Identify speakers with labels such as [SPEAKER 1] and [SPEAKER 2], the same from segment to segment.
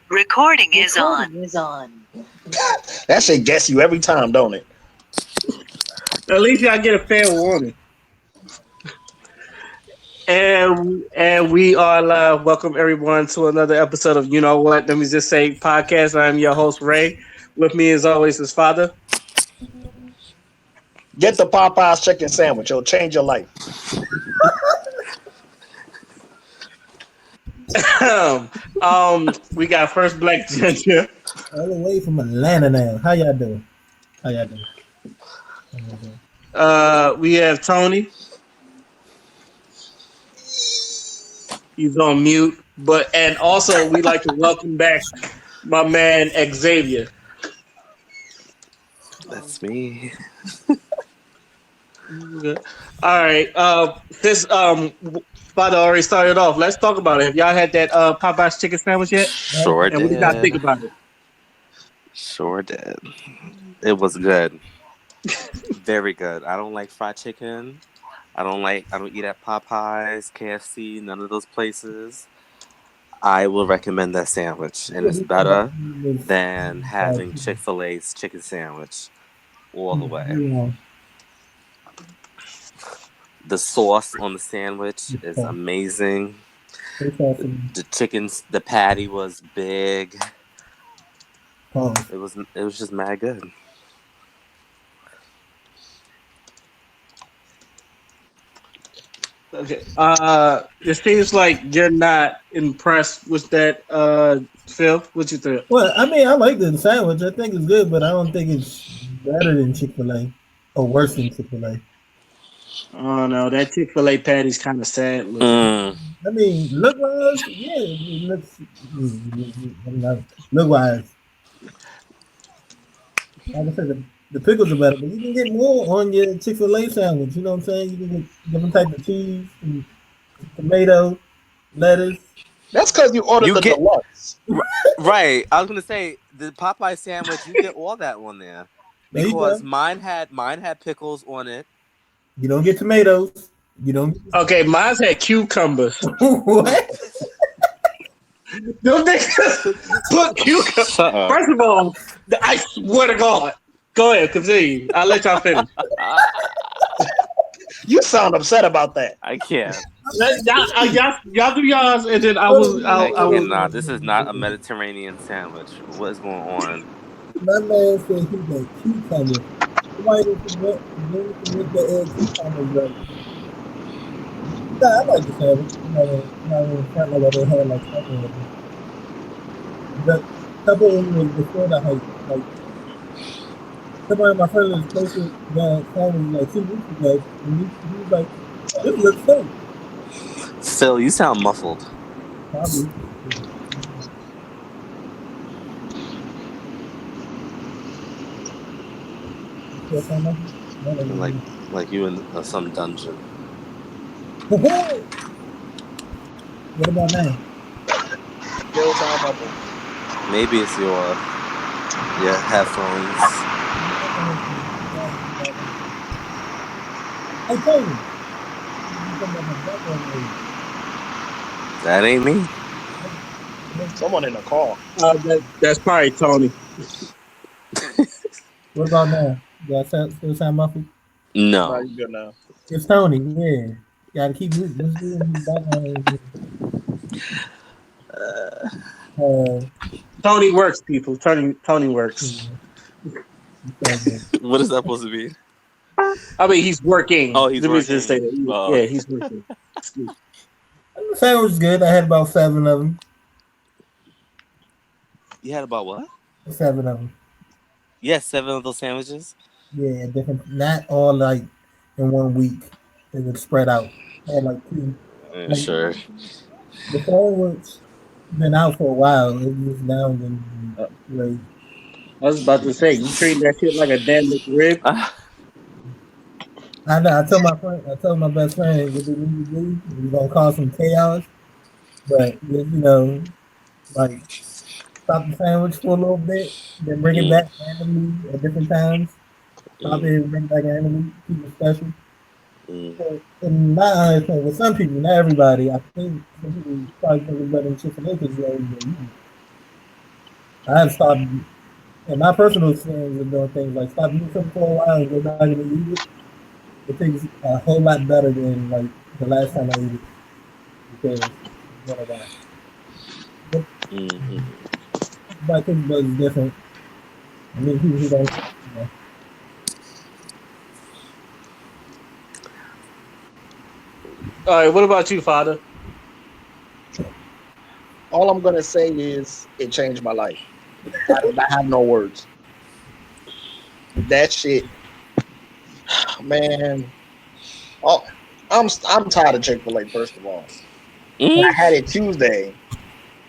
[SPEAKER 1] Recording is on.
[SPEAKER 2] That shit gets you every time, don't it?
[SPEAKER 3] At least y'all get a fair warning. And we are live. Welcome everyone to another episode of You Know What? Let me just say podcast. I am your host Ray. With me as always is Father.
[SPEAKER 2] Get the Popeyes chicken sandwich. It'll change your life.
[SPEAKER 3] We got first Black Ginger.
[SPEAKER 4] All the way from Atlanta now. How y'all doing?
[SPEAKER 3] We have Tony. He's on mute. And also we'd like to welcome back my man Xavier.
[SPEAKER 5] That's me.
[SPEAKER 3] Good. All right. This Father already started off. Let's talk about it. Have y'all had that Popeye's chicken sandwich yet?
[SPEAKER 5] Sure
[SPEAKER 3] and what did y'all think about it?
[SPEAKER 5] Sure did. It was good. Very good. I don't like fried chicken. I don't eat at Popeyes, KFC, none of those places. I will recommend that sandwich, and it's better than having Chick-fil-A's chicken sandwich all the way. The sauce on the sandwich is amazing. The patty was big. It was just mad good.
[SPEAKER 3] Okay. It seems like you're not impressed with that, Phil. What you think?
[SPEAKER 4] Well, I mean, I like the sandwich. I think it's good, but I don't think it's better than Chick-fil-A or worse than Chick-fil-A.
[SPEAKER 3] Oh no, that Chick-fil-A patty's kind of sad.
[SPEAKER 4] I mean, look-wise, yeah, it looks look-wise. Like I said, the pickles are better, but you can get more on your Chick-fil-A sandwich. You know what I'm saying? You can get different types of cheese, and tomato, lettuce.
[SPEAKER 2] That's because you ordered the deluxe.
[SPEAKER 5] Right. I was gonna say the Popeye sandwich. You get all that on there because mine had pickles on it.
[SPEAKER 4] You don't get tomatoes. You don't.
[SPEAKER 3] Okay, mine's had cucumbers.
[SPEAKER 4] What?
[SPEAKER 3] Don't put cucumbers. First of all, I swear to God. Go ahead, continue. I'll let y'all finish.
[SPEAKER 2] You sound upset about that.
[SPEAKER 5] I can't.
[SPEAKER 3] Y'all do y'all, and then I will.
[SPEAKER 5] Nah, this is not a Mediterranean sandwich. What is going on?
[SPEAKER 4] My man said he got cucumbers. Why didn't you make the egg cucumbers right? Nah, I like the sandwich. I'm not even front like I didn't have like something with it. The couple of them was before the hype. Like, somebody in my friend was posted that sandwich like 2 weeks ago, and he was like, oh, this looks fake.
[SPEAKER 5] Phil, you sound muffled.
[SPEAKER 4] Probably.
[SPEAKER 5] Like you in some dungeon.
[SPEAKER 4] What about now?
[SPEAKER 2] Still sound muffled.
[SPEAKER 5] Maybe it's your headphones.
[SPEAKER 4] I told you.
[SPEAKER 5] That ain't me.
[SPEAKER 2] Someone in the car.
[SPEAKER 3] That's probably Tony.
[SPEAKER 4] What about now? Y'all still sound muffled?
[SPEAKER 5] No.
[SPEAKER 2] Nah, you good now.
[SPEAKER 4] It's Tony, yeah. Gotta keep listening.
[SPEAKER 3] Tony works, people. Tony works.
[SPEAKER 5] What is that supposed to be?
[SPEAKER 3] I mean, he's working.
[SPEAKER 5] Oh, he's working.
[SPEAKER 3] Just say that. Yeah, he's working.
[SPEAKER 4] The sandwich was good. I had about 7 of them.
[SPEAKER 5] You had about what?
[SPEAKER 4] 7 of them.
[SPEAKER 5] Yes, 7 of those sandwiches.
[SPEAKER 4] Yeah, different. Not all like in 1 week. They would spread out. I had like 2. Like,
[SPEAKER 5] sure.
[SPEAKER 4] The sandwich been out for a while. It was now and then. Like,
[SPEAKER 3] I was about to say, you treat that shit like a damn McRib.
[SPEAKER 4] I know. I told my best friend what we need to do. We're gonna cause some chaos, but like stop the sandwich for a little bit, then bring it back randomly at different times. Stop it and bring it back randomly. Keep it special. So, in my honest opinion, with some people, not everybody, I think some people probably think it's better than Chick-fil-A because you always get eaten. I have stopped, and my personal experience of doing things like stop eating something for a while and go back and eat it. It tastes a whole lot better than like the last time I ate it because it's been a while. But my taste buds is different. I mean, people who don't,
[SPEAKER 3] All right, what about you, Father?
[SPEAKER 2] All I'm gonna say is it changed my life. I have no words. That shit, man. Oh, I'm tired of Chick-fil-A. First of all, I had it Tuesday,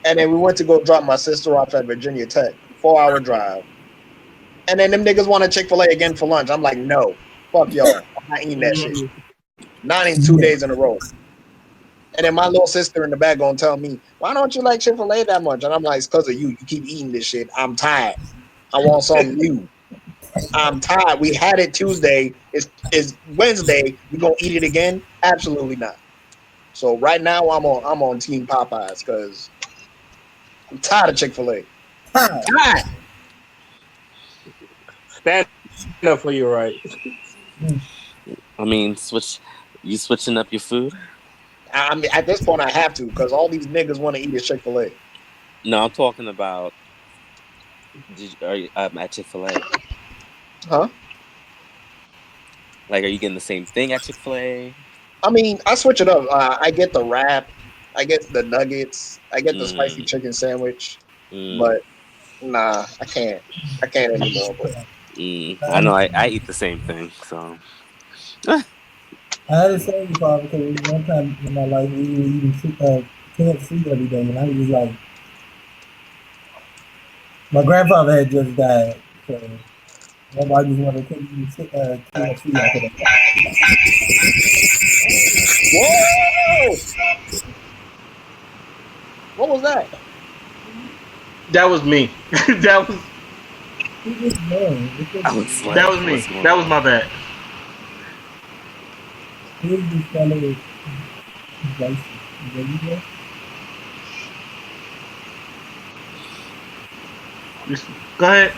[SPEAKER 2] and then we went to go drop my sister off at Virginia Tech, 4-hour drive, and then them niggas wanted Chick-fil-A again for lunch. I'm like, no, fuck y'all. I'm not eating that shit. Not in 2 days in a row. And then my little sister in the back gonna tell me, why don't you like Chick-fil-A that much? And I'm like, it's because of you. You keep eating this shit. I'm tired. I want something new. I'm tired. We had it Tuesday. It's Wednesday. We gonna eat it again? Absolutely not. So right now I'm on Team Popeyes because I'm tired of Chick-fil-A. Tired.
[SPEAKER 3] Stand up for you, right?
[SPEAKER 5] I mean, you switching up your food?
[SPEAKER 2] I mean, at this point I have to because all these niggas want to eat at Chick-fil-A.
[SPEAKER 5] No, I'm talking about. Are you at Chick-fil-A?
[SPEAKER 2] Huh?
[SPEAKER 5] Like, are you getting the same thing at Chick-fil-A?
[SPEAKER 2] I mean, I switch it up. I get the wrap. I get the nuggets. I get the spicy chicken sandwich. But nah, I can't anymore. But.
[SPEAKER 5] I know I eat the same thing, so.
[SPEAKER 4] I had the same problem because one time in my life we were eating KFC every day, and I was just like, my grandfather had just died, so I just wanted to eat KFC after that.
[SPEAKER 2] Whoa! What was that?
[SPEAKER 3] That was me. That was me. That was my bad.
[SPEAKER 4] Here's this fellow JayZ.
[SPEAKER 3] Go ahead.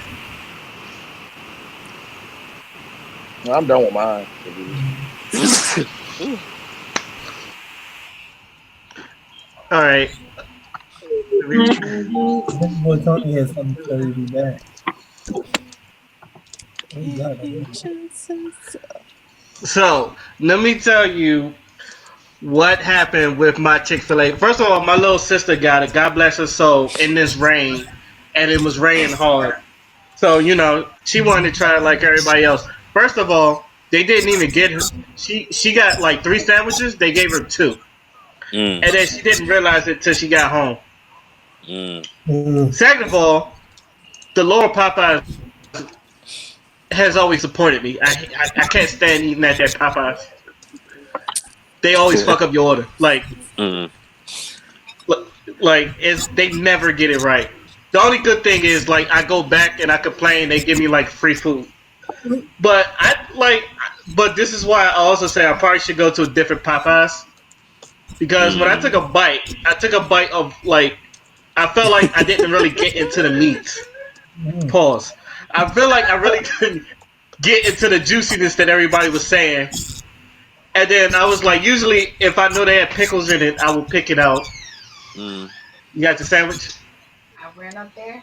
[SPEAKER 2] I'm done with mine.
[SPEAKER 3] All right.
[SPEAKER 4] Boy Tony has something to be back.
[SPEAKER 3] So let me tell you what happened with my Chick-fil-A. First of all, my little sister got it. God bless her soul. In this rain, and it was raining hard. So she wanted to try it like everybody else. First of all, they didn't even get her. She got like 3 sandwiches. They gave her 2, and then she didn't realize it till she got home. Second of all, the Lord Popeyes has always supported me. I can't stand eating at that Popeyes. They always fuck up your order. Like they never get it right. The only good thing is like I go back and I complain. They give me like free food. But but this is why I also say I probably should go to a different Popeyes because when I took a bite of like I felt like I didn't really get into the meat. Pause. I feel like I really couldn't get into the juiciness that everybody was saying. And then I was like, usually if I know they had pickles in it, I would pick it out. You got the sandwich?
[SPEAKER 1] I ran up there,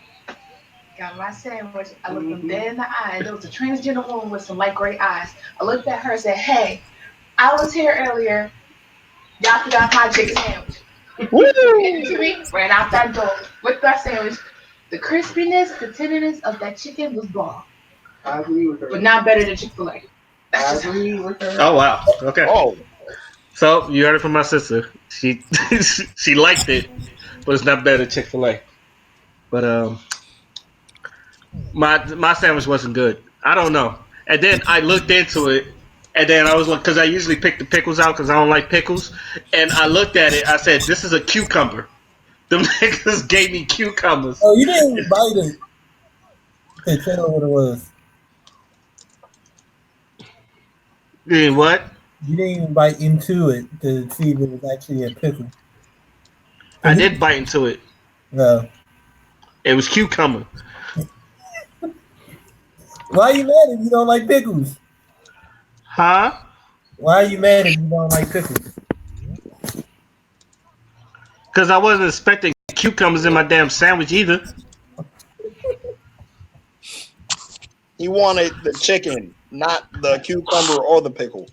[SPEAKER 1] got my sandwich. I looked them dead in the eye. There was a transgender woman with some light gray eyes. I looked at her and said, "Hey, I was here earlier. Y'all forgot my chicken sandwich." To me, ran out that door with that sandwich. The crispiness, the tenderness of that chicken was bomb. I agree with her. But not better than Chick-fil-A. I agree with her.
[SPEAKER 3] Oh wow. Okay.
[SPEAKER 2] Oh.
[SPEAKER 3] So you heard it from my sister. She she liked it, but it's not better than Chick-fil-A. But my sandwich wasn't good. I don't know. And then I looked into it, and then I was like, because I usually pick the pickles out because I don't like pickles. And I looked at it. I said, "This is a cucumber." The niggas gave me cucumbers.
[SPEAKER 4] Oh, you didn't bite it. Okay, tell me what it was.
[SPEAKER 3] You mean what?
[SPEAKER 4] You didn't even bite into it to see if it was actually a pickle.
[SPEAKER 3] I did bite into it.
[SPEAKER 4] No.
[SPEAKER 3] It was cucumber.
[SPEAKER 4] Why are you mad if you don't like pickles?
[SPEAKER 3] Huh?
[SPEAKER 4] Why are you mad if you don't like pickles?
[SPEAKER 3] Because I wasn't expecting cucumbers in my damn sandwich either.
[SPEAKER 2] He wanted the chicken, not the cucumber or the pickle.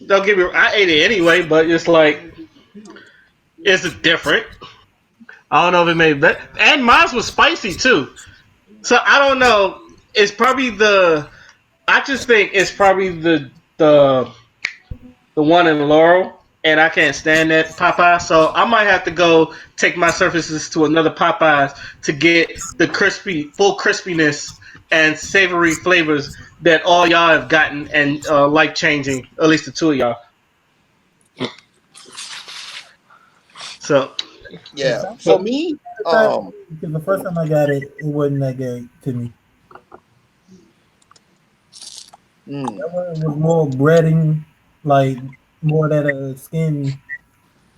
[SPEAKER 3] Don't get me wrong, I ate it anyway, but it's like, it's different. I don't know if it made better. And mine was spicy too. So I don't know. It's probably the. I just think it's probably the one in Laurel, and I can't stand that Popeye. So I might have to go take my surfaces to another Popeyes to get the crispy, full crispiness and savory flavors that all y'all have gotten and life changing. At least the two of y'all. So
[SPEAKER 2] Yeah, for
[SPEAKER 3] but
[SPEAKER 2] me,
[SPEAKER 4] Because the first time I got it, it wasn't that good to me.
[SPEAKER 2] mm,
[SPEAKER 4] That one was more breading, like more that skin,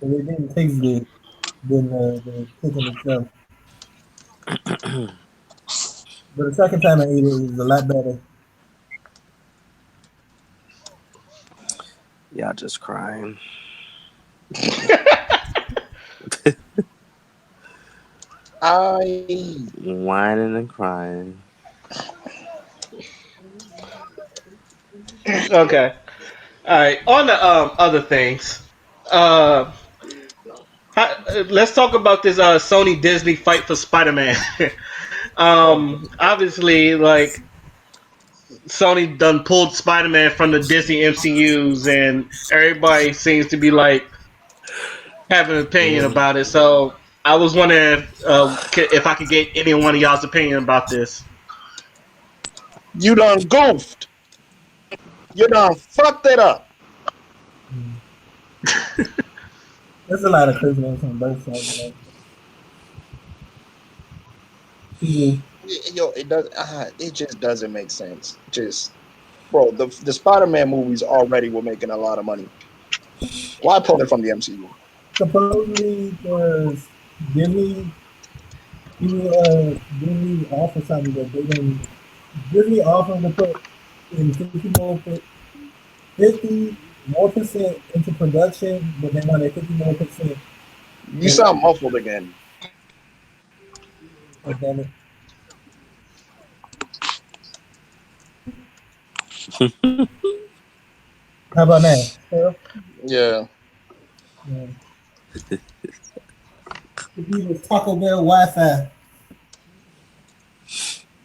[SPEAKER 4] and it didn't taste good than the chicken itself. But the second time I ate it, it was a lot better.
[SPEAKER 5] Y'all just crying.
[SPEAKER 2] I
[SPEAKER 5] Whining and crying.
[SPEAKER 3] okay, all right. On the other things, uh, let's talk about this Sony Disney fight for Spider-Man. Obviously, like Sony done pulled Spider-Man from the Disney MCUs, and everybody seems to be like having an opinion
[SPEAKER 5] Mm.
[SPEAKER 3] about it. So I was wondering if I could get any one of y'all's opinion about this.
[SPEAKER 2] you done goofed. You done fucked it up.
[SPEAKER 4] Mm. There's a lot of craziness on both sides. Like, people,
[SPEAKER 2] Yo, it does. It just doesn't make sense. Just, bro, the Spider-Man movies already were making a lot of money. Why pull it from the MCU?
[SPEAKER 4] supposedly, there's Disney, Disney offer something that they didn't. Disney offered to put in 50 more percent into production, but they wanted 50 more percent.
[SPEAKER 2] You sound muffled again.
[SPEAKER 4] Oh, damn it. How about now? Phil?
[SPEAKER 2] Yeah.
[SPEAKER 4] Yeah. If you was Taco Bell Wi-Fi.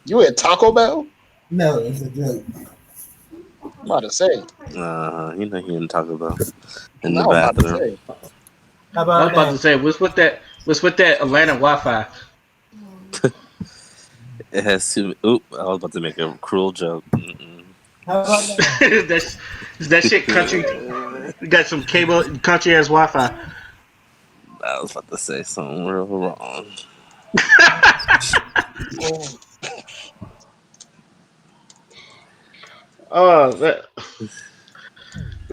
[SPEAKER 2] You at Taco Bell?
[SPEAKER 4] No, it's a joke.
[SPEAKER 2] I'm about to say.
[SPEAKER 5] You know he didn't talk about in
[SPEAKER 2] No,
[SPEAKER 5] the
[SPEAKER 2] I'm about to
[SPEAKER 5] bathroom.
[SPEAKER 2] say.
[SPEAKER 4] How
[SPEAKER 3] I was
[SPEAKER 4] about
[SPEAKER 3] about
[SPEAKER 4] now?
[SPEAKER 3] to say, what's with that? What's with that Atlanta Wi-Fi?
[SPEAKER 5] It has too. Oop! I was about to make a cruel joke. Mm-mm.
[SPEAKER 4] How about now?
[SPEAKER 3] Is that shit country? You got some cable country ass Wi-Fi.
[SPEAKER 5] I was about to say something real wrong.
[SPEAKER 2] Oh,
[SPEAKER 3] Oh,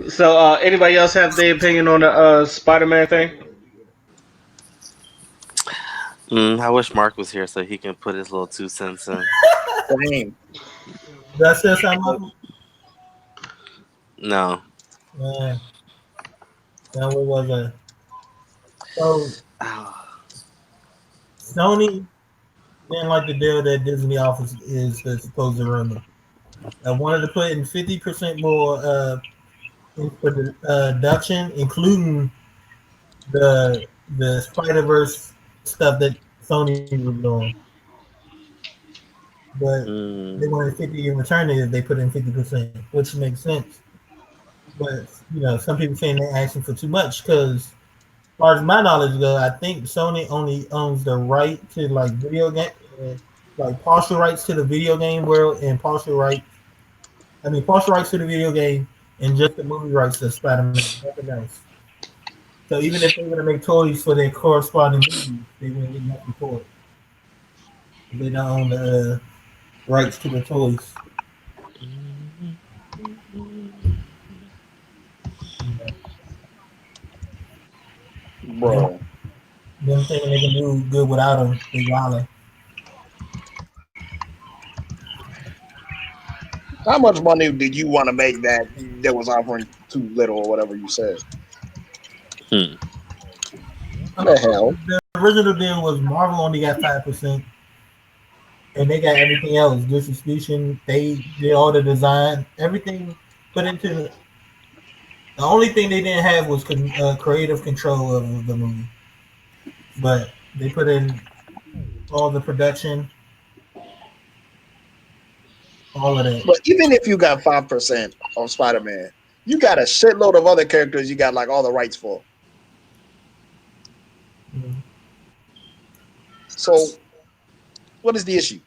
[SPEAKER 3] so anybody else have their opinion on the Spider-Man thing?
[SPEAKER 5] I wish Mark was here so he can put his little 2 cents in.
[SPEAKER 2] same.
[SPEAKER 4] Did I say something?
[SPEAKER 5] No.
[SPEAKER 4] Yeah. Now what was I? So Sony didn't like the deal that Disney offers is the supposed to run them. I wanted to put in 50% more in production, including the Spider Verse stuff that Sony was doing, but they
[SPEAKER 5] Mm.
[SPEAKER 4] wanted 50 in return if they put in 50%, which makes sense. But some people saying they're asking for too much because, as far as my knowledge goes, I think Sony only owns the right to like video game, like partial rights to the video game world and partial rights to the video game and just the movie rights to Spider-Man. Nothing else. So even if they were to make toys for their corresponding movies, they wouldn't get nothing for it. They don't own the rights to the toys. Yeah.
[SPEAKER 2] Bro.
[SPEAKER 4] Them thinking they can do good without him, they wildin'.
[SPEAKER 2] How much money did you want to make that was offering too little or whatever you said?
[SPEAKER 5] Hmm.
[SPEAKER 2] The hell?
[SPEAKER 4] The original deal was Marvel only got 5%, and they got everything else. Distribution, they did all the design, everything put into. The only thing they didn't have was creative control of the movie, but they put in all the production, all of that.
[SPEAKER 2] But even if you got 5% of Spider-Man, you got a shitload of other characters you got like all the rights for.
[SPEAKER 4] Mm-hmm.
[SPEAKER 2] So what is the issue?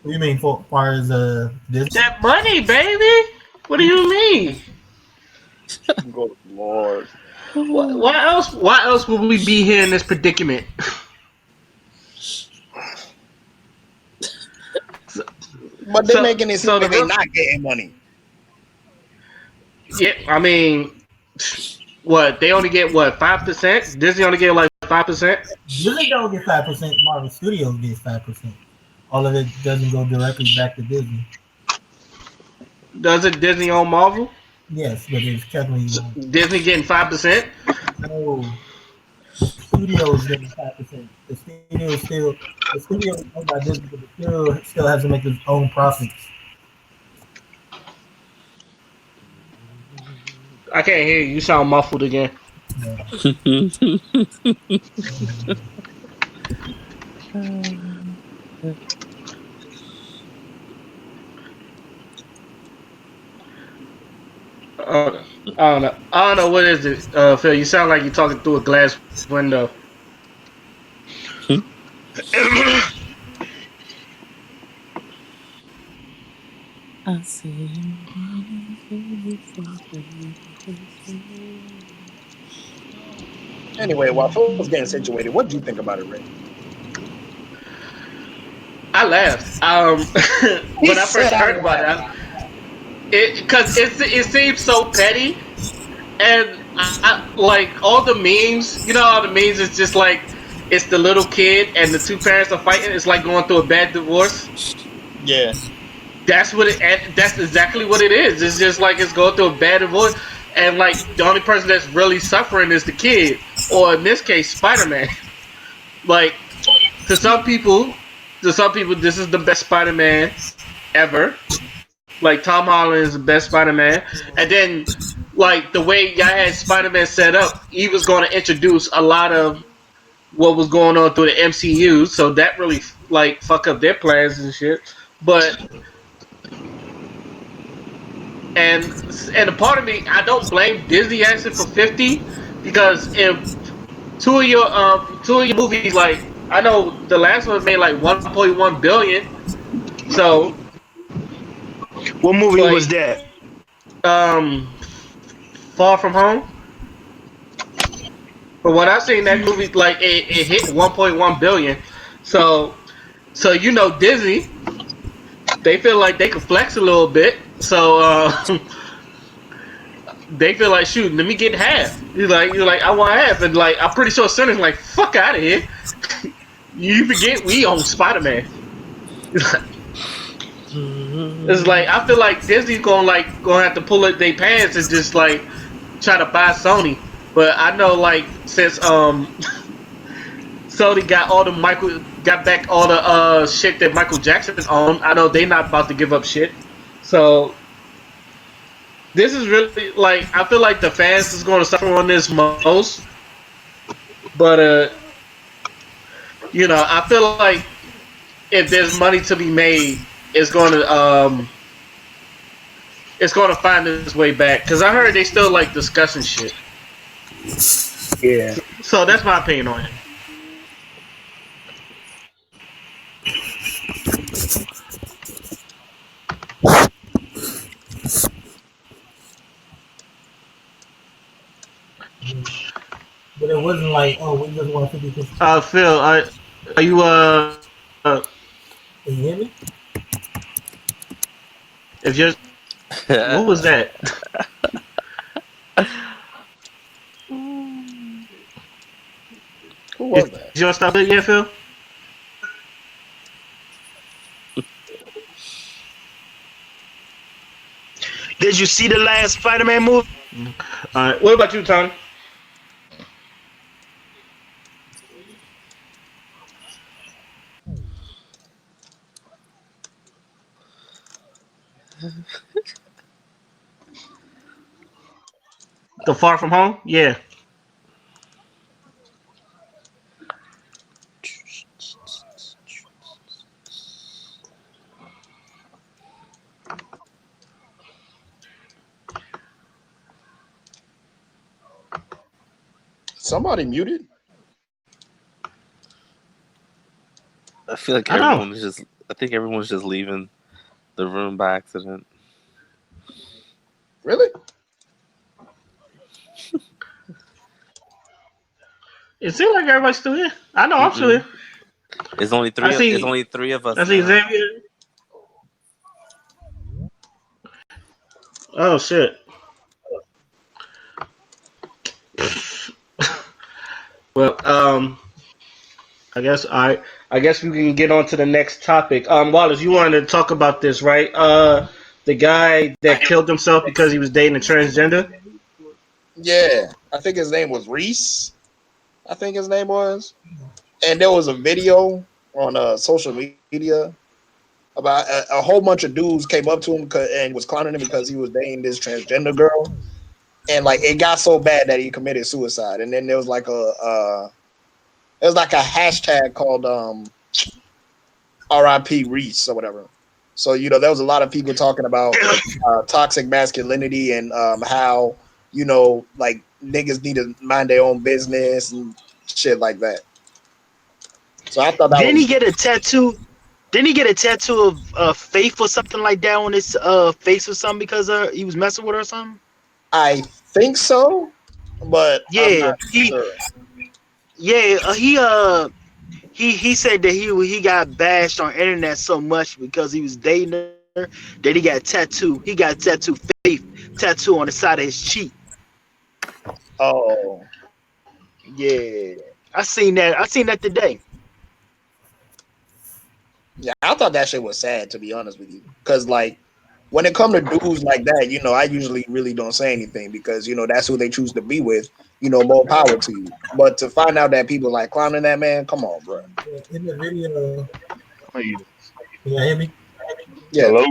[SPEAKER 4] What do you mean for far as this?
[SPEAKER 3] That money, baby. What do you mean?
[SPEAKER 2] Good Lord.
[SPEAKER 3] Why else? Why else would we be here in this predicament? so,
[SPEAKER 2] But they're
[SPEAKER 3] so,
[SPEAKER 2] making it seem
[SPEAKER 3] so the
[SPEAKER 2] like they're
[SPEAKER 3] real,
[SPEAKER 2] not getting money.
[SPEAKER 3] yeah. I mean, what they only get 5%? Disney only get like 5%.
[SPEAKER 4] Disney don't get 5%. Marvel Studios gets 5%. All of it doesn't go directly back to Disney.
[SPEAKER 3] Does it Disney own Marvel?
[SPEAKER 4] Yes, but it's technically
[SPEAKER 3] Disney getting 5%.
[SPEAKER 4] no. The studios getting 5%. The studio is owned by Disney, but the still has to make its own profits.
[SPEAKER 3] I can't hear you. You sound muffled again.
[SPEAKER 4] Yeah.
[SPEAKER 3] I don't know. I don't know what is it, Phil. You sound like you're talking through a glass window.
[SPEAKER 5] I see.
[SPEAKER 2] Anyway, while Phil was getting situated, what do you think about it, Ray?
[SPEAKER 3] I laughed. When I first heard about it, because it seems so petty, and I like all the memes. You know, all the memes is just like it's the little kid and the two parents are fighting. It's like going through a bad divorce.
[SPEAKER 2] Yeah.
[SPEAKER 3] That's what it. And that's exactly what it is. It's just like it's going through a bad divorce, and like the only person that's really suffering is the kid, or in this case, Spider-Man. Like to some people, this is the best Spider-Man ever. Like Tom Holland is the best Spider-Man, and then like the way y'all had Spider-Man set up, he was going to introduce a lot of what was going on through the MCU, so that really like fuck up their plans and shit. But and and a part of me, I don't blame Disney asking for 50 because if two of your movies, like I know the last one made like 1.1 billion, so
[SPEAKER 6] What movie was
[SPEAKER 3] like
[SPEAKER 6] that?
[SPEAKER 3] um Far From Home. But what I've seen that movie, like it hit 1.1 billion. So you know Disney, they feel like they can flex a little bit. So they feel like shoot, let me get half. You're like I want half, and like I'm pretty sure Sony's like fuck out of here. You forget we own Spider-Man. It's like I feel like Disney's gonna have to pull up their pants and just like try to buy Sony. But I know like since Sony got back all the shit that Michael Jackson owned, I know they not about to give up shit. So this is really like I feel like the fans is gonna suffer on this most. But you know, I feel like if there's money to be made, it's gonna find its way back. Cause I heard they still like discussing shit.
[SPEAKER 6] Yeah.
[SPEAKER 3] So that's my opinion on it.
[SPEAKER 4] But it wasn't like, oh, we just want 50%.
[SPEAKER 3] Phil, are you
[SPEAKER 4] Can you hear me?
[SPEAKER 3] if you're what was that?
[SPEAKER 2] Who was that?
[SPEAKER 3] Is your stuff good yet, Phil?
[SPEAKER 6] Did you see the last Spider-Man movie?
[SPEAKER 3] All right. What about you, Tony? The Far From Home? Yeah.
[SPEAKER 2] Somebody muted.
[SPEAKER 5] I feel like
[SPEAKER 3] I know.
[SPEAKER 5] I think everyone's just leaving the room by accident.
[SPEAKER 2] Really?
[SPEAKER 3] It seems like everybody's still here. I know I'm still
[SPEAKER 5] Mm-mm.
[SPEAKER 3] here.
[SPEAKER 5] It's only
[SPEAKER 3] I
[SPEAKER 5] three. It's
[SPEAKER 3] see.
[SPEAKER 5] only three of
[SPEAKER 3] I
[SPEAKER 5] us
[SPEAKER 3] see
[SPEAKER 5] now.
[SPEAKER 3] Xavier. Oh shit. Well, I guess we can get on to the next topic. Wallace, you wanted to talk about this, right? The guy that killed himself because he was dating a transgender.
[SPEAKER 2] Yeah. I think his name was Reese. I think his name was. And there was a video on social media about a whole bunch of dudes came up to him and was clowning him because he was dating this transgender girl. And like it got so bad that he committed suicide. And then there was like a hashtag called RIP Reese or whatever. So there was a lot of people talking about toxic masculinity and how like niggas need to mind their own business and shit like that. So I thought that
[SPEAKER 6] Didn't
[SPEAKER 2] was
[SPEAKER 6] he get a tattoo? Didn't he get a tattoo of Faith or something like that on his face or something because he was messing with her or something?
[SPEAKER 2] I think so, but I'm
[SPEAKER 6] Yeah,
[SPEAKER 2] not sure.
[SPEAKER 6] yeah, he said that he got bashed on internet so much because he was dating her that he got tattoo. He got tattoo Faith tattoo on the side of his cheek.
[SPEAKER 2] Oh,
[SPEAKER 6] Yeah, I seen that. I seen that today.
[SPEAKER 2] yeah, I thought that shit was sad to be honest with you, because like when it come to dudes like that, I usually really don't say anything because that's who they choose to be with. More power to you. But to find out that people like clowning that man, come on, bro.
[SPEAKER 4] In the video,
[SPEAKER 6] Oh, you
[SPEAKER 4] can you hear me?
[SPEAKER 2] Yeah,
[SPEAKER 6] hello?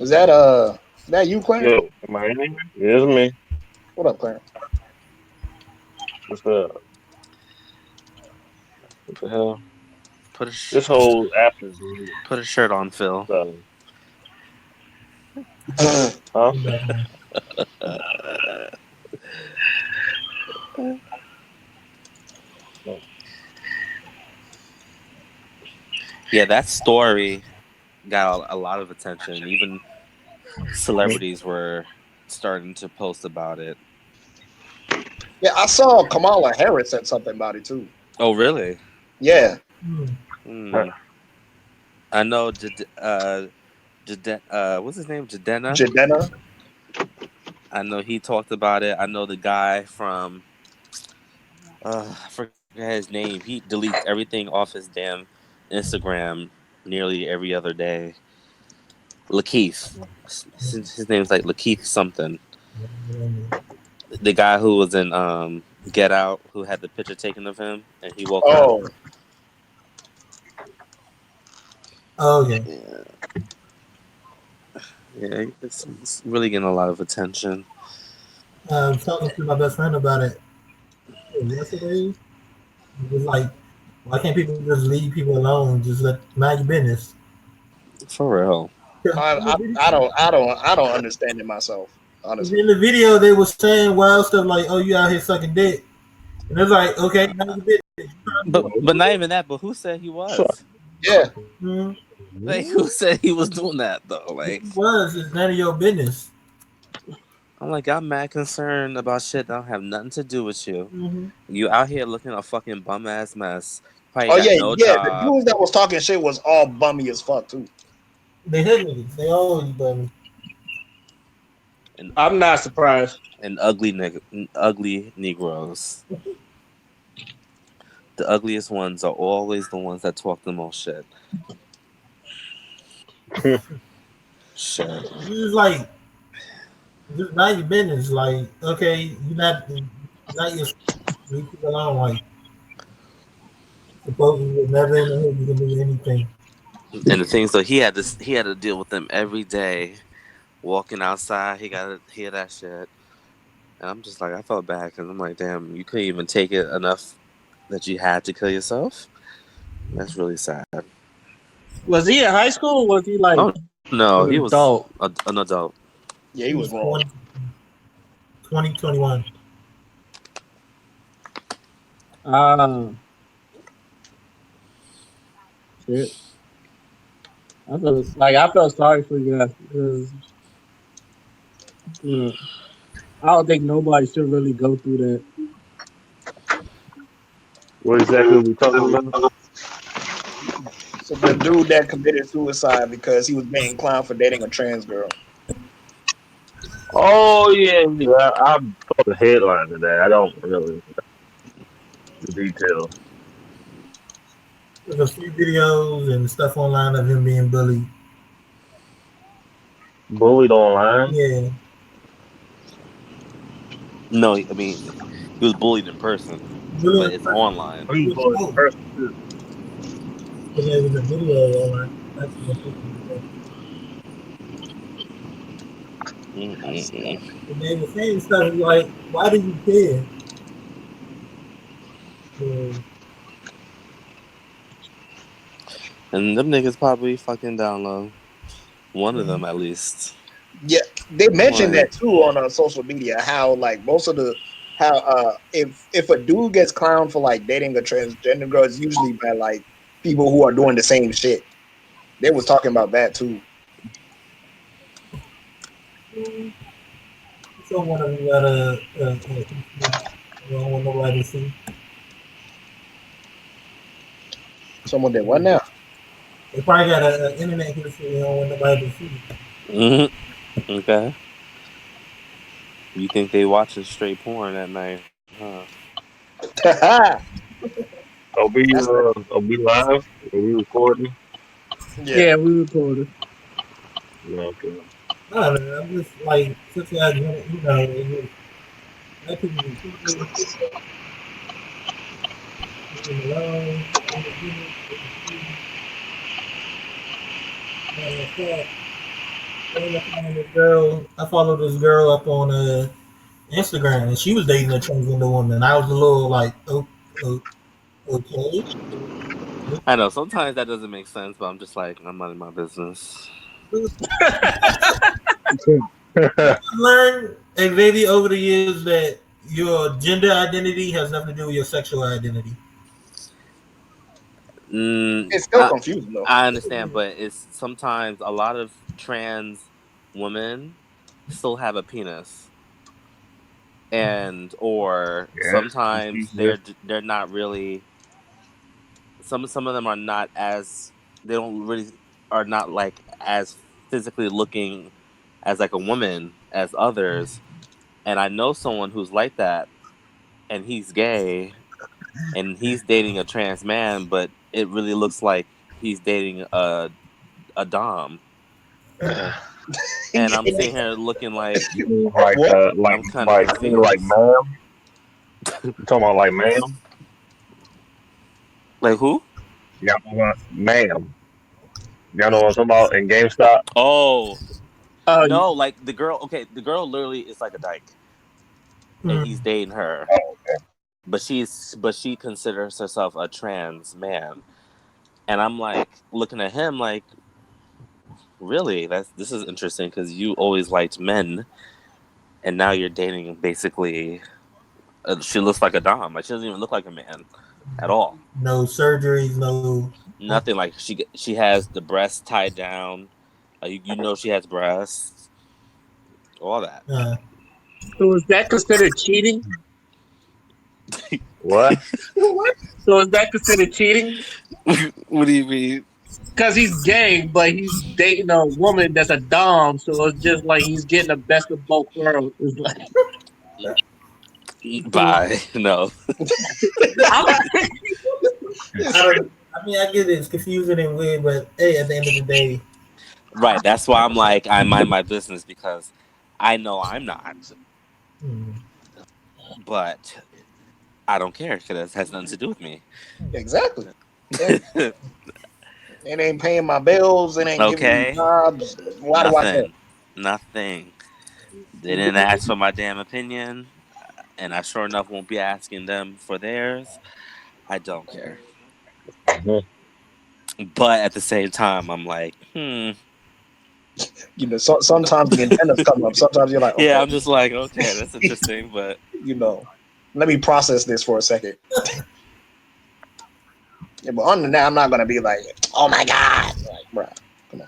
[SPEAKER 2] is that you, Clarence?
[SPEAKER 6] Yo, am I in here? Yeah, it's me.
[SPEAKER 2] What up, Clarence?
[SPEAKER 6] What's up? What the hell?
[SPEAKER 5] Put a sh-
[SPEAKER 6] This whole app is weird.
[SPEAKER 5] put a shirt on, Phil.
[SPEAKER 6] So, huh?
[SPEAKER 4] I'm back now.
[SPEAKER 5] Yeah, that story got a lot of attention. Even celebrities were starting to post about it.
[SPEAKER 2] Yeah, I saw Kamala Harris said something about it too.
[SPEAKER 5] Oh, really?
[SPEAKER 2] Yeah.
[SPEAKER 5] Hmm. I know. What's his name? Jadena.
[SPEAKER 2] Jadena.
[SPEAKER 5] I know he talked about it. I know the guy from I forget his name. He deletes everything off his damn Instagram nearly every other day. Lakeith. His name's like Lakeith something. The guy who was in Get Out, who had the picture taken of him, and he woke up.
[SPEAKER 2] Oh,
[SPEAKER 4] Oh, okay.
[SPEAKER 5] Yeah, it's really getting a lot of attention.
[SPEAKER 4] Talking to my best friend about it yesterday. It was like, why can't people just leave people alone? Just let mind your business.
[SPEAKER 5] For real.
[SPEAKER 2] I don't understand it myself, honestly.
[SPEAKER 4] In the video, they were saying wild stuff like, "Oh, you out here sucking dick," and it's like, okay, mind your business.
[SPEAKER 5] But not even that. But who said he was?
[SPEAKER 2] Yeah.
[SPEAKER 4] Mm-hmm.
[SPEAKER 5] Like, who said he was doing that though? Like,
[SPEAKER 4] It was. It's none of your business.
[SPEAKER 5] I'm like, I'm mad concerned about shit that don't have nothing to do with you.
[SPEAKER 4] Mm-hmm.
[SPEAKER 5] You out here looking a fucking bum ass mess. Probably
[SPEAKER 2] Oh
[SPEAKER 5] got
[SPEAKER 2] yeah,
[SPEAKER 5] no
[SPEAKER 2] yeah. The
[SPEAKER 5] job.
[SPEAKER 2] dudes that was talking shit was all bummy as fuck too.
[SPEAKER 4] They hood niggas. They always bummy.
[SPEAKER 5] And
[SPEAKER 3] I'm not surprised.
[SPEAKER 5] ugly Negroes. The ugliest ones are always the ones that talk the most shit. Shit.
[SPEAKER 4] It's like just mind your business. Like, okay, not your leave people alone. Like, supposedly you're never in the hood, you can do anything.
[SPEAKER 5] And the thing, so he had to deal with them every day. Walking outside, he got to hear that shit. And I'm just like, I felt bad because I'm like, damn, you couldn't even take it enough that you had to kill yourself. That's really sad.
[SPEAKER 7] Was he in high school or was he like
[SPEAKER 5] Oh no,
[SPEAKER 7] an
[SPEAKER 5] he was
[SPEAKER 7] adult?
[SPEAKER 5] an adult.
[SPEAKER 2] Yeah, he was wrong.
[SPEAKER 4] 2021.
[SPEAKER 7] Shit. I felt sorry for you guys because I don't think nobody should really go through that.
[SPEAKER 8] What exactly are we talking about?
[SPEAKER 2] So the dude that committed suicide because he was being clowned for dating a trans girl.
[SPEAKER 8] Oh yeah, yeah. I saw the headline of that. I don't really know the details.
[SPEAKER 4] There's a few videos and stuff online of him being bullied.
[SPEAKER 8] Bullied online.
[SPEAKER 4] Yeah.
[SPEAKER 5] No, I mean, he was bullied in person, but it's online.
[SPEAKER 8] He's bullied in person too.
[SPEAKER 4] But there was a video online. That's what and they were saying stuff like, why do you care?
[SPEAKER 5] And them niggas probably fucking down low. One of them at least.
[SPEAKER 2] Yeah, they mentioned that too on social media. How like most of the if a dude gets clowned for like dating a transgender girl, it's usually by like people who are doing the same shit. They was talking about that too.
[SPEAKER 4] Someone of them got a I don't want nobody to see.
[SPEAKER 2] Someone did what now?
[SPEAKER 4] They probably got an internet history. They don't want nobody to see.
[SPEAKER 5] Mm-hmm. Okay. You think they watching straight porn at night, huh?
[SPEAKER 8] Are we live? Are we recording?
[SPEAKER 7] Yeah, we recorded.
[SPEAKER 8] Okay.
[SPEAKER 4] No, man, I'm just like, since I, you know, let people alone. I followed this girl up on Instagram, and she was dating a transgender woman. I was a little like, okay.
[SPEAKER 5] I know sometimes that doesn't make sense, but I'm just like, I'm not in my business.
[SPEAKER 4] I learned, and maybe over the years, that your gender identity has nothing to do with your sexual identity.
[SPEAKER 2] It's still confusing though.
[SPEAKER 5] I understand, but it's sometimes a lot of trans women still have a penis, and or sometimes they're not really. Some of them are not as are not like as physically looking as like a woman as others, and I know someone who's like that, and he's gay, and he's dating a trans man, but it really looks like he's dating a dom. And I'm sitting here looking like I'm kind of confused.
[SPEAKER 8] Like ma'am. You talking about like ma'am?
[SPEAKER 5] Like who?
[SPEAKER 8] Yeah, ma'am. Y'all know what I'm talking about in GameStop?
[SPEAKER 5] Oh. No, like the girl. Okay, the girl literally is like a dyke, and he's dating her.
[SPEAKER 8] Oh, okay.
[SPEAKER 5] But she considers herself a trans man, and I'm like looking at him like, really? This is interesting because you always liked men, and now you're dating basically. She looks like a dom. Like she doesn't even look like a man at all.
[SPEAKER 4] No surgeries, no
[SPEAKER 5] nothing. Like she has the breasts tied down. You know she has breasts. All that.
[SPEAKER 7] So is that considered cheating?
[SPEAKER 8] What?
[SPEAKER 7] So is that considered cheating?
[SPEAKER 5] What do you mean?
[SPEAKER 7] Because he's gay, but he's dating a woman that's a dom, so it's just like he's getting the best of both worlds. It's like...
[SPEAKER 5] Bye. No.
[SPEAKER 4] I mean, I get it. It's confusing and weird, but hey, at the end of the day,
[SPEAKER 5] Right. That's why I'm like, I mind my business because I know I'm not,
[SPEAKER 4] hmm,
[SPEAKER 5] but I don't care because it has nothing to do with me.
[SPEAKER 2] Exactly. Yeah. It ain't paying my bills. It ain't giving me
[SPEAKER 5] Okay.
[SPEAKER 2] jobs. Why do I care?
[SPEAKER 5] Nothing. Nothing. They didn't ask for my damn opinion, and I sure enough won't be asking them for theirs. I don't care.
[SPEAKER 8] Mhm.
[SPEAKER 5] But at the same time, I'm like,
[SPEAKER 2] Sometimes the antennas come up. Sometimes you're like,
[SPEAKER 5] yeah,
[SPEAKER 2] okay,
[SPEAKER 5] I'm just like, okay, that's interesting, but
[SPEAKER 2] you know, let me process this for a second. Yeah, but other than that, I'm not gonna be like, oh my god, like, bro, come on.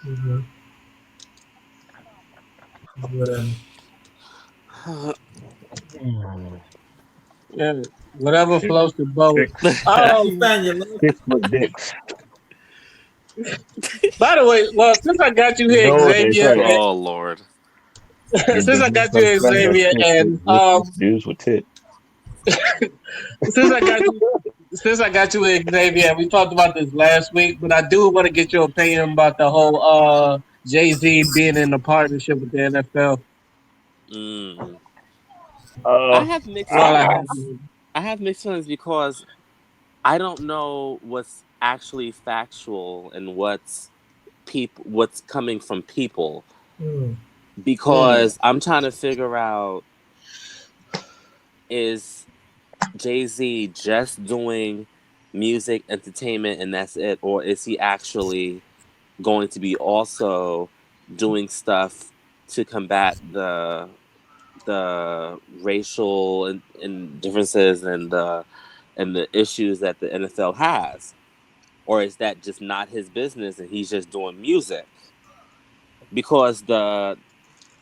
[SPEAKER 4] hmm, whatever.
[SPEAKER 8] Mm.
[SPEAKER 7] Yeah, whatever floats your boat.
[SPEAKER 8] Six,
[SPEAKER 4] I can't
[SPEAKER 7] Um,
[SPEAKER 4] stand your love.
[SPEAKER 8] 6 foot dicks.
[SPEAKER 7] by the way, well, since I got you
[SPEAKER 8] You
[SPEAKER 7] here,
[SPEAKER 8] know what they
[SPEAKER 7] Xavier,
[SPEAKER 8] say?
[SPEAKER 5] oh Lord.
[SPEAKER 8] You
[SPEAKER 7] since I
[SPEAKER 8] just
[SPEAKER 7] got
[SPEAKER 8] become
[SPEAKER 7] you,
[SPEAKER 8] friends with
[SPEAKER 7] Xavier, and
[SPEAKER 8] dudes with tits.
[SPEAKER 7] since I got you, since I got you, Xavier, we talked about this last week, but I do want to get your opinion about the whole JayZ being in a partnership with the NFL.
[SPEAKER 5] Mm. I
[SPEAKER 8] Uh,
[SPEAKER 5] have mixed
[SPEAKER 7] While I
[SPEAKER 8] I,
[SPEAKER 7] have
[SPEAKER 5] feelings.
[SPEAKER 7] you,
[SPEAKER 5] I have mixed feelings because I don't know what's actually factual and what's coming from people
[SPEAKER 4] Hmm.
[SPEAKER 2] Mm.
[SPEAKER 5] because I'm trying to figure out, is Jay-Z just doing music entertainment and that's it, or is he actually going to be also doing stuff to combat the racial and differences and the issues that the NFL has, or is that just not his business and he's just doing music? Because the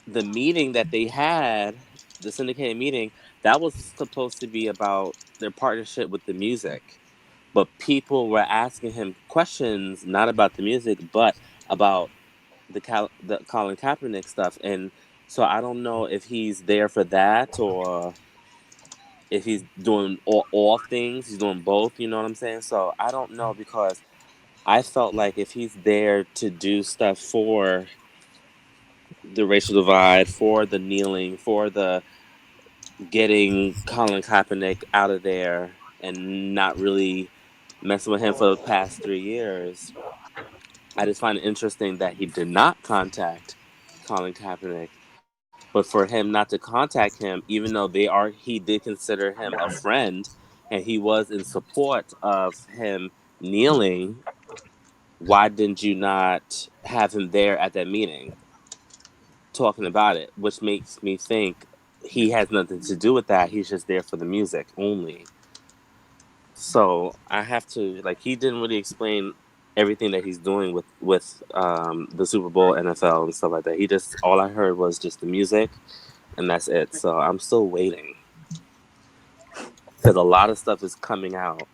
[SPEAKER 5] meeting that they had, the syndicated meeting, that was supposed to be about their partnership with the music. But people were asking him questions not about the music, but about the Colin Kaepernick stuff. And so I don't know if he's there for that or if he's doing all things. He's doing both. You know what I'm saying? So I don't know because I felt like if he's there to do stuff for the racial divide, for the kneeling, for the getting Colin Kaepernick out of there and not really messing with him for the past 3 years, I just find it interesting that he did not contact Colin Kaepernick. But for him not to contact him, even though he did consider him a friend and he was in support of him kneeling, why didn't you not have him there at that meeting talking about it? Which makes me think he has nothing to do with that. He's just there for the music only. So I have to like he didn't really explain everything that he's doing with the Super Bowl, NFL, and stuff like that. He just all I heard was just the music, and that's it. So I'm still waiting because a lot of stuff is coming out,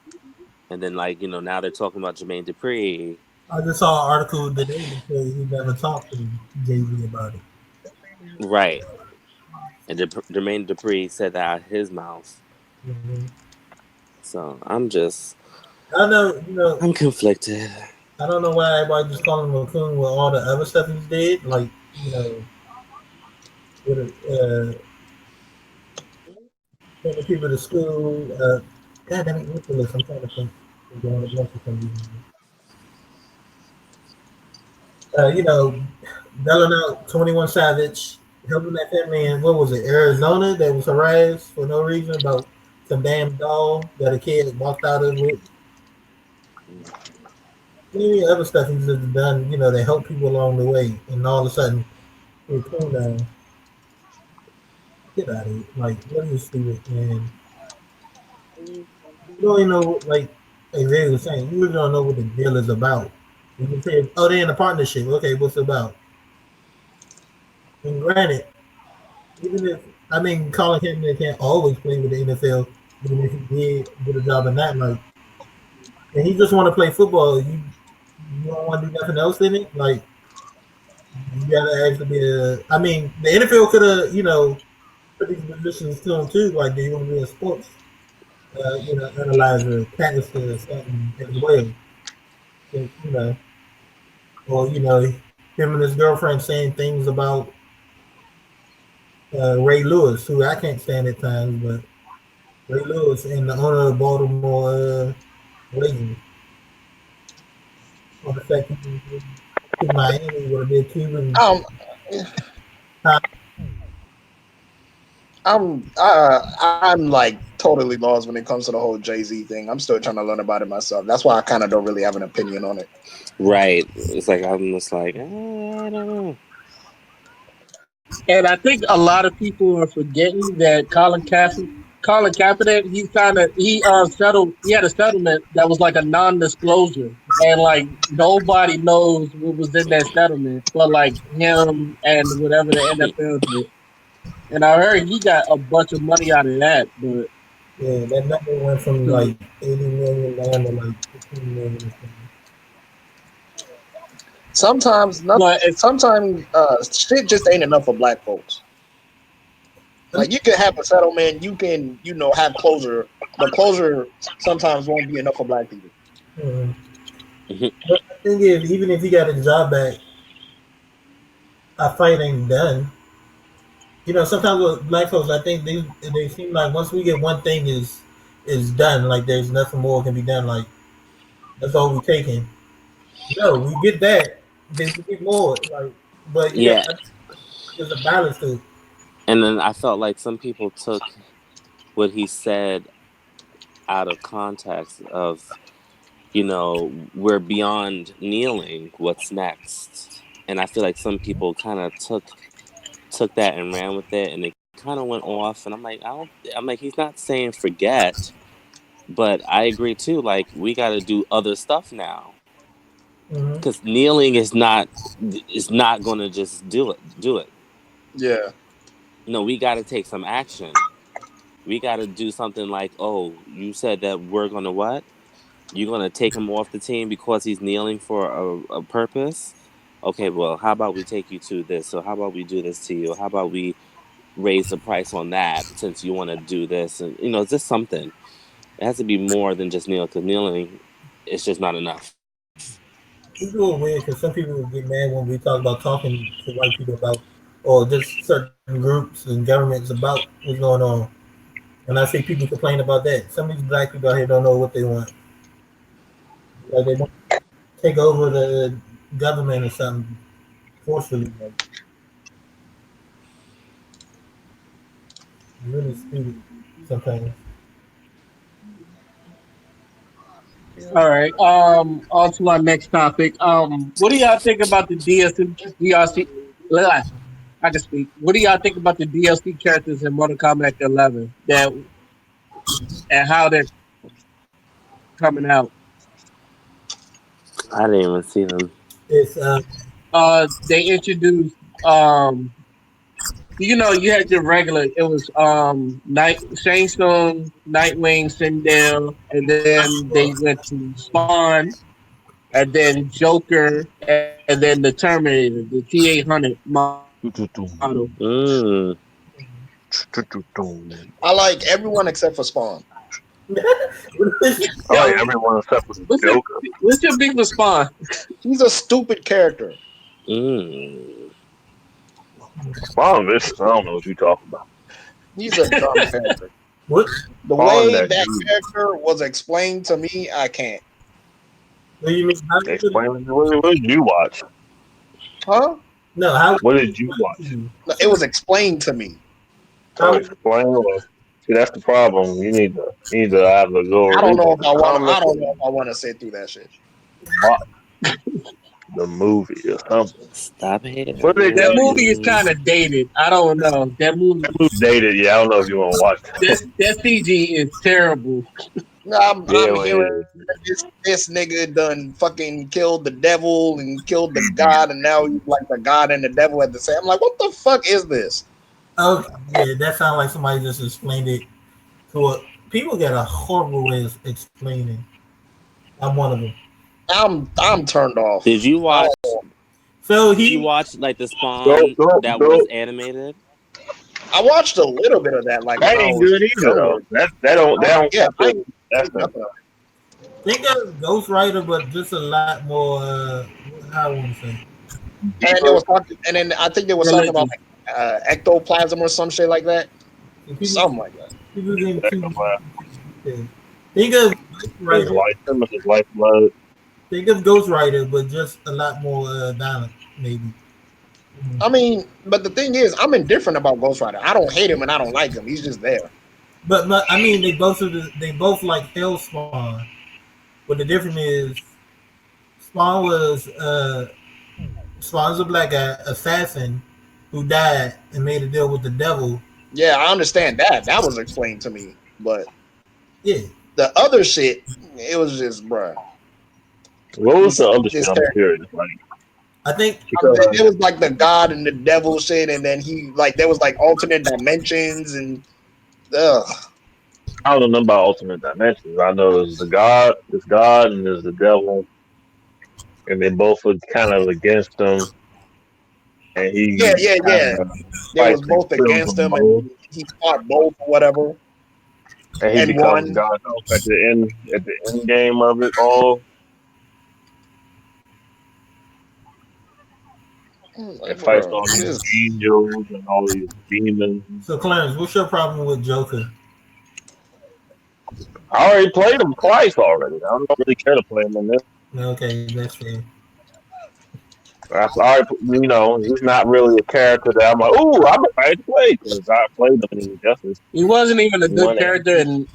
[SPEAKER 5] and then like now they're talking about Jermaine Dupri,
[SPEAKER 4] I just saw an article today that said he never talked to Jay Z about it.
[SPEAKER 5] right? And Jermaine Dupri said that out of his mouth.
[SPEAKER 4] Hmm.
[SPEAKER 5] So I'm just
[SPEAKER 4] I know,
[SPEAKER 5] I'm conflicted.
[SPEAKER 4] I don't know why everybody just calling him a coon with all the other stuff he's did, like you know, with sending people to school. God damn it, what's the list? I'm trying to think. I'm going to for some reason. You know, bailing out 21 Savage, helping that family in, what was it, Arizona, that was harassed for no reason about some damn doll that a kid walked out of with. Maybe other stuff he's just done, to help people along the way. And all of a sudden, you're cool now. Get out of here. Like, what is stupid? And you don't even know, like they were saying, you really don't know what the deal is about. You can say, oh, they're in a partnership. Okay, what's it about? And granted, even if I mean Colin Kaepernick can't always play with the NFL, even if he did get a job in that, like, and he just want to play football. You don't want to do nothing else in it. Like, you gotta actually be a. I mean, the NFL could have, these positions to them too. Like, do you want to be a sports, analyzer, practicer, or something as well? You know, or him and his girlfriend saying things about Ray Lewis, who I can't stand at times, but Ray Lewis and the owner of Baltimore Ravens, on the fact he was to Miami with a big Cuban.
[SPEAKER 2] Um, I'm like totally lost when it comes to the whole JayZ thing. I'm still trying to learn about it myself. That's why I kind of don't really have an opinion on it.
[SPEAKER 5] Right. It's like I'm just like, I don't know.
[SPEAKER 7] And I think a lot of people are forgetting that Colin Kaepernick, he had a settlement that was like a non-disclosure, and like nobody knows what was in that settlement, but like him and whatever the NFL did. And I heard he got a bunch of money out of that, but
[SPEAKER 4] Yeah, that number went from
[SPEAKER 7] so,
[SPEAKER 4] like 80 million down to like 15 million. Or something.
[SPEAKER 2] Sometimes,
[SPEAKER 7] but it's
[SPEAKER 2] shit just ain't enough for black folks. Like you can have a settlement, you can have closure, but closure sometimes won't be enough for black people.
[SPEAKER 4] But the thing is, even if he got his job back, a fight ain't done. Sometimes with black folks, I think they seem like once we get one thing is done, like there's nothing more can be done. Like that's all we taking. No, we get that, then we get more. Like, but
[SPEAKER 5] Yeah.
[SPEAKER 4] there's a balance to it.
[SPEAKER 5] And then I felt like some people took what he said out of context of, we're beyond kneeling. What's next? And I feel like some people kind of took that and ran with it, and it kind of went off. And I'm like, I'm like, he's not saying forget, but I agree too. Like, we got to do other stuff now, because kneeling is not going to just do it.
[SPEAKER 2] Yeah.
[SPEAKER 5] No, we got to take some action. We got to do something like, oh, you said that we're going to what? You're going to take him off the team because he's kneeling for a purpose? Okay, well, how about we take you to this? So how about we do this to you? How about we raise the price on that since you want to do this? And, it's just something. It has to be more than just kneel, because kneeling is just not enough.
[SPEAKER 4] People are weird because some people get mad when we talk about talking to white people about, or just certain groups and governments about what's going on. And I see people complain about that. Some of these black people out here don't know what they want. Like they want to take over the government or something forcefully. Like, really stupid sometimes.
[SPEAKER 7] all right. On to our next topic. What do y'all think about the DLC? I can speak. What do y'all think about the DLC characters in Mortal Kombat 11 and how they're coming out?
[SPEAKER 5] I didn't even see them.
[SPEAKER 4] It's
[SPEAKER 7] They introduced you had your regular. It was Shang Tsung, Nightwing, Sindel, and then they went to Spawn, and then Joker, and then the Terminator, the T-800 model.
[SPEAKER 5] Mm.
[SPEAKER 2] I like everyone except for Spawn.
[SPEAKER 8] I like everyone except for the Joker.
[SPEAKER 7] What's your big Spawn?
[SPEAKER 2] He's a stupid character.
[SPEAKER 8] Spawn vicious. I don't know what you talking about.
[SPEAKER 2] He's a dumb character.
[SPEAKER 4] what?
[SPEAKER 2] The
[SPEAKER 8] Spawn
[SPEAKER 2] way
[SPEAKER 8] that
[SPEAKER 2] that
[SPEAKER 8] dude.
[SPEAKER 2] character was explained to me, I can't.
[SPEAKER 4] What do you mean?
[SPEAKER 8] Explain. What did you watch?
[SPEAKER 2] Huh?
[SPEAKER 4] No, how?
[SPEAKER 8] What did you watch?
[SPEAKER 2] No, it was explained to me.
[SPEAKER 8] So explain. See, that's the problem. You need to have a go.
[SPEAKER 2] I don't know if I want to sit through that shit.
[SPEAKER 8] The movie or something.
[SPEAKER 5] Stop it.
[SPEAKER 8] What did they
[SPEAKER 7] That
[SPEAKER 8] tell
[SPEAKER 7] movie
[SPEAKER 8] you?
[SPEAKER 7] is kind of dated. I don't know. That movie
[SPEAKER 8] Dated. Yeah, I don't know if you want to watch
[SPEAKER 7] that CG is terrible.
[SPEAKER 2] No, I'm
[SPEAKER 8] Yeah,
[SPEAKER 2] hearing this nigga done fucking killed the devil and killed the god, and now he's like the god and the devil at the same. I'm like, what the fuck is this?
[SPEAKER 4] Oh, yeah, that sounds like somebody just explained it to a. People get a horrible way of explaining. I'm one of them.
[SPEAKER 2] I'm turned off.
[SPEAKER 5] Did you watch?
[SPEAKER 4] So
[SPEAKER 5] Did you watch like the Spawn
[SPEAKER 8] Go.
[SPEAKER 5] that was animated?
[SPEAKER 2] I watched a little bit of that, like
[SPEAKER 8] That
[SPEAKER 2] when I
[SPEAKER 8] ain't
[SPEAKER 2] was
[SPEAKER 8] good either though.
[SPEAKER 2] younger.
[SPEAKER 8] That don't
[SPEAKER 2] Yeah,
[SPEAKER 8] count
[SPEAKER 2] I
[SPEAKER 8] as
[SPEAKER 2] ain't
[SPEAKER 8] that's
[SPEAKER 2] seen nothing.
[SPEAKER 4] Think of Ghost Rider, but just a lot more. How I want to say.
[SPEAKER 2] And they
[SPEAKER 8] deeper.
[SPEAKER 2] was talking, and then I think they was talking about
[SPEAKER 7] Religious.
[SPEAKER 2] like, ectoplasm or some shit like that,
[SPEAKER 4] And
[SPEAKER 2] something like that.
[SPEAKER 4] people getting too
[SPEAKER 8] Like,
[SPEAKER 4] detailed. Think of Ghost
[SPEAKER 8] his
[SPEAKER 4] Rider.
[SPEAKER 8] life, him and his lifeblood.
[SPEAKER 4] Think of Ghost Rider, but just a lot more violent, maybe.
[SPEAKER 2] I mean, but the thing is, I'm indifferent about Ghost Rider. I don't hate him and I don't like him. He's just there.
[SPEAKER 4] But I mean, they both like Hellspawn, but the difference is Spawn was Spawn's a black guy assassin who died and made a deal with the devil.
[SPEAKER 2] Yeah, I understand that. That was explained to me, but
[SPEAKER 4] Yeah,
[SPEAKER 2] the other shit, it was just, bruh.
[SPEAKER 8] What was the other shit?
[SPEAKER 2] This
[SPEAKER 8] I'm
[SPEAKER 2] character.
[SPEAKER 8] curious. Like
[SPEAKER 4] I think
[SPEAKER 8] because
[SPEAKER 2] It was like the God and the devil shit, and then he like there was like alternate dimensions and ugh.
[SPEAKER 8] I don't know about alternate dimensions. I know there's God, and there's the devil, and they both are kind of against him, and
[SPEAKER 2] Yeah,
[SPEAKER 8] he
[SPEAKER 2] yeah,
[SPEAKER 8] kind
[SPEAKER 2] yeah.
[SPEAKER 8] of
[SPEAKER 2] They was
[SPEAKER 8] fights and
[SPEAKER 2] both
[SPEAKER 8] kills
[SPEAKER 2] against
[SPEAKER 8] them
[SPEAKER 2] him,
[SPEAKER 8] both,
[SPEAKER 2] and he fought both or whatever,
[SPEAKER 8] and he
[SPEAKER 2] and
[SPEAKER 8] becomes
[SPEAKER 2] won.
[SPEAKER 8] God at the end game of it all,
[SPEAKER 2] Like,
[SPEAKER 8] and fights
[SPEAKER 2] bro,
[SPEAKER 8] all these
[SPEAKER 2] this
[SPEAKER 8] angels and all these demons.
[SPEAKER 4] so. Clarence, what's your problem with Joker?
[SPEAKER 8] I already played him twice already. I don't really care to play him in this.
[SPEAKER 4] Okay, that's fair.
[SPEAKER 8] I already, he's not really a character that I'm like, ooh, I'm excited to play because I played him in Injustice
[SPEAKER 7] He wasn't even a good
[SPEAKER 8] 1 and
[SPEAKER 7] character
[SPEAKER 8] 2.
[SPEAKER 7] in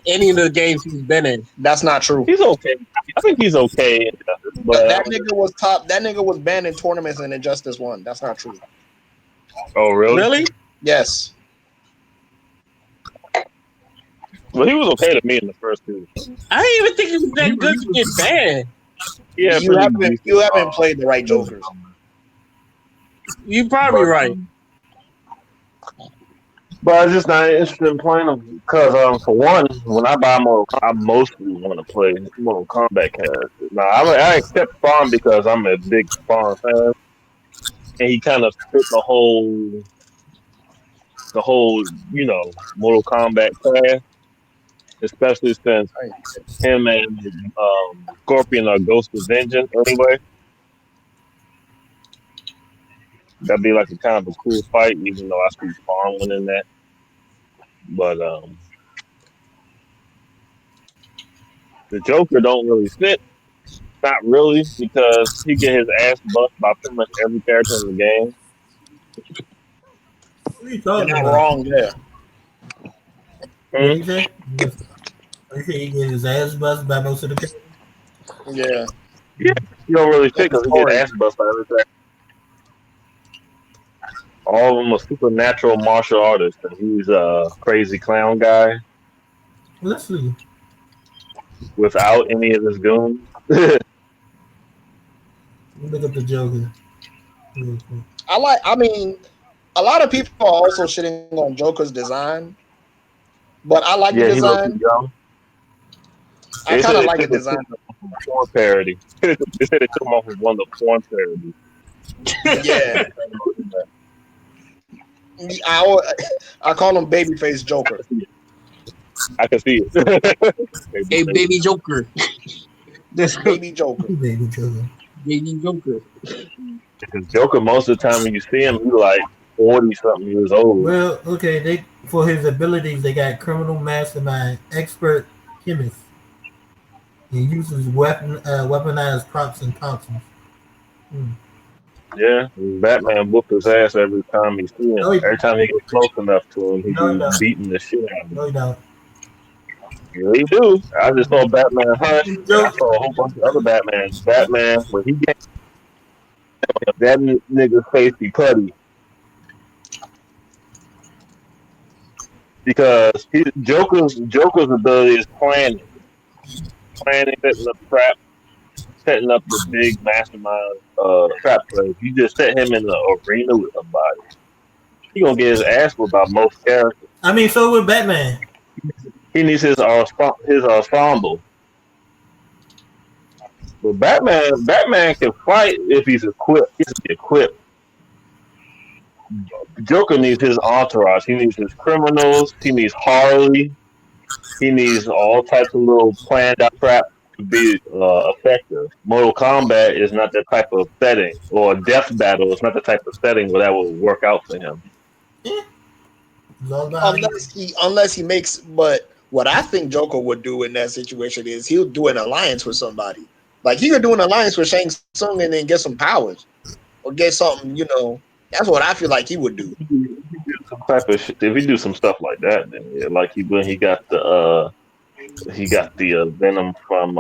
[SPEAKER 7] any of the games he's been in.
[SPEAKER 2] that's not true.
[SPEAKER 8] He's okay. I think he's okay in Injustice,
[SPEAKER 2] That,
[SPEAKER 8] but
[SPEAKER 2] that nigga was top. That nigga was banned in tournaments and Injustice One. That's not true.
[SPEAKER 8] oh really?
[SPEAKER 7] Really?
[SPEAKER 2] Yes,
[SPEAKER 8] Well, he was okay to me in the first two.
[SPEAKER 7] I didn't even think he was
[SPEAKER 8] He,
[SPEAKER 7] that good
[SPEAKER 8] he
[SPEAKER 7] to
[SPEAKER 8] was
[SPEAKER 7] get banned.
[SPEAKER 8] he had
[SPEAKER 2] you
[SPEAKER 8] pretty
[SPEAKER 2] haven't
[SPEAKER 8] decent
[SPEAKER 2] you haven't played the right Jokers.
[SPEAKER 7] You're probably
[SPEAKER 8] but
[SPEAKER 7] right.
[SPEAKER 8] but I'm just not interested in playing them because for one, when I buy Mortal Kombat, I mostly want to play Mortal Kombat characters. Now I accept Spawn because I'm a big Spawn fan, and he kind of fit the whole Mortal Kombat class, especially since him and Scorpion are Ghost of Vengeance anyway. That'd be like a kind of a cool fight, even though I see Spawn winning that. But the Joker don't really fit. Not really, because he get his ass bust by pretty much every character in the game.
[SPEAKER 4] What are you
[SPEAKER 2] You're
[SPEAKER 4] talking
[SPEAKER 2] not
[SPEAKER 4] about?
[SPEAKER 2] wrong there.
[SPEAKER 4] What
[SPEAKER 8] Hmm?
[SPEAKER 4] do you say? You say he get his ass bust by most of the characters?
[SPEAKER 2] Yeah,
[SPEAKER 8] Yeah, he don't really
[SPEAKER 2] in
[SPEAKER 8] fit
[SPEAKER 2] the
[SPEAKER 8] because he get
[SPEAKER 2] story.
[SPEAKER 8] ass bust by every character. All of them are supernatural martial artists, and he's a crazy clown guy
[SPEAKER 4] Let's see.
[SPEAKER 8] without any of his goons.
[SPEAKER 4] Look up the Joker. Real quick.
[SPEAKER 2] I mean, a lot of people are also shitting on Joker's design, but I like the
[SPEAKER 8] Yeah, he looks
[SPEAKER 2] design.
[SPEAKER 8] young.
[SPEAKER 2] I
[SPEAKER 8] They
[SPEAKER 2] kind
[SPEAKER 8] said
[SPEAKER 2] of
[SPEAKER 8] they
[SPEAKER 2] like the
[SPEAKER 8] took a
[SPEAKER 2] design.
[SPEAKER 8] took him from a porn parody. They said they took him off of one of the porn parodies.
[SPEAKER 2] Yeah, I I call him Babyface Joker.
[SPEAKER 8] I can see it.
[SPEAKER 7] Hey, baby Joker. This
[SPEAKER 2] Baby Joker.
[SPEAKER 4] Baby Joker.
[SPEAKER 7] baby Joker.
[SPEAKER 8] Because Joker, most of the time when you see him, he's like 40 something years old.
[SPEAKER 4] Well, okay, they for his abilities they got criminal mastermind, expert chemist. He uses weaponized props and toxins. Hmm.
[SPEAKER 8] Yeah, Batman whooped his ass every time he see him.
[SPEAKER 4] No, he,
[SPEAKER 8] Every time he gets close enough to him, he
[SPEAKER 4] no, he
[SPEAKER 8] be
[SPEAKER 4] don't.
[SPEAKER 8] beating the shit out of him.
[SPEAKER 4] No, he don't.
[SPEAKER 8] Yeah, he do. I just saw Batman Hush, and I
[SPEAKER 4] Joker.
[SPEAKER 8] saw a whole bunch of other Batmans. Batman, when he gets that nigga's face be putty because Joker's ability is planning, setting up traps, setting up the big mastermind trap plays. You just set him in the arena with somebody, he gonna get his ass whooped by most characters.
[SPEAKER 4] I mean, so with Batman.
[SPEAKER 8] He needs his ensemble. But Batman can fight if he's equipped. He has to be equipped. Joker needs his entourage. He needs his criminals. He needs Harley. He needs all types of little planned out crap to be effective. Mortal Kombat is not that type of setting, or Death Battle is not the type of setting where that will work out for him.
[SPEAKER 2] Unless he makes, but what I think Joker would do in that situation is he'll do an alliance with somebody. Like he could do an alliance with Shang Tsung and then get some powers or get something. That's what I feel like he would do.
[SPEAKER 8] Some type of shit. If he do some stuff like that, then yeah, like when he got the venom from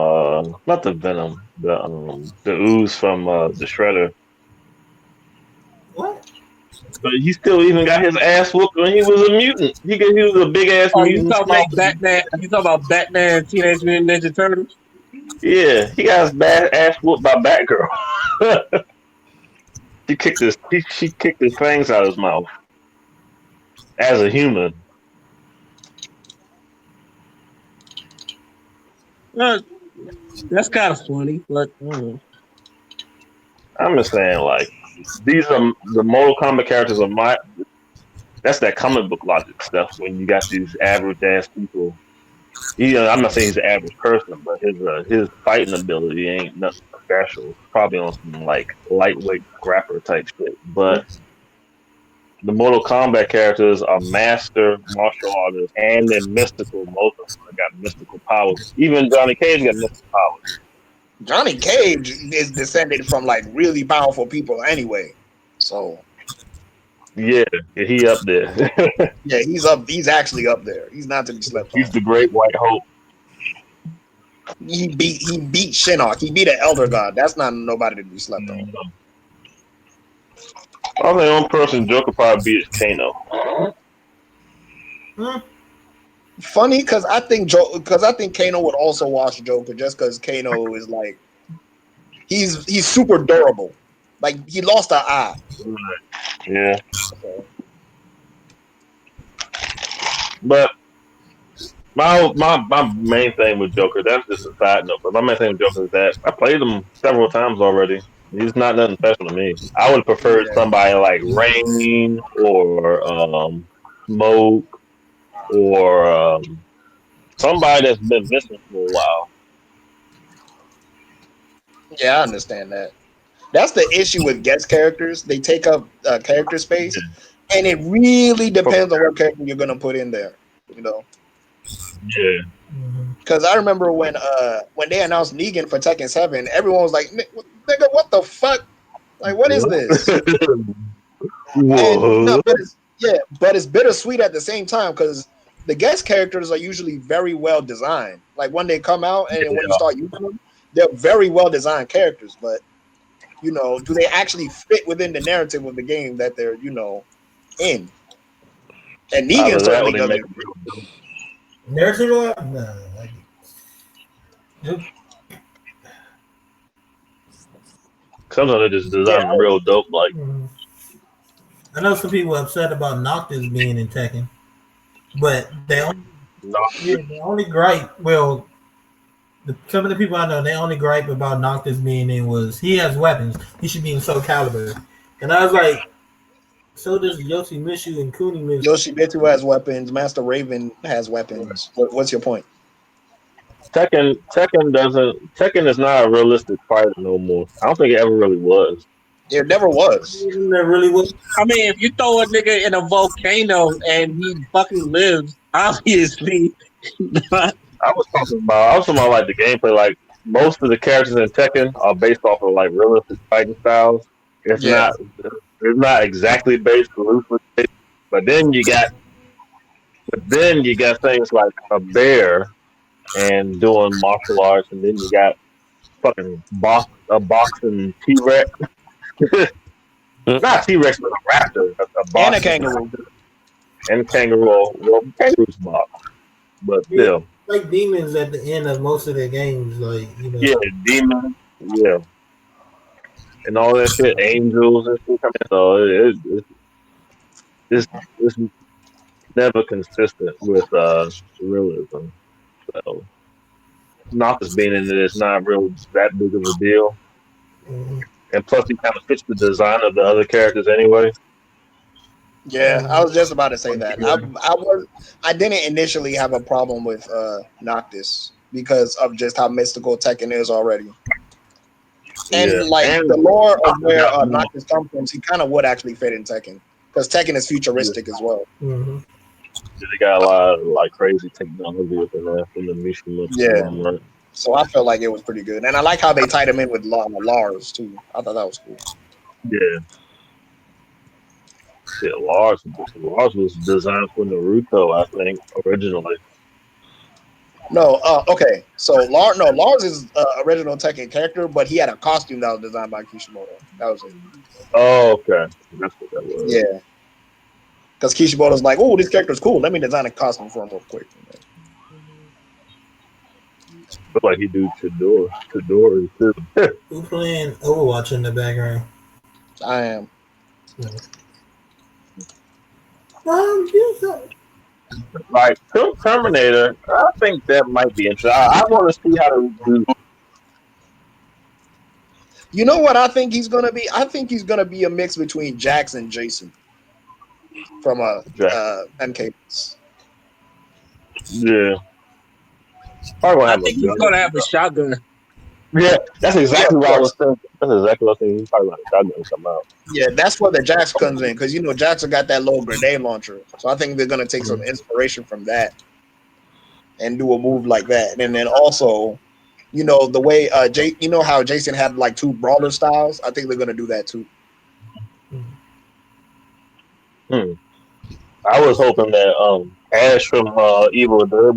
[SPEAKER 8] not the venom, the ooze from the Shredder.
[SPEAKER 4] What?
[SPEAKER 8] But he still even got his ass whooped when he was a mutant. He was a big ass
[SPEAKER 7] Oh, you
[SPEAKER 8] mutant
[SPEAKER 7] talking
[SPEAKER 8] snake.
[SPEAKER 7] about Batman? You talking about Batman, Teenage Mutant Ninja Turtles?
[SPEAKER 8] Yeah, he got his bad ass whooped by Batgirl. She kicked his fangs out of his mouth as a human.
[SPEAKER 7] That's kind of funny, but
[SPEAKER 8] I'm just saying, like, these are the Mortal Kombat characters of my. That's that comic book logic stuff. When you got these average ass people, I'm not saying he's an average person, but his fighting ability ain't nothing special. Probably on some like lightweight scrapper type shit. But the Mortal Kombat characters are master martial artists and they're mystical. Most of them got mystical powers. Even Johnny Cage got mystical powers.
[SPEAKER 2] Johnny Cage is descended from like really powerful people anyway. So
[SPEAKER 8] yeah, he up there.
[SPEAKER 2] yeah, he's actually up there. He's not to be slept on.
[SPEAKER 8] He's the great white hope.
[SPEAKER 2] He beat Shinnok. He beat an elder god. That's not nobody to be slept on.
[SPEAKER 8] I think one person Joker probably beat is Kano.
[SPEAKER 2] Funny because I think Kano would also watch Joker just because Kano is like he's super durable. Like he lost an eye.
[SPEAKER 8] Yeah. But my main thing with Joker, that's just a side note, but my main thing with Joker is that I played him several times already. He's not nothing special to me. I would have preferred somebody like Rain or Smoke or somebody that's been missing for a while.
[SPEAKER 2] Yeah, I understand that. That's the issue with guest characters. They take up character space, and it really depends on what character you're gonna put in there.
[SPEAKER 8] Yeah.
[SPEAKER 2] Because I remember when they announced Negan for Tekken 7, everyone was like, "Nigga, what the fuck? Like, what is this?"
[SPEAKER 8] Whoa.
[SPEAKER 2] But it's bittersweet at the same time because the guest characters are usually very well designed. Like when they come out and when you start using them, they're very well designed characters. But do they actually fit within the narrative of the game that they're in? And Negan certainly doesn't.
[SPEAKER 4] Narrative? No.
[SPEAKER 8] Sometimes they just design them real dope. Like,
[SPEAKER 4] I know some people are upset about Noctis being in Tekken, but they only gripe. Well, some of the people I know, they only gripe about Noctis being in was he has weapons. He should be in Soul Calibur. And I was like, so does Yoshimitsu and Kunimitsu.
[SPEAKER 2] Yoshimitsu has weapons. Master Raven has weapons. What's your point?
[SPEAKER 8] Tekken is not a realistic fighter no more. I don't think it ever really was.
[SPEAKER 2] It never was.
[SPEAKER 4] It never really was.
[SPEAKER 7] I mean, if you throw a nigga in a volcano and he fucking lives, obviously.
[SPEAKER 8] I was talking about like the gameplay. Like most of the characters in Tekken are based off of like realistic fighting styles. It's not exactly based loosely, but then you got things like a bear and doing martial arts, and then you got fucking a boxing T-Rex. Not T-Rex, but a raptor,
[SPEAKER 2] and a kangaroo.
[SPEAKER 8] And kangaroo. Well, kangaroos box, but still.
[SPEAKER 4] Like demons at the end of most of their games, like
[SPEAKER 8] Yeah, demons. Yeah, and all that shit, angels and shit coming. So it's never consistent with realism. So Noctis being in it is not really that big of a deal. And plus, he kind of fits the design of the other characters anyway.
[SPEAKER 2] Yeah, I was just about to say that.
[SPEAKER 8] Yeah.
[SPEAKER 2] I didn't initially have a problem with Noctis because of just how mystical Tekken is already. And
[SPEAKER 8] Yeah.
[SPEAKER 2] like
[SPEAKER 8] And
[SPEAKER 2] the lore of
[SPEAKER 8] we
[SPEAKER 2] where
[SPEAKER 8] got more.
[SPEAKER 2] Noctis comes from, he kind of would actually fit in Tekken because Tekken is
[SPEAKER 8] Yeah.
[SPEAKER 2] futuristic as well.
[SPEAKER 4] Mm-hmm.
[SPEAKER 8] They got a lot of like crazy technology within that from the Mishima
[SPEAKER 2] Yeah,
[SPEAKER 8] right?
[SPEAKER 2] so I felt like it was pretty good, and I like how they tied him in with Lars too. I thought that was cool.
[SPEAKER 8] Yeah. Shit, Lars was designed for Naruto, I think, originally.
[SPEAKER 2] No, okay, so Lars is original Tekken character, but he had a costume that was designed by Kishimoto. That was it.
[SPEAKER 8] Oh, okay. That's what that was.
[SPEAKER 2] Yeah, because Kishimoto's like, oh, this character's cool. Let me design a costume for him real quick.
[SPEAKER 8] I feel like he do Chidori too.
[SPEAKER 4] Who playing Overwatch in the background?
[SPEAKER 2] I am.
[SPEAKER 4] No. Yes,
[SPEAKER 8] Like Terminator, I think that might be interesting. I want to see how they do.
[SPEAKER 2] You know what I think he's gonna be? I think he's gonna be a mix between Jax and Jason from
[SPEAKER 8] Jack.
[SPEAKER 2] MK.
[SPEAKER 8] Yeah, probably gonna
[SPEAKER 7] I
[SPEAKER 8] have a
[SPEAKER 7] think he's
[SPEAKER 8] gun.
[SPEAKER 7] gonna have a shotgun.
[SPEAKER 8] Yeah, that's
[SPEAKER 2] Yeah,
[SPEAKER 8] exactly
[SPEAKER 2] of
[SPEAKER 8] what I was
[SPEAKER 2] course.
[SPEAKER 8] thinking. That's exactly what I was thinking. He's probably gonna have a shotgun come out.
[SPEAKER 2] Yeah, that's where the Jax comes in because Jax got that little grenade launcher, so I think they're gonna take some inspiration from that and do a move like that, and then also, the way how Jason had like two brawler styles. I think they're gonna do that too.
[SPEAKER 8] Hmm. I was hoping that Ash from Evil Dead.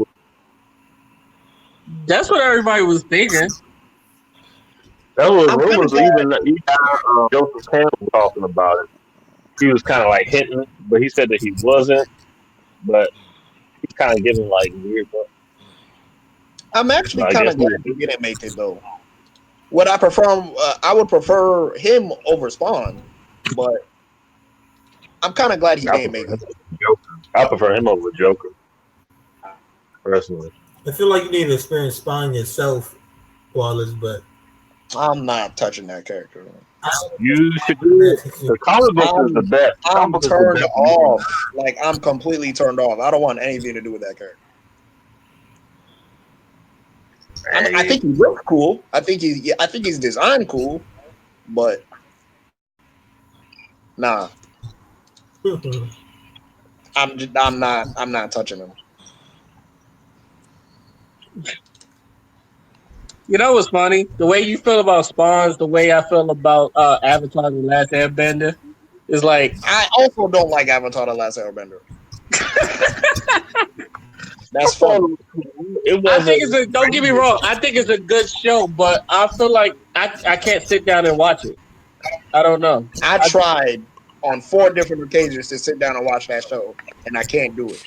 [SPEAKER 7] That's what everybody was thinking.
[SPEAKER 8] That was
[SPEAKER 2] I'm kind of
[SPEAKER 8] rumors.
[SPEAKER 2] glad.
[SPEAKER 8] Even Joseph Campbell talking about it. He was kind of like hinting, but he said that he wasn't. But he's kind of giving like weird.
[SPEAKER 2] I'm actually
[SPEAKER 8] I
[SPEAKER 2] kind
[SPEAKER 8] guess
[SPEAKER 2] of
[SPEAKER 8] he
[SPEAKER 2] glad
[SPEAKER 8] did.
[SPEAKER 2] he didn't make it though. Would I prefer? I would prefer him over Spawn, but I'm kind of glad he
[SPEAKER 8] I
[SPEAKER 2] didn't
[SPEAKER 8] prefer
[SPEAKER 2] make
[SPEAKER 8] him
[SPEAKER 2] it.
[SPEAKER 8] over Joker. I prefer him over Joker personally.
[SPEAKER 4] I feel like you need to experience Spawn yourself, Wallace, but
[SPEAKER 2] I'm not touching that character.
[SPEAKER 4] I
[SPEAKER 8] You should do it.
[SPEAKER 4] don't
[SPEAKER 8] The comic book is the
[SPEAKER 2] I'm
[SPEAKER 8] best. The comic
[SPEAKER 2] I'm
[SPEAKER 8] book is the
[SPEAKER 2] turned
[SPEAKER 8] best you can.
[SPEAKER 2] off. Like I'm completely turned off. I don't want anything to do with that character. I
[SPEAKER 8] Hey,
[SPEAKER 2] think he looks cool. I think he's designed cool, but nah, I'm not touching him.
[SPEAKER 7] You know what's funny? The way you feel about Spawns, the way I feel about Avatar: The Last Airbender, is like
[SPEAKER 2] I also don't like Avatar: The Last Airbender.
[SPEAKER 8] I
[SPEAKER 2] That's
[SPEAKER 8] thought
[SPEAKER 2] funny.
[SPEAKER 8] it
[SPEAKER 7] I think
[SPEAKER 8] wasn't
[SPEAKER 7] it's a. Don't get me
[SPEAKER 8] crazy.
[SPEAKER 7] wrong. I think it's a good show, but I feel like I can't sit down and watch it. I don't know.
[SPEAKER 2] I tried on 4 different occasions to sit down and watch that show, and I can't do it.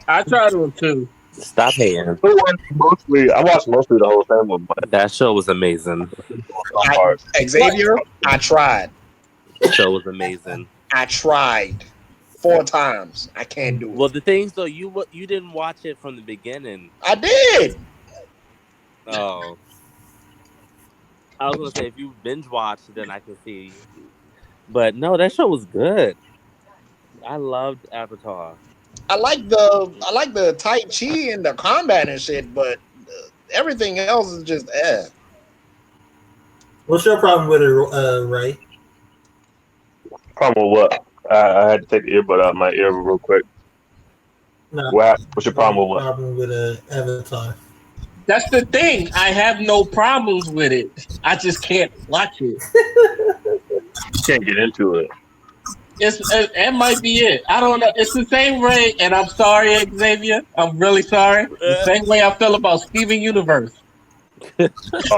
[SPEAKER 7] I tried to too.
[SPEAKER 5] Stop hating.
[SPEAKER 8] I watched mostly the whole thing with my
[SPEAKER 5] That show was amazing.
[SPEAKER 8] some
[SPEAKER 2] I,
[SPEAKER 8] parts.
[SPEAKER 7] What?
[SPEAKER 2] Xavier, I tried.
[SPEAKER 5] Show was amazing.
[SPEAKER 2] I tried 4 times. I can't do
[SPEAKER 5] Well,
[SPEAKER 2] it.
[SPEAKER 5] the things though, you didn't watch it from the beginning.
[SPEAKER 2] I did.
[SPEAKER 5] Oh, I was gonna say if you binge watched, then I can see. But no, that show was good. I loved Avatar.
[SPEAKER 2] I like the Tai Chi and the combat and shit, but everything else is just eh.
[SPEAKER 4] What's your problem with it, Ray?
[SPEAKER 8] Problem with what? I had to take the earbud out of my ear real quick.
[SPEAKER 4] No,
[SPEAKER 8] What's your
[SPEAKER 4] no
[SPEAKER 8] problem with what?
[SPEAKER 4] problem with Avatar.
[SPEAKER 7] That's the thing. I have no problems with it. I just can't watch it.
[SPEAKER 8] Can't get into it.
[SPEAKER 7] That might be it. I don't know. It's the same way, and I'm sorry, Xavier. I'm really sorry. The same way I feel about Steven Universe.
[SPEAKER 8] Oh,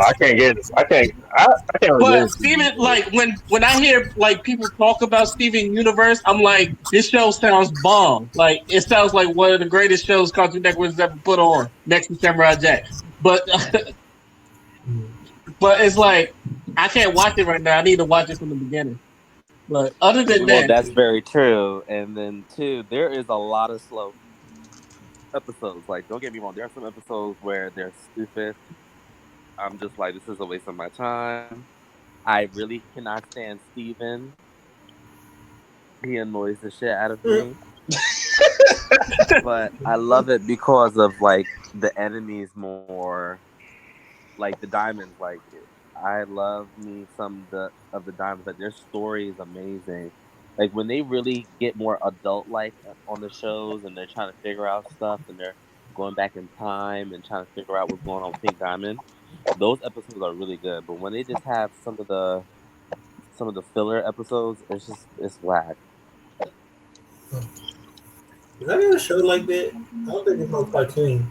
[SPEAKER 8] I can't get. I can't really get
[SPEAKER 7] But
[SPEAKER 8] into
[SPEAKER 7] Steven,
[SPEAKER 8] it.
[SPEAKER 7] like when I hear like people talk about Steven Universe, I'm like, this show sounds bomb. Like it sounds like one of the greatest shows Cartoon Network has ever put on, next to Samurai Jack. But but it's like I can't watch it right now. I need to watch it from the beginning. But other than
[SPEAKER 5] Well,
[SPEAKER 7] that,
[SPEAKER 5] that's very true. And then too, there is a lot of slow episodes. Like, don't get me wrong, there are some episodes where they're stupid. I'm just like, this is a waste of my time. I really cannot stand Steven. He annoys the shit out of me. But I love it because of like the enemies more, like the diamonds. Like I love me some of the diamonds. Like their story is amazing. Like when they really get more adult like on the shows and they're trying to figure out stuff and they're going back in time and trying to figure out what's going on with Pink Diamond. Those episodes are really good. But when they just have some of the filler episodes, it's whack.
[SPEAKER 4] Is that a show like that? I don't think it's no cartoon.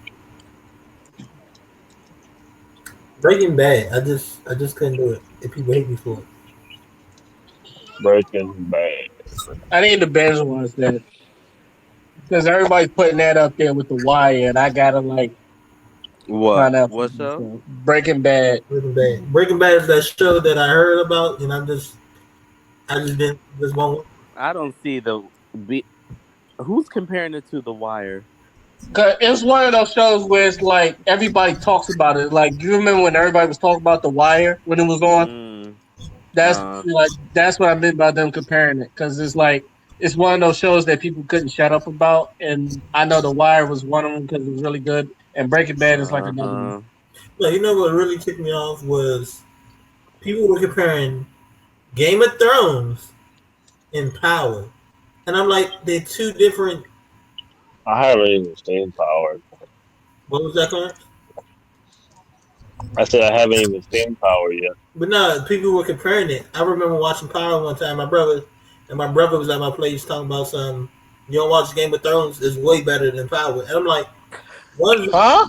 [SPEAKER 4] Breaking Bad. I just couldn't do it. If people hate me for it.
[SPEAKER 8] Breaking Bad.
[SPEAKER 7] I need to binge watch that because everybody's putting that up there with the Wire, and I gotta like
[SPEAKER 5] What?
[SPEAKER 7] find out for
[SPEAKER 5] What show?
[SPEAKER 7] myself. Breaking Bad.
[SPEAKER 4] Breaking Bad. Breaking Bad is that show that I heard about, and I just didn't just won't.
[SPEAKER 5] I don't see the be. Who's comparing it to The Wire?
[SPEAKER 7] Cause it's one of those shows where it's like everybody talks about it. Like, you remember when everybody was talking about The Wire when it was on?
[SPEAKER 5] Mm,
[SPEAKER 7] That's what I meant by them comparing it. Cause it's like it's one of those shows that people couldn't shut up about, and I know The Wire was one of them because it was really good, and Breaking Bad is like another one.
[SPEAKER 5] uh-huh.
[SPEAKER 4] No, you know what really ticked me off was people were comparing Game of Thrones and Power, and I'm like, they're two different.
[SPEAKER 8] I haven't even seen Power.
[SPEAKER 4] What was that called?
[SPEAKER 8] I said I haven't even seen Power yet.
[SPEAKER 4] But no, people were comparing it. I remember watching Power one time. My brother was at my place talking about some. You don't watch Game of Thrones is way better than Power, and I'm like, one's
[SPEAKER 2] Huh?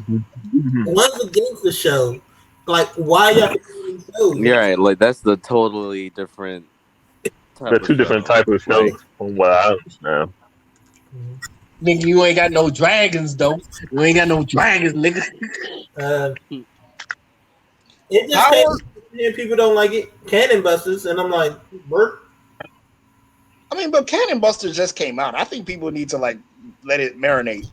[SPEAKER 4] one's against the show. Like, why y'all comparing these shows?
[SPEAKER 5] You're right. Like that's the totally different
[SPEAKER 8] They're
[SPEAKER 5] type of
[SPEAKER 8] two different
[SPEAKER 5] show.
[SPEAKER 8] type of shows,
[SPEAKER 5] Like,
[SPEAKER 8] from what I understand.
[SPEAKER 7] Nigga, you ain't got no dragons though. You ain't got no dragons, nigga.
[SPEAKER 4] Uh, it just
[SPEAKER 2] Power.
[SPEAKER 4] came and people don't like it. Cannon Busters, and I'm like, Bert.
[SPEAKER 2] I mean, but Cannon Busters just came out. I think people need to like let it marinate.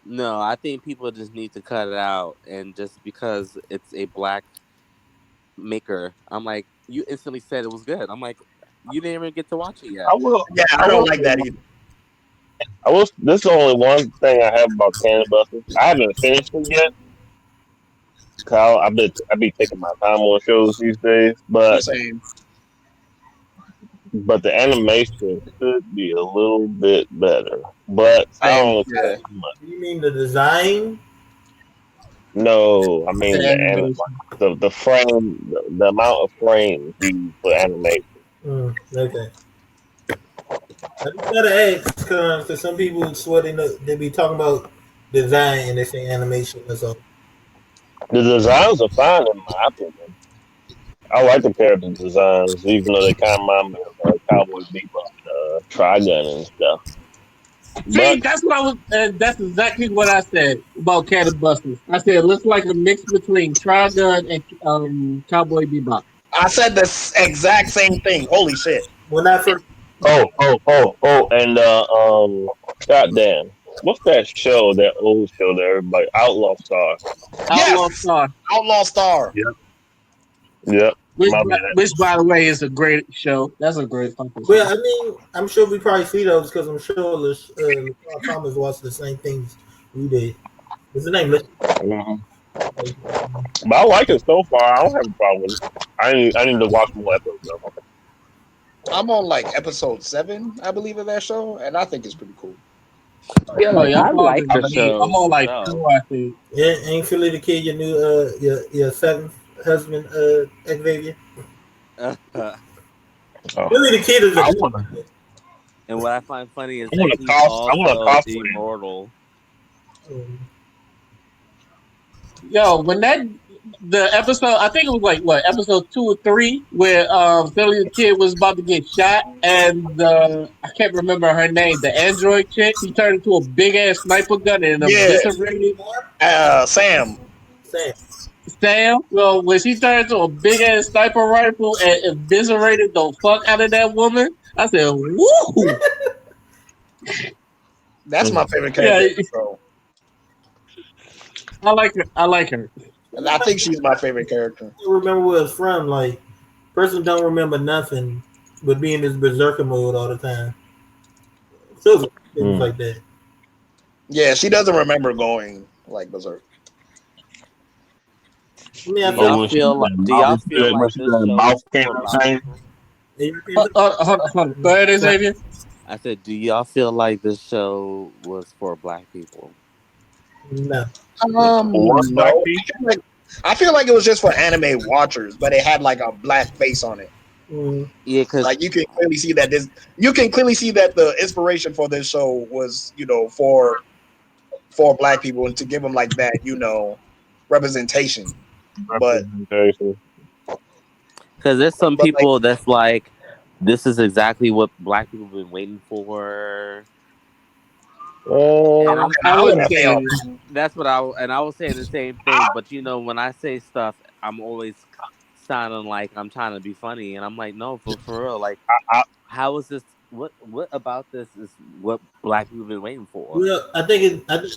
[SPEAKER 5] no, I think people just need to cut it out, and just because it's a black maker, I'm like, you instantly said it was good. I'm like, you didn't even get to watch it yet.
[SPEAKER 8] I will.
[SPEAKER 2] Yeah,
[SPEAKER 8] I
[SPEAKER 2] I don't
[SPEAKER 8] will.
[SPEAKER 2] like that either.
[SPEAKER 8] I will. This is the only one thing I have about Cannon Busters. I haven't finished it yet. Kyle, I be taking my time on shows these days,
[SPEAKER 2] The same.
[SPEAKER 8] but the animation could be a little bit better. But I
[SPEAKER 2] Same.
[SPEAKER 8] don't
[SPEAKER 2] Yeah.
[SPEAKER 8] care too much.
[SPEAKER 4] You mean the design?
[SPEAKER 8] No, I mean
[SPEAKER 7] The animation.
[SPEAKER 8] the frame, the amount of frames used for animation.
[SPEAKER 4] Okay. I just gotta ask because some people swear they be talking about design and they say animation. That's all.
[SPEAKER 8] The designs are fine in my opinion. I like the character designs, even though they kind of remind me of Cowboy Bebop, Trigun and stuff.
[SPEAKER 7] See,
[SPEAKER 8] But
[SPEAKER 7] that's what I was. That's exactly what I said about Cannon Busters. I said it looks like a mix between Trigun and Cowboy Bebop.
[SPEAKER 2] I said the exact same thing. Holy shit.
[SPEAKER 4] When I first,
[SPEAKER 8] and goddamn, what's that show? That old show that everybody Outlaw Star.
[SPEAKER 7] Outlaw
[SPEAKER 2] Yes.
[SPEAKER 7] Star,
[SPEAKER 2] Outlaw Star.
[SPEAKER 8] Yep.
[SPEAKER 7] which,
[SPEAKER 8] My bad.
[SPEAKER 7] which by the way is a great show. That's a great fucking show.
[SPEAKER 4] well, I mean, I'm sure we probably see those because I'm sure LeSean Thomas watched the same things we did. What's the name?
[SPEAKER 8] Mhm. But I like it so far. I don't have a problem with it. I need to watch more episodes. Though.
[SPEAKER 2] I'm on like episode 7, I believe, of that show, and I think it's pretty cool.
[SPEAKER 7] Yeah,
[SPEAKER 5] I like the
[SPEAKER 7] I'm
[SPEAKER 5] show.
[SPEAKER 7] on like
[SPEAKER 5] So.
[SPEAKER 7] 4, I think.
[SPEAKER 4] Yeah, ain't Philly the kid your new your seventh husband Xavier?
[SPEAKER 8] Oh.
[SPEAKER 4] Philly the kid is
[SPEAKER 8] I
[SPEAKER 4] a
[SPEAKER 8] wanna,
[SPEAKER 5] And what I find funny is
[SPEAKER 8] I wanna
[SPEAKER 5] that he's
[SPEAKER 8] I wanna
[SPEAKER 5] also
[SPEAKER 8] cosplay.
[SPEAKER 5] immortal.
[SPEAKER 7] Yo, when the episode, I think it was like what episode 2 or 3, where Philly the kid was about to get shot, and I can't remember her name, the android chick, she turned into a big ass sniper gun and eviscerated
[SPEAKER 2] Sam.
[SPEAKER 7] Sam. Well, when she turned into a big ass sniper rifle and eviscerated the fuck out of that woman, I said, "Woo!"
[SPEAKER 2] That's my favorite character.
[SPEAKER 7] Yeah.
[SPEAKER 2] So.
[SPEAKER 7] I like her. I like her.
[SPEAKER 2] And I think she's my favorite character.
[SPEAKER 4] I don't remember where it's from. Like, person don't remember nothing, but be in this berserker mode all the time. So things
[SPEAKER 8] Mm.
[SPEAKER 4] like that.
[SPEAKER 2] Yeah, she doesn't remember going like berserk.
[SPEAKER 4] I mean,
[SPEAKER 5] Do
[SPEAKER 4] I feel
[SPEAKER 5] y'all
[SPEAKER 8] Oh, when she
[SPEAKER 5] feel like do y'all feel
[SPEAKER 8] when
[SPEAKER 5] like
[SPEAKER 8] she
[SPEAKER 5] this
[SPEAKER 8] said
[SPEAKER 5] show
[SPEAKER 8] mouth
[SPEAKER 5] is
[SPEAKER 8] came
[SPEAKER 5] for
[SPEAKER 8] out
[SPEAKER 5] black
[SPEAKER 8] same.
[SPEAKER 5] people?
[SPEAKER 7] Hold on. Go ahead, Xavier.
[SPEAKER 5] I said, do y'all feel like this show was for black people?
[SPEAKER 4] no.
[SPEAKER 8] For black
[SPEAKER 2] No,
[SPEAKER 8] people.
[SPEAKER 2] I feel like it was just for anime watchers, but it had like a black face on it.
[SPEAKER 4] Mm,
[SPEAKER 5] Yeah, cause
[SPEAKER 2] Like you can clearly see that you can clearly see that the inspiration for this show was, for black people and to give them like that, representation. But
[SPEAKER 8] Representation.
[SPEAKER 5] cause there's some
[SPEAKER 2] but like
[SPEAKER 5] people that's like, this is exactly what black people have been waiting for, and I'm
[SPEAKER 7] I
[SPEAKER 2] I
[SPEAKER 7] wouldn't
[SPEAKER 2] wouldn't say all
[SPEAKER 7] say.
[SPEAKER 5] that's what I was saying the same thing. But when I say stuff, I'm always sounding like I'm trying to be funny, and I'm like, no, for real, like,
[SPEAKER 8] I,
[SPEAKER 5] how is this? What about this is what black people have been waiting for?
[SPEAKER 4] well, I think
[SPEAKER 8] I would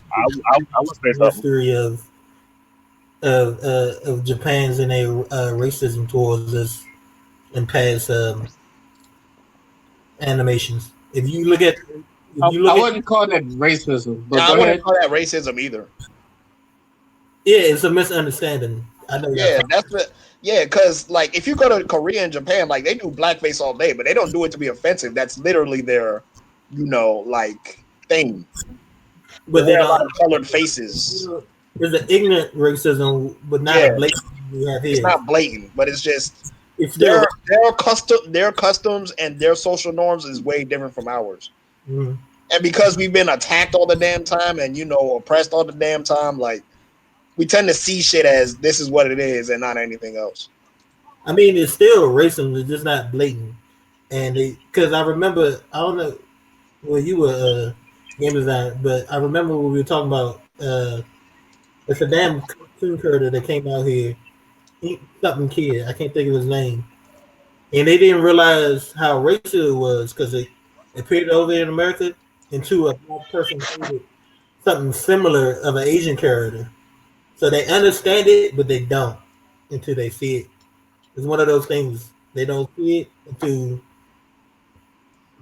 [SPEAKER 8] say
[SPEAKER 4] the
[SPEAKER 8] something.
[SPEAKER 4] history of Japan's and a racism towards us in past animations. If you
[SPEAKER 7] I
[SPEAKER 4] look at
[SPEAKER 7] wouldn't call that racism, but
[SPEAKER 2] I
[SPEAKER 7] go
[SPEAKER 2] wouldn't
[SPEAKER 7] ahead.
[SPEAKER 2] call that racism either.
[SPEAKER 4] yeah, it's a misunderstanding. I know y'all
[SPEAKER 2] Yeah,
[SPEAKER 4] talking.
[SPEAKER 2] because like if you go to Korea and Japan, like they do blackface all day, but they don't do it to be offensive. That's literally their, like thing. They
[SPEAKER 4] But they
[SPEAKER 2] wear a lot
[SPEAKER 4] don't.
[SPEAKER 2] of colored faces.
[SPEAKER 4] There's an ignorant racism, but not a
[SPEAKER 2] Yeah,
[SPEAKER 4] blatant one we have
[SPEAKER 2] it's
[SPEAKER 4] here.
[SPEAKER 2] not blatant, but it's just
[SPEAKER 4] It's still.
[SPEAKER 2] their customs and their social norms is way different from ours.
[SPEAKER 4] Mm,
[SPEAKER 2] And because we've been attacked all the damn time and oppressed all the damn time, like we tend to see shit as this is what it is and not anything else.
[SPEAKER 4] I mean, it's still racism. It's just not blatant. And because I remember, I don't know. Well, you were game design, but I remember when we were talking about it's a damn cartoon creator that came out here, something kid. I can't think of his name, and they didn't realize how racial it was because it appeared over in America into a black person created something similar of an Asian character. So they understand it, but they don't until they see it. It's one of those things they don't see it until.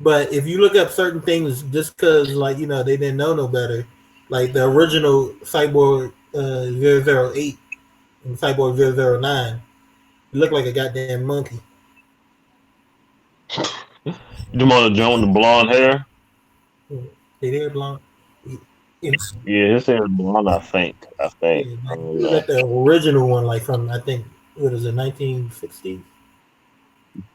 [SPEAKER 4] But if you look up certain things, just because like they didn't know no better, like the original Cyborg 008 and Cyborg 009, it looked like a goddamn monkey.
[SPEAKER 8] You want to join the blonde hair?
[SPEAKER 4] They hair blonde. Yeah,
[SPEAKER 8] Yeah, his hair is blonde. I think. I think.
[SPEAKER 4] yeah,
[SPEAKER 8] I
[SPEAKER 4] like
[SPEAKER 8] don't
[SPEAKER 4] you look
[SPEAKER 8] know.
[SPEAKER 4] at the original one, like from I think what is it, 1960s?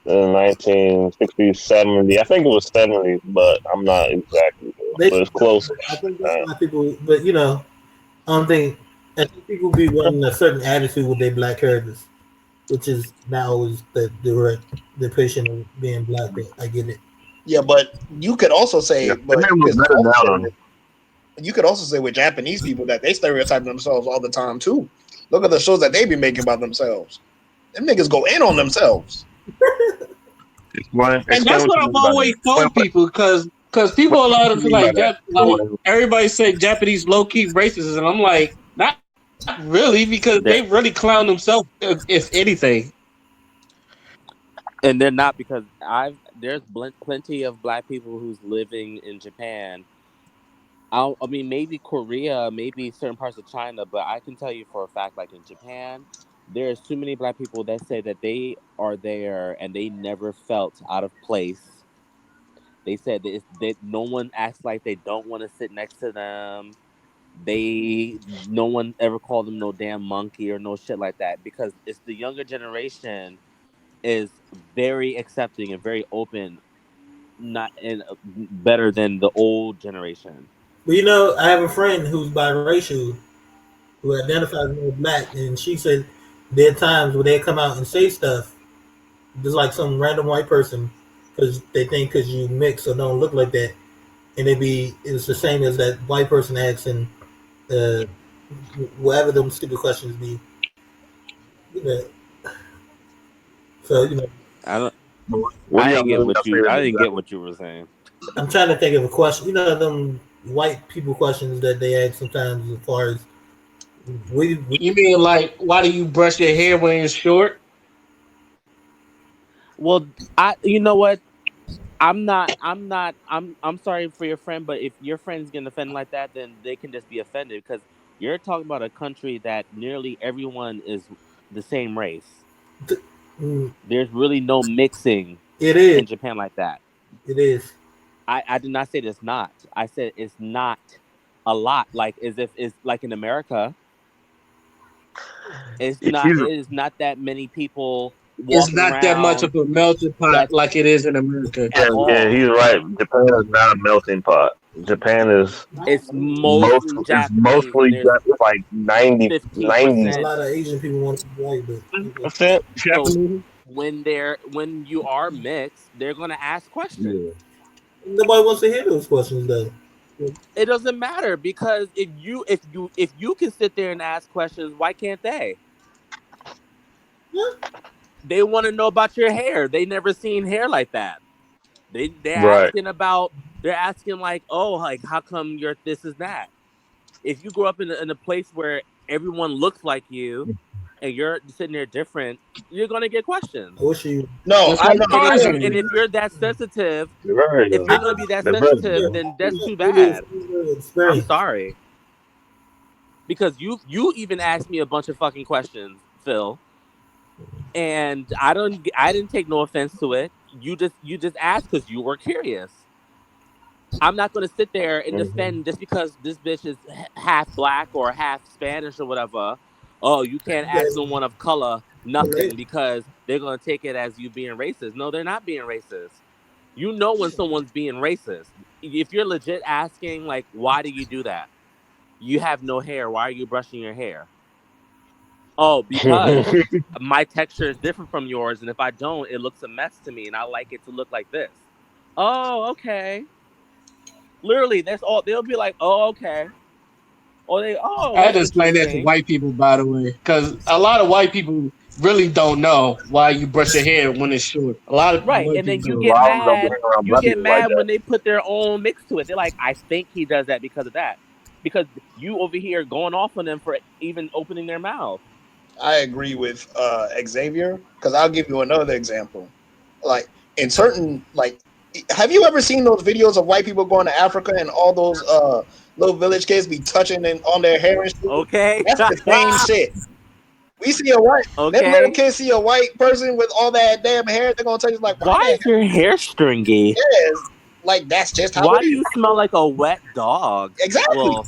[SPEAKER 8] 1960s, 70s. I think it was 70s, but I'm not exactly sure.
[SPEAKER 4] They,
[SPEAKER 8] But it's close.
[SPEAKER 4] I think that's
[SPEAKER 8] Right.
[SPEAKER 4] why people. But I don't think. I think people be wanting a certain attitude with their black characters, which is not always the direct depiction of being black. But I get it.
[SPEAKER 2] Yeah, but you could also
[SPEAKER 8] Yeah,
[SPEAKER 2] say,
[SPEAKER 8] it may look better now though.
[SPEAKER 2] you could also say with Japanese people that they stereotype themselves all the time too. Look at the shows that they be making about themselves. Them niggas go in on themselves.
[SPEAKER 8] Explain.
[SPEAKER 7] And
[SPEAKER 8] Explain
[SPEAKER 7] that's
[SPEAKER 8] what
[SPEAKER 7] what
[SPEAKER 8] you
[SPEAKER 7] I've
[SPEAKER 8] mean by
[SPEAKER 7] always
[SPEAKER 8] that.
[SPEAKER 7] told people because people a lot
[SPEAKER 8] What
[SPEAKER 7] of
[SPEAKER 8] you mean by
[SPEAKER 7] like
[SPEAKER 8] that?
[SPEAKER 7] like everybody say Japanese low key racist, and I'm like not really because
[SPEAKER 5] That
[SPEAKER 7] they really clown themselves if anything.
[SPEAKER 5] and they're not because there's plenty of black people who's living in Japan. I mean, maybe Korea, maybe certain parts of China, but I can tell you for a fact, like in Japan, there's too many black people that say that they are there and they never felt out of place. They said that no one acts like they don't want to sit next to them. No one ever called them no damn monkey or no shit like that because it's the younger generation is very accepting and very open, not and better than the old generation.
[SPEAKER 4] But I have a friend who's biracial who identifies as black, and she said there are times where they come out and say stuff just like some random white person because they think because you mix or don't look like that, and it's the same as that white person asking uh, whatever them stupid questions be. You know, so
[SPEAKER 5] I don't.
[SPEAKER 8] What do y'all know y'all
[SPEAKER 5] I
[SPEAKER 8] favorite
[SPEAKER 5] didn't get
[SPEAKER 8] Japanese?
[SPEAKER 5] what you were saying.
[SPEAKER 4] I'm trying to think of a question. Them white people questions that they ask sometimes as far as we
[SPEAKER 7] You mean like why do you brush your hair when it's short?
[SPEAKER 5] Well, you know what? I'm sorry for your friend, but if your friend's getting offended like that, then they can just be offended because you're talking about a country that nearly everyone is the same race.
[SPEAKER 4] Mm,
[SPEAKER 5] There's really no mixing
[SPEAKER 4] it is.
[SPEAKER 5] in Japan like that.
[SPEAKER 4] It is.
[SPEAKER 5] I did not say it's not. I said it's not a lot. Like as if it's like in America,
[SPEAKER 8] He's
[SPEAKER 5] it is not that many people
[SPEAKER 7] It's
[SPEAKER 5] walking
[SPEAKER 7] not that much
[SPEAKER 5] around
[SPEAKER 7] of a melting pot
[SPEAKER 5] that's
[SPEAKER 7] like it is in America.
[SPEAKER 8] yeah,
[SPEAKER 5] at
[SPEAKER 8] yeah,
[SPEAKER 5] all.
[SPEAKER 8] he's right. Japan is not a melting pot. Japan is
[SPEAKER 5] It's mostly
[SPEAKER 8] it's
[SPEAKER 5] Japanese and
[SPEAKER 8] mostly
[SPEAKER 5] there's
[SPEAKER 8] like 90,
[SPEAKER 5] 15%.
[SPEAKER 4] A lot of Asian people want to be white, but okay.
[SPEAKER 8] percent
[SPEAKER 5] So
[SPEAKER 8] Japanese.
[SPEAKER 5] when you are mixed, they're gonna ask questions.
[SPEAKER 8] Yeah.
[SPEAKER 4] Nobody wants to hear those questions though.
[SPEAKER 5] It doesn't matter because if you can sit there and ask questions, why can't they?
[SPEAKER 4] Huh?
[SPEAKER 5] They want to know about your hair. They never seen hair like that. They're
[SPEAKER 8] Right.
[SPEAKER 5] asking about they're asking like, oh, like how come you're this is that? If you grow up in a place where everyone looks like you and you're sitting there different, you're gonna get questions.
[SPEAKER 4] I wish you.
[SPEAKER 2] No,
[SPEAKER 7] Just
[SPEAKER 2] I
[SPEAKER 7] like
[SPEAKER 2] know.
[SPEAKER 5] And
[SPEAKER 2] I
[SPEAKER 7] Tarzan.
[SPEAKER 2] agree.
[SPEAKER 5] if you're that sensitive,
[SPEAKER 8] They're very
[SPEAKER 5] if
[SPEAKER 4] I
[SPEAKER 5] you're gonna be that
[SPEAKER 8] they're very
[SPEAKER 5] sensitive, then that's too
[SPEAKER 4] really
[SPEAKER 5] bad. I'm
[SPEAKER 4] experience.
[SPEAKER 5] sorry because you even asked me a bunch of fucking questions, Phil, and I didn't take no offense to it. You just asked because you were curious. I'm not gonna sit there and
[SPEAKER 8] Mhm.
[SPEAKER 5] defend just because this bitch is half black or half Spanish or whatever. Oh, you can't ask someone of color nothing because they're gonna take it as you being racist. No, they're not being racist. You know when someone's being racist. If you're legit asking, like, why do you do that? You have no hair. Why are you brushing your hair? Oh, because my texture is different from yours, and if I don't, it looks a mess to me, and I like it to look like this. Oh, okay. Literally, that's all. They'll be like, "Oh, okay," or "Oh,
[SPEAKER 7] I had
[SPEAKER 5] that's
[SPEAKER 7] to explain that to
[SPEAKER 5] interesting."
[SPEAKER 7] white people, by the way, because a lot of white people really don't know why you brush your hair when it's short. A lot of
[SPEAKER 5] Right,
[SPEAKER 7] white
[SPEAKER 5] and then
[SPEAKER 7] people
[SPEAKER 5] you
[SPEAKER 8] A
[SPEAKER 7] don't.
[SPEAKER 5] get
[SPEAKER 8] lot of them don't
[SPEAKER 5] mad.
[SPEAKER 8] bring around
[SPEAKER 5] You
[SPEAKER 8] black
[SPEAKER 5] get
[SPEAKER 8] people like
[SPEAKER 5] mad
[SPEAKER 8] that.
[SPEAKER 5] when they put their own mix to it. They're like, "I think he does that because of that," because you over here going off on them for even opening their mouth.
[SPEAKER 2] I agree with Xavier because I'll give you another example. Like in certain like, have you ever seen those videos of white people going to Africa and all those little village kids be touching and on their hair and shit?
[SPEAKER 5] Okay,
[SPEAKER 2] That's the same shit. We see a white them little
[SPEAKER 5] okay.
[SPEAKER 2] kids see a white person with all that damn hair, they're gonna tell you like, why
[SPEAKER 5] Why
[SPEAKER 2] the
[SPEAKER 5] is your hair stringy?
[SPEAKER 2] hair is like that's just how
[SPEAKER 5] Why
[SPEAKER 2] it
[SPEAKER 5] do you
[SPEAKER 2] is.
[SPEAKER 5] smell like a wet dog?
[SPEAKER 2] Exactly.
[SPEAKER 5] Well,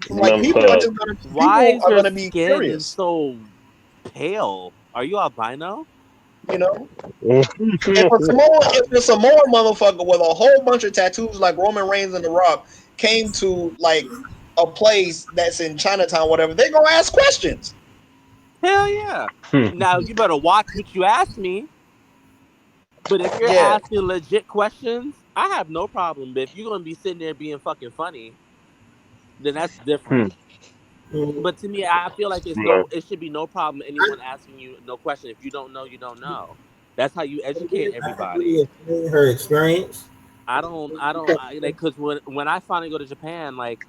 [SPEAKER 2] Like
[SPEAKER 5] why
[SPEAKER 2] people
[SPEAKER 5] is
[SPEAKER 2] are
[SPEAKER 5] your
[SPEAKER 2] gonna be
[SPEAKER 5] skin
[SPEAKER 2] curious,
[SPEAKER 5] so pale? Are you albino?
[SPEAKER 2] you know. If the Samoan motherfucker with a whole bunch of tattoos like Roman Reigns and The Rock came to like a place that's in Chinatown, whatever, they gonna ask questions.
[SPEAKER 5] Hell yeah. Now you better watch what you ask me. But if you're
[SPEAKER 2] Yeah.
[SPEAKER 5] asking legit questions, I have no problem. But if you're gonna be sitting there being fucking funny, then that's different.
[SPEAKER 4] Mm,
[SPEAKER 5] But to me, I feel like it should be no problem anyone asking you no question. If you don't know, you don't know. That's how you educate
[SPEAKER 4] I completely
[SPEAKER 5] everybody.
[SPEAKER 4] understand her experience.
[SPEAKER 5] Like, cause when I finally go to Japan, like,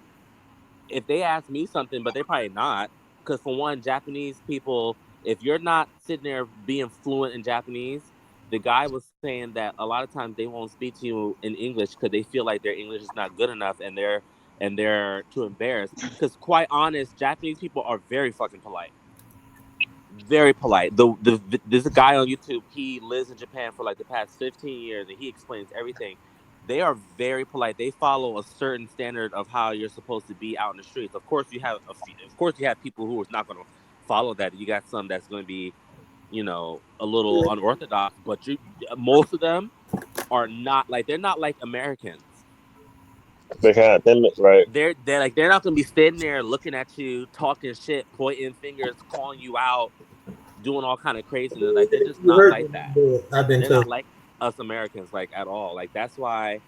[SPEAKER 5] if they ask me something, but they probably not, because for one, Japanese people, if you're not sitting there being fluent in Japanese, the guy was saying that a lot of times they won't speak to you in English because they feel like their English is not good enough and they're too embarrassed. Because quite honest, Japanese people are very fucking polite, very polite. There's a guy on YouTube. He lives in Japan for like the past 15 years, and he explains everything. They are very polite. They follow a certain standard of how you're supposed to be out in the streets. Of course, of course, you have people who are not going to follow that. You got some that's going to be, a little unorthodox. But most of them are not like they're not like Americans.
[SPEAKER 8] they kind of timid, right?
[SPEAKER 5] They're not going to be standing there looking at you, talking shit, pointing fingers, calling you out, doing all kind of craziness. Like they're just
[SPEAKER 4] You
[SPEAKER 5] not
[SPEAKER 4] heard
[SPEAKER 5] like
[SPEAKER 4] me,
[SPEAKER 5] that.
[SPEAKER 4] but I've been
[SPEAKER 5] They're
[SPEAKER 4] told.
[SPEAKER 5] not like us Americans like at all. Like that's why,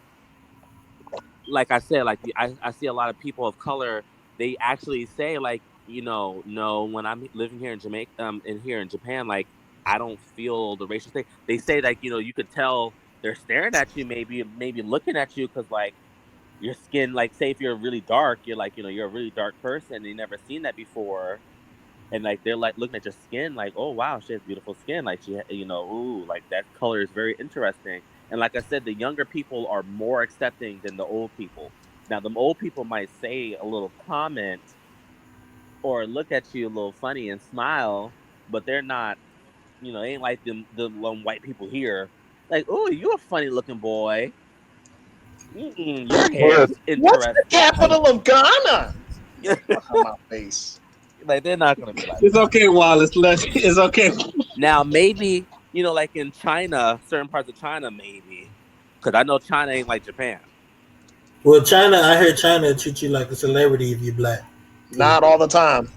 [SPEAKER 5] like I said, like I see a lot of people of color. They actually say like, no, when I'm living here in Jamaica, in here in Japan, like I don't feel the racial thing. They say like, you could tell they're staring at you, maybe looking at you because like your skin, like say if you're really dark, you're like, you're a really dark person. They never seen that before and like they're like looking at your skin, like, oh wow, she has beautiful skin, like she, ooh, like that color is very interesting. And like I said, the younger people are more accepting than the old people. Now, the old people might say a little comment or look at you a little funny and smile, but they're not, ain't like the white people here. Like, oh, you a funny looking boy. Your hair
[SPEAKER 8] Well,
[SPEAKER 5] is
[SPEAKER 2] What's the
[SPEAKER 5] interesting.
[SPEAKER 2] capital of Ghana? Fuck on my face.
[SPEAKER 5] Like they're not gonna be like
[SPEAKER 7] It's
[SPEAKER 5] that.
[SPEAKER 7] okay, Wallace. It's okay.
[SPEAKER 5] Now maybe like in China, certain parts of China, maybe because I know China ain't like Japan.
[SPEAKER 4] Well, China, I heard China treat you like a celebrity if you're black.
[SPEAKER 2] Not all the time.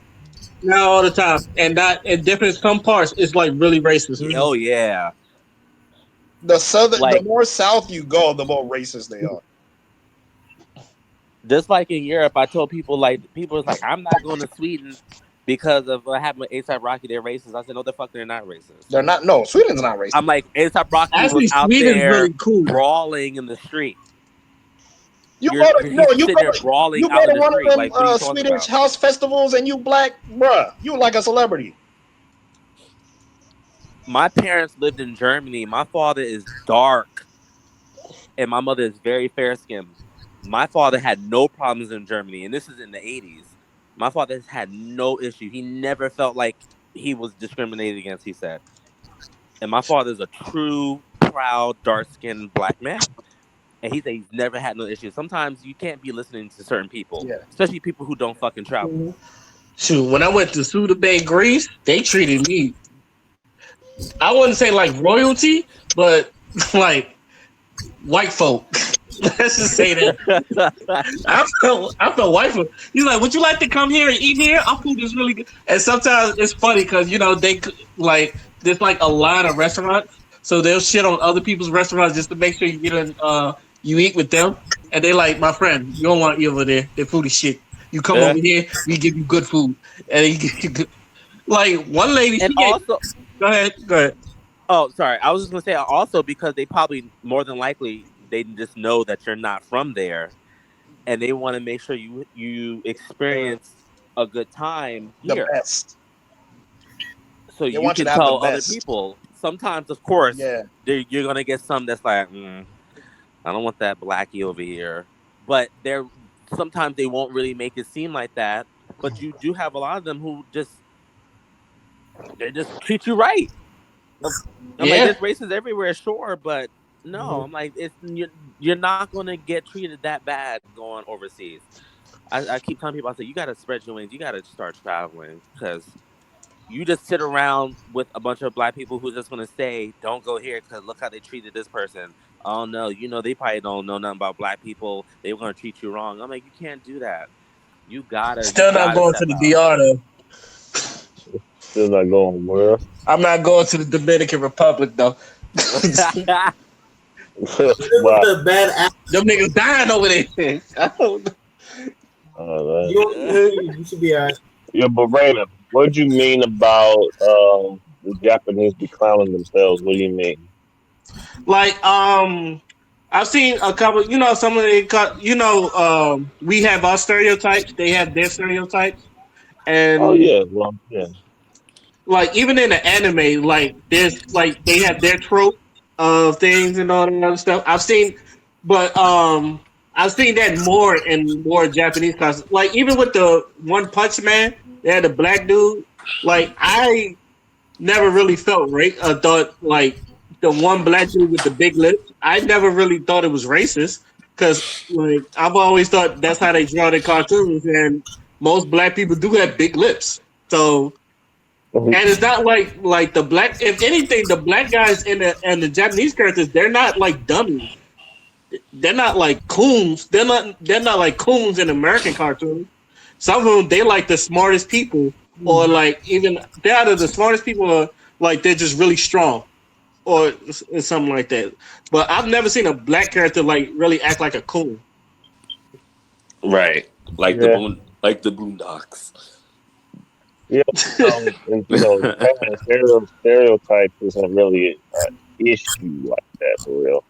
[SPEAKER 7] Not all the time, and that in different some parts, it's like really racist.
[SPEAKER 5] Oh yeah,
[SPEAKER 2] The
[SPEAKER 5] like
[SPEAKER 2] more south you go, the more racist they are.
[SPEAKER 5] just like in Europe, I told people was like, I'm not going to Sweden because of what happened with ASAP Rocky. They're racist. I said, no, the fuck, they're not racist.
[SPEAKER 2] They're not. No, Sweden's not racist.
[SPEAKER 5] I'm like, ASAP Rocky was
[SPEAKER 7] Actually,
[SPEAKER 5] out
[SPEAKER 7] Sweden's
[SPEAKER 5] there
[SPEAKER 7] really cool.
[SPEAKER 5] brawling in the street.
[SPEAKER 2] You
[SPEAKER 5] He's sitting there brawling
[SPEAKER 2] you
[SPEAKER 5] out
[SPEAKER 2] go
[SPEAKER 5] in
[SPEAKER 2] to
[SPEAKER 5] the
[SPEAKER 2] one
[SPEAKER 5] street.
[SPEAKER 2] of
[SPEAKER 5] Like,
[SPEAKER 2] them
[SPEAKER 5] what are you talking
[SPEAKER 2] Swedish
[SPEAKER 5] about?
[SPEAKER 2] house festivals and you black, bruh, you like a celebrity.
[SPEAKER 5] My parents lived in Germany. My father is dark, and my mother is very fair skinned. My father had no problems in Germany, and this is in the 80s. My father has had no issue. He never felt like he was discriminated against, he said. And my father's a true, proud, dark skinned black man. And he said he's never had no issues. Sometimes you can't be listening to certain people,
[SPEAKER 2] Yeah.
[SPEAKER 5] especially people who don't fucking travel.
[SPEAKER 7] Shoot, when I went to Suda Bay, Greece, they treated me. I wouldn't say like royalty, but like white folk. Let's just say that. I felt white folk. He's like, would you like to come here and eat here? Our food is really good. And sometimes it's funny because they like there's like a line of restaurants, so they'll shit on other people's restaurants just to make sure you get in. You eat with them, and they like, my friend, you don't want to eat over there. Their food is shit. You come over here, we give you good food, and you give you good. Like one lady,
[SPEAKER 5] And also,
[SPEAKER 7] go ahead.
[SPEAKER 5] oh, sorry. I was just gonna say also because they probably more than likely they just know that you're not from there, and they want to make sure you experience a good time
[SPEAKER 2] The
[SPEAKER 5] here,
[SPEAKER 2] best.
[SPEAKER 5] so
[SPEAKER 2] They
[SPEAKER 5] you
[SPEAKER 2] want you
[SPEAKER 5] can
[SPEAKER 2] to have the
[SPEAKER 5] tell other
[SPEAKER 2] best.
[SPEAKER 5] people. Sometimes, of course,
[SPEAKER 2] Yeah.
[SPEAKER 5] you're gonna get some that's like, I don't want that blackie over here, but sometimes they won't really make it seem like that. But you do have a lot of them who they just treat you right. I'm like,
[SPEAKER 7] Yeah.
[SPEAKER 5] there's races everywhere, sure, but no, I'm like, you're not gonna get treated that bad going overseas. I keep telling people, I say, you gotta spread your wings, you gotta start traveling, because you just sit around with a bunch of black people who's just gonna say, don't go here because look how they treated this person. Oh no, they probably don't know nothing about black people. They were gonna treat you wrong. I'm like, you can't do that. You
[SPEAKER 7] Still not
[SPEAKER 5] gotta
[SPEAKER 7] going to
[SPEAKER 5] step
[SPEAKER 7] the
[SPEAKER 5] out.
[SPEAKER 7] DR though.
[SPEAKER 8] Still not going where?
[SPEAKER 7] I'm not going to the Dominican Republic though.
[SPEAKER 8] Wow.
[SPEAKER 4] The bad actor.
[SPEAKER 7] Them niggas dying over there.
[SPEAKER 4] You should be alright.
[SPEAKER 8] Yeah, but Raymond, what do you mean about the Japanese be clowning themselves? What do you mean?
[SPEAKER 7] Like, I've seen a couple. Some of the. We have our stereotypes. They have their stereotypes,
[SPEAKER 8] Oh
[SPEAKER 7] and
[SPEAKER 8] yeah, well yeah.
[SPEAKER 7] like even in the anime, like there's like they have their trope of things and all that other stuff. But I've seen that more in more Japanese classes. Like even with the One Punch Man, they had a black dude. Like I never really felt thought like the one black dude with the big lips. I never really thought it was racist because like I've always thought that's how they draw their cartoons, and most black people do have big lips. So and it's not like the black. If anything, the black guys in the Japanese characters, they're not like dummies. They're not like coons. They're not like coons in American cartoons. Some of them they like the smartest people, or like even they're either the smartest people or like they're just really strong, or something like that. But I've never seen a black character like really act like a coon.
[SPEAKER 5] Right, like
[SPEAKER 8] Yeah,
[SPEAKER 5] like the Boondocks.
[SPEAKER 8] yeah. And having stereotypes isn't really an issue like that for real.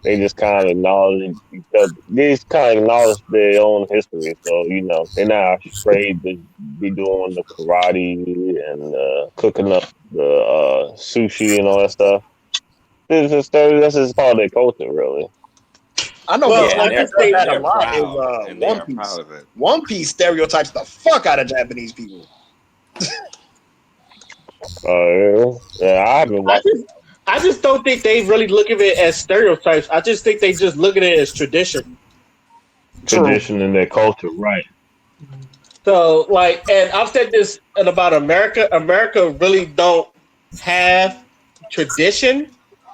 [SPEAKER 8] They just kind of acknowledge each other. They just kind of acknowledge their own history. So they're not afraid to be doing the karate and cooking up the sushi and all that stuff. That's just part of their culture, really.
[SPEAKER 2] I know
[SPEAKER 3] Well,
[SPEAKER 2] one
[SPEAKER 5] Yeah,
[SPEAKER 3] I
[SPEAKER 5] and
[SPEAKER 2] thing
[SPEAKER 5] they're
[SPEAKER 3] just
[SPEAKER 2] about
[SPEAKER 3] think
[SPEAKER 5] and
[SPEAKER 2] that a
[SPEAKER 5] they're
[SPEAKER 2] lot is
[SPEAKER 5] proud, and they
[SPEAKER 2] One
[SPEAKER 5] are proud
[SPEAKER 2] Piece.
[SPEAKER 5] of it.
[SPEAKER 2] One Piece stereotypes the fuck out of Japanese people.
[SPEAKER 8] Yeah, I haven't
[SPEAKER 3] I
[SPEAKER 8] watched
[SPEAKER 3] just I just don't think they really look at it as stereotypes. I just think they just look at it as tradition.
[SPEAKER 2] True.
[SPEAKER 8] tradition in their culture, right?
[SPEAKER 3] So like, and I've said this about America. America really don't have tradition.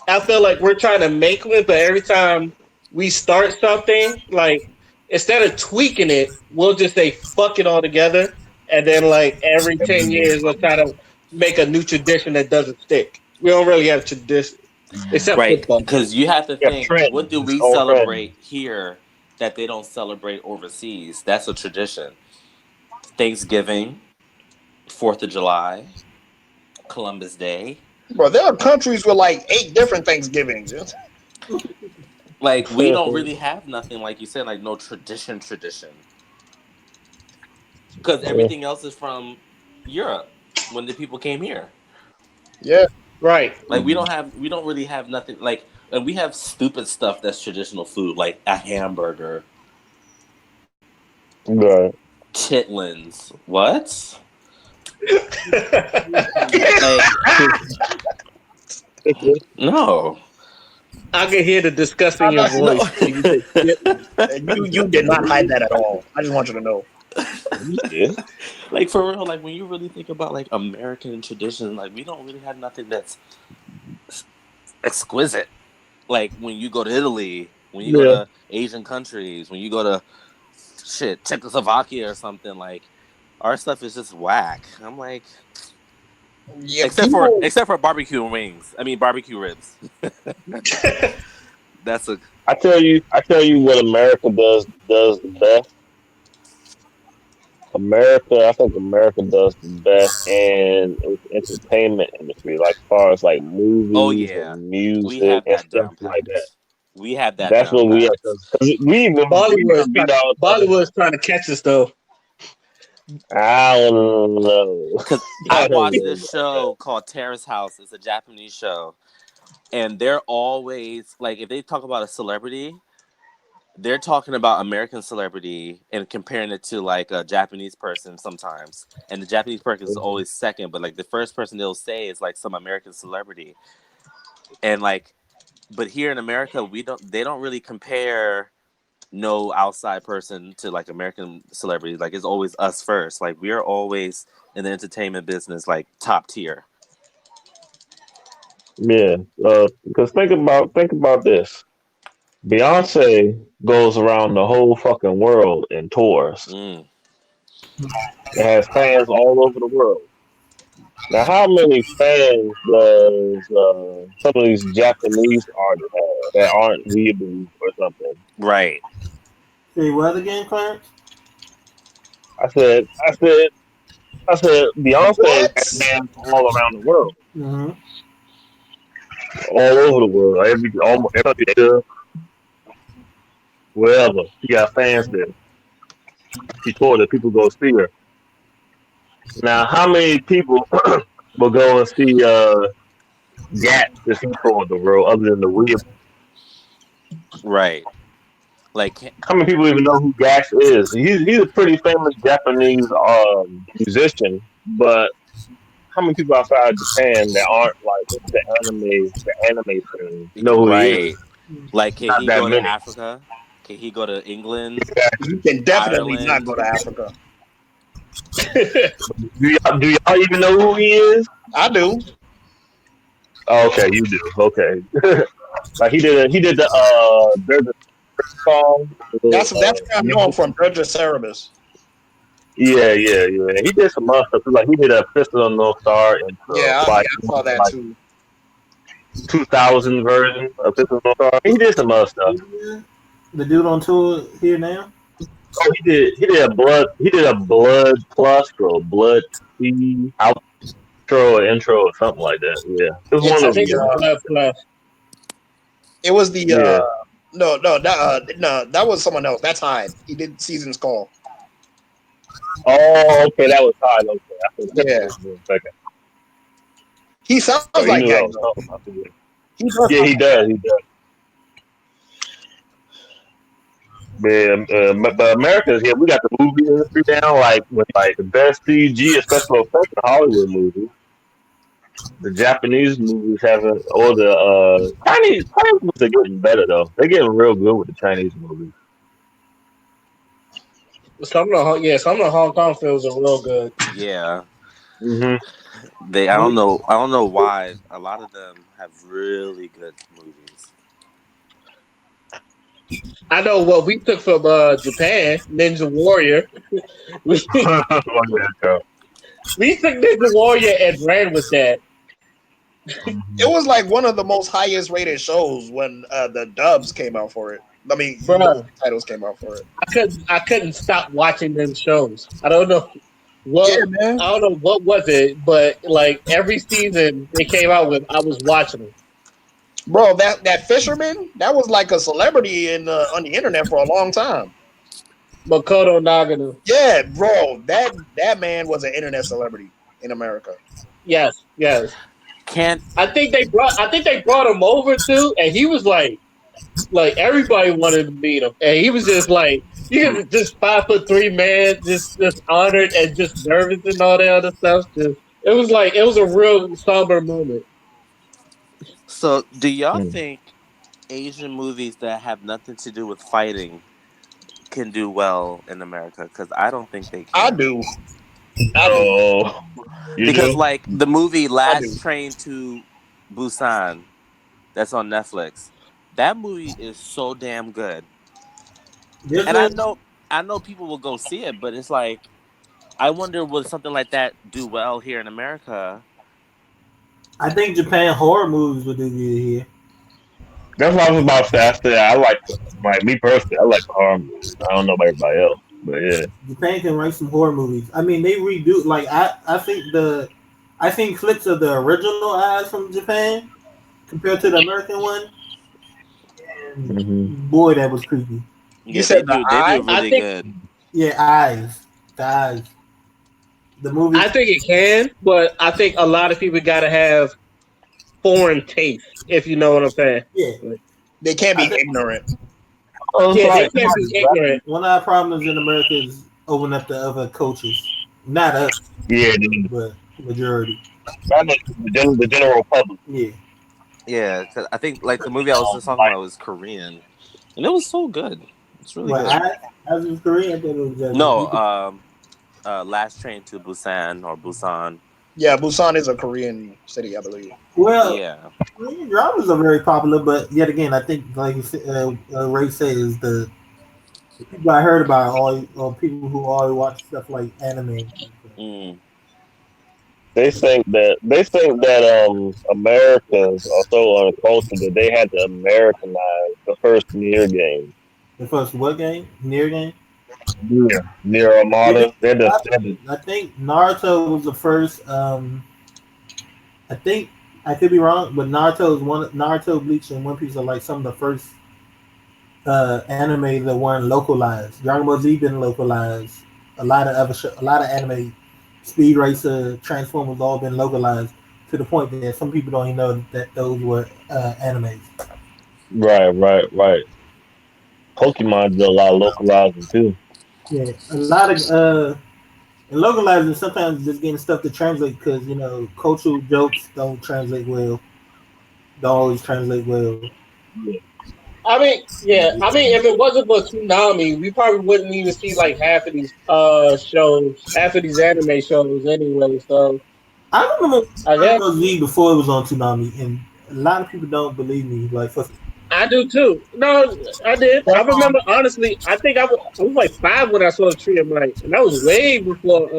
[SPEAKER 3] I feel like we're trying to make it, but every time we start something, like instead of tweaking it, we'll just say fuck it all together, and then like every 10 years we'll try to make a new tradition that doesn't stick. We don't really have tradition except
[SPEAKER 5] Right,
[SPEAKER 3] football.
[SPEAKER 5] because you have to
[SPEAKER 8] Yeah,
[SPEAKER 5] think, what
[SPEAKER 8] trends.
[SPEAKER 5] do
[SPEAKER 8] It's
[SPEAKER 5] we
[SPEAKER 8] all trends.
[SPEAKER 5] celebrate here that they don't celebrate overseas? That's a tradition. Thanksgiving, 4th of July, Columbus Day.
[SPEAKER 2] Bro, there are countries with like 8 different Thanksgivings.
[SPEAKER 5] Like we don't really have nothing like you said, like no tradition. Because everything else is from Europe when the people came here.
[SPEAKER 2] Yeah.
[SPEAKER 3] Right.
[SPEAKER 5] Like we don't really have nothing like, and we have stupid stuff that's traditional food, like a hamburger,
[SPEAKER 8] Right.
[SPEAKER 5] chitlins. What? Like no.
[SPEAKER 3] I can hear the disgust in
[SPEAKER 2] I'm
[SPEAKER 3] your
[SPEAKER 2] not, no,
[SPEAKER 3] voice when you say shit.
[SPEAKER 2] you did not hide that at all. I just want you to know.
[SPEAKER 8] Yeah.
[SPEAKER 5] Like for real, like when you really think about like American tradition, like we don't really have nothing that's exquisite. Like when you go to Italy, when you go
[SPEAKER 3] Yeah.
[SPEAKER 5] to Asian countries, when you go to shit Czechoslovakia or something, like our stuff is just whack. I'm like,
[SPEAKER 2] Yeah, people.
[SPEAKER 5] except for barbecue wings. I mean barbecue ribs. That's a
[SPEAKER 8] I tell you what America does the best. America, I think America does the best in its entertainment industry, like as far as like
[SPEAKER 5] oh
[SPEAKER 8] movies
[SPEAKER 5] yeah,
[SPEAKER 8] and
[SPEAKER 5] we
[SPEAKER 8] music
[SPEAKER 5] have
[SPEAKER 8] and
[SPEAKER 5] that
[SPEAKER 8] stuff
[SPEAKER 5] down
[SPEAKER 8] like
[SPEAKER 5] packed.
[SPEAKER 8] that.
[SPEAKER 5] We have that
[SPEAKER 8] That's
[SPEAKER 5] down
[SPEAKER 8] what we have
[SPEAKER 5] packed.
[SPEAKER 8] to. Cause we
[SPEAKER 3] Bollywood's
[SPEAKER 8] even
[SPEAKER 3] trying,
[SPEAKER 8] beat out.
[SPEAKER 3] Bollywood's trying to catch us though.
[SPEAKER 8] I don't know.
[SPEAKER 5] Cause I
[SPEAKER 8] I don't
[SPEAKER 5] watched
[SPEAKER 8] know
[SPEAKER 5] this
[SPEAKER 8] about that.
[SPEAKER 5] show called Terrace House. It's a Japanese show, and they're always like, if they talk about a celebrity, they're talking about American celebrity and comparing it to like a Japanese person sometimes. And the Japanese person is always second, but like the first person they'll say is like some American celebrity. And like, but here in America, they don't really compare no outside person to like American celebrities. Like it's always us first. Like we're always in the entertainment business, like top tier.
[SPEAKER 8] Yeah, because think about this. Beyonce goes around the whole fucking world in tours.
[SPEAKER 5] Mm.
[SPEAKER 8] It has fans all over the world. Now, how many fans does some of these Japanese artists have that aren't weeaboos or something?
[SPEAKER 5] Right.
[SPEAKER 4] Say what again, Clarence?
[SPEAKER 8] I said, I said, I said, Beyonce has
[SPEAKER 2] What?
[SPEAKER 8] fans all around the world,
[SPEAKER 4] Mm-hmm.
[SPEAKER 8] all over the world, almost every country, Asia, wherever. She got fans there. She toured that people go see her. Now, how many people will go and see Gat if he toured the world other than the weeaboo?
[SPEAKER 5] Right. Like
[SPEAKER 8] How many people even know who Gax is? He's a pretty famous Japanese musician, but how many people outside Japan that aren't like the anime fans know who he is?
[SPEAKER 5] right. Like can
[SPEAKER 8] Not
[SPEAKER 5] he
[SPEAKER 8] that
[SPEAKER 5] go to
[SPEAKER 8] many.
[SPEAKER 5] Africa? Can he go to England?
[SPEAKER 2] You can definitely not
[SPEAKER 5] Ireland?
[SPEAKER 2] go to Africa.
[SPEAKER 8] Do y'all even know who he is?
[SPEAKER 2] I do.
[SPEAKER 8] Oh, okay, you do. Okay, like he did the there's a song.
[SPEAKER 2] That's where I know him from. Georgia Cerebus.
[SPEAKER 8] Yeah. He did some other stuff too. Like he did a Pistol on No Star and
[SPEAKER 2] Yeah, I saw that
[SPEAKER 8] like
[SPEAKER 2] too.
[SPEAKER 8] 2000 version of Pistol on No Star. He did some other stuff.
[SPEAKER 4] The dude on tour here now?
[SPEAKER 8] Oh, he did a blood plus or blood C outro or intro or something like that. Yeah, it was one
[SPEAKER 2] It's
[SPEAKER 3] I
[SPEAKER 8] of
[SPEAKER 3] think
[SPEAKER 8] them.
[SPEAKER 3] it's
[SPEAKER 2] the
[SPEAKER 3] Blood Plus.
[SPEAKER 2] it was the
[SPEAKER 8] Yeah,
[SPEAKER 2] No, that was someone else. That's Hyde. He did Season's Call.
[SPEAKER 8] Oh, okay, that was hard. Okay, I forgot
[SPEAKER 2] Yeah,
[SPEAKER 8] for a second.
[SPEAKER 2] he sounds
[SPEAKER 8] So you
[SPEAKER 2] like
[SPEAKER 8] knew I
[SPEAKER 2] Gang
[SPEAKER 8] was
[SPEAKER 2] though.
[SPEAKER 8] talking about it.
[SPEAKER 2] He does
[SPEAKER 8] Yeah,
[SPEAKER 2] sound
[SPEAKER 8] he
[SPEAKER 2] like
[SPEAKER 8] does. He does. But America's here. We got the movie industry down, like with like the best CG and special effects in Hollywood movies. The Japanese movies haven't, or the Chinese movies are getting better though. They're getting real good with the Chinese movies.
[SPEAKER 7] Some of the Hong Kong films are real good.
[SPEAKER 5] Yeah,
[SPEAKER 8] Hmm
[SPEAKER 5] they. I don't know. I don't know why. A lot of them have really good movies.
[SPEAKER 7] I know what we took from Japan, Ninja Warrior. we, we took Ninja Warrior and ran with that.
[SPEAKER 2] it was like one of the most highest rated shows when the dubs came out for it. I mean, the
[SPEAKER 7] Bruh,
[SPEAKER 2] titles came out for it.
[SPEAKER 7] I couldn't stop watching them shows. I don't know
[SPEAKER 2] Yeah,
[SPEAKER 7] what
[SPEAKER 2] man,
[SPEAKER 7] I don't know what was it, but like every season they came out with, I was watching them.
[SPEAKER 2] bro, that fisherman that was like a celebrity in on the internet for a long time.
[SPEAKER 7] Makoto Nagano.
[SPEAKER 2] Yeah, bro, that man was an internet celebrity in America.
[SPEAKER 7] Yes, yes.
[SPEAKER 5] Can't.
[SPEAKER 7] I think they brought him over too, and he was like everybody wanted to meet him, and he was just like you know, just 5'3" man, just honored and just nervous and all that other stuff. Just it was a real somber moment.
[SPEAKER 5] So, do y'all think Asian movies that have nothing to do with fighting can do well in America? Because I don't think they
[SPEAKER 2] I
[SPEAKER 5] can.
[SPEAKER 2] do, I do,
[SPEAKER 8] Oh, you
[SPEAKER 5] Because
[SPEAKER 8] do?
[SPEAKER 5] like the movie
[SPEAKER 2] I
[SPEAKER 5] Last
[SPEAKER 2] do.
[SPEAKER 5] Train to Busan, that's on Netflix. That movie is so damn good,
[SPEAKER 4] This
[SPEAKER 5] and
[SPEAKER 4] is
[SPEAKER 5] I know people will go see it, but it's like I wonder would something like that do well here in America?
[SPEAKER 4] I think Japan horror movies would do good here.
[SPEAKER 8] That's what I was about to say. I said I like me personally. I like the horror movies. I don't know about everybody else, but yeah.
[SPEAKER 4] Japan can write some horror movies. I mean, they redo like I think clips of the original eyes from Japan compared to the American one.
[SPEAKER 8] hmm
[SPEAKER 4] And boy, that was creepy.
[SPEAKER 2] You
[SPEAKER 5] Yeah,
[SPEAKER 2] said the
[SPEAKER 5] they
[SPEAKER 2] eye.
[SPEAKER 5] do
[SPEAKER 7] I
[SPEAKER 5] really
[SPEAKER 7] think
[SPEAKER 5] good.
[SPEAKER 4] Yeah, eyes, the eyes, the movie.
[SPEAKER 7] I think it can, but I think a lot of people got to have foreign taste, if you know what I'm saying.
[SPEAKER 4] Yeah,
[SPEAKER 7] Like,
[SPEAKER 2] They can't
[SPEAKER 4] I
[SPEAKER 2] be
[SPEAKER 4] think
[SPEAKER 2] ignorant.
[SPEAKER 8] Oh,
[SPEAKER 7] yeah, they
[SPEAKER 8] it's
[SPEAKER 7] can't be ignorant.
[SPEAKER 4] one of our problems in America is opening up to other cultures. Not us,
[SPEAKER 8] yeah,
[SPEAKER 4] but majority.
[SPEAKER 8] the general public.
[SPEAKER 4] Yeah,
[SPEAKER 5] Yeah, 'cause I think like the movie I was just talking
[SPEAKER 8] Like
[SPEAKER 5] about was Korean, and it was so good. It's really
[SPEAKER 4] but
[SPEAKER 5] good.
[SPEAKER 4] I was Korean. I think it was
[SPEAKER 5] No,
[SPEAKER 4] Japanese.
[SPEAKER 5] Last Train to Busan or Busan.
[SPEAKER 2] Yeah, Busan is a Korean city, I believe.
[SPEAKER 4] Well,
[SPEAKER 5] Yeah,
[SPEAKER 4] Korean dramas are very popular, but yet again, I think like you said, Ray said is the people I heard about are people who always watch stuff like anime.
[SPEAKER 5] mm.
[SPEAKER 8] they think that Americans are so uncultured that they had to Americanize the first Nier game.
[SPEAKER 4] The first what game? Near game?
[SPEAKER 8] Nier
[SPEAKER 4] Yeah,
[SPEAKER 8] Armada.
[SPEAKER 4] I think Naruto was the first. I think I could be wrong, but Naruto is one. Naruto, Bleach, and One Piece are like some of the first anime that weren't localized. Dragon Ball Z didn't localize. A lot of anime, Speed Racer, Transformers, all been localized to the point that some people don't even know that those were animes.
[SPEAKER 8] Right. Pokemon did a lot of localizing too.
[SPEAKER 4] Yeah, a lot of and localizing sometimes just getting stuff to translate because cultural jokes don't translate well. Don't always translate well.
[SPEAKER 7] I mean, yeah. I mean, if it wasn't for Tsunami, we probably wouldn't even see like half of these shows, half of these anime shows anyway. So
[SPEAKER 4] I remember
[SPEAKER 7] I
[SPEAKER 4] Dragon
[SPEAKER 7] guess
[SPEAKER 4] Ball Z before it was on Toonami, and a lot of people don't believe me. Like,
[SPEAKER 7] I do too. No, I did. I remember honestly. I think I was like 5 when I saw the Tree of Might, and that was way before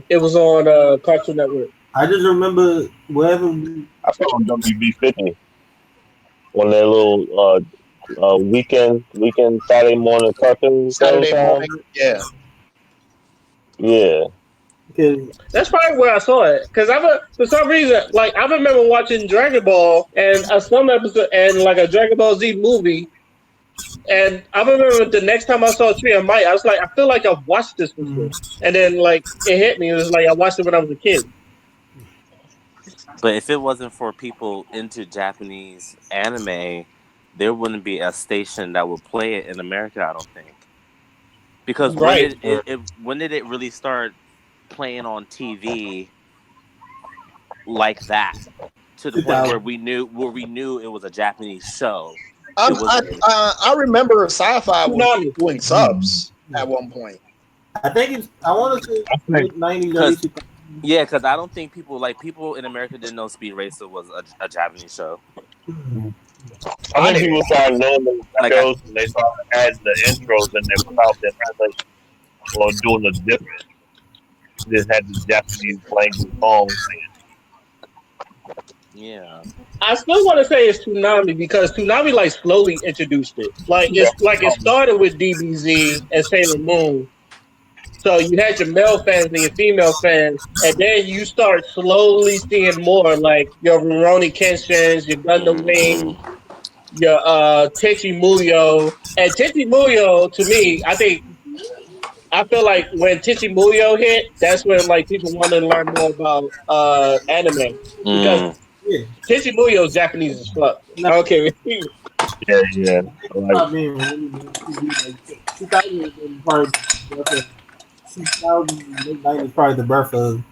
[SPEAKER 7] it was on Cartoon Network.
[SPEAKER 4] I just remember wherever.
[SPEAKER 8] I saw on WB50 on their little weekend Saturday morning cartoon
[SPEAKER 2] Saturday
[SPEAKER 8] time.
[SPEAKER 2] morning. Yeah.
[SPEAKER 8] Yeah.
[SPEAKER 4] Because
[SPEAKER 7] That's probably where I saw it. Because for some reason, like I remember watching Dragon Ball and some episode and like a Dragon Ball Z movie, And I remember the next time I saw Tree of Might, I was like, I feel like I've watched this before. And then like it hit me. It was like I watched it when I was a kid.
[SPEAKER 5] But if it wasn't for people into Japanese anime, there wouldn't be a station that would play it in America. I don't think. Because
[SPEAKER 7] Right.
[SPEAKER 5] when did it really start playing on TV like that to the point where we knew it was a Japanese show?
[SPEAKER 2] I remember Sci-Fi was
[SPEAKER 7] Tsunami.
[SPEAKER 2] doing subs at one point.
[SPEAKER 4] I think it's. I want to say late 90s, early 2000s.
[SPEAKER 5] Yeah, because I don't think people in America didn't know Speed Racer was a Japanese show.
[SPEAKER 8] I think people started knowing the shows and they started adding the intros and they without their translation or doing the different. Just had the Japanese language songs.
[SPEAKER 5] Yeah.
[SPEAKER 7] I still want to say it's Toonami because Toonami like slowly introduced it. Like it started with DBZ and Sailor Moon. So you had your male fans and your female fans, and then you start slowly seeing more like your Rurouni Kenshins, your Gundam Wing, your Tenchi Muyo. And Tenchi Muyo, to me, I feel like when Tenchi Muyo hit, that's when like people wanted to learn more about anime because Tenchi Muyo is Japanese as fuck. Okay.
[SPEAKER 8] Yeah.
[SPEAKER 4] I mean, 2000 was probably late 90s, probably the birth of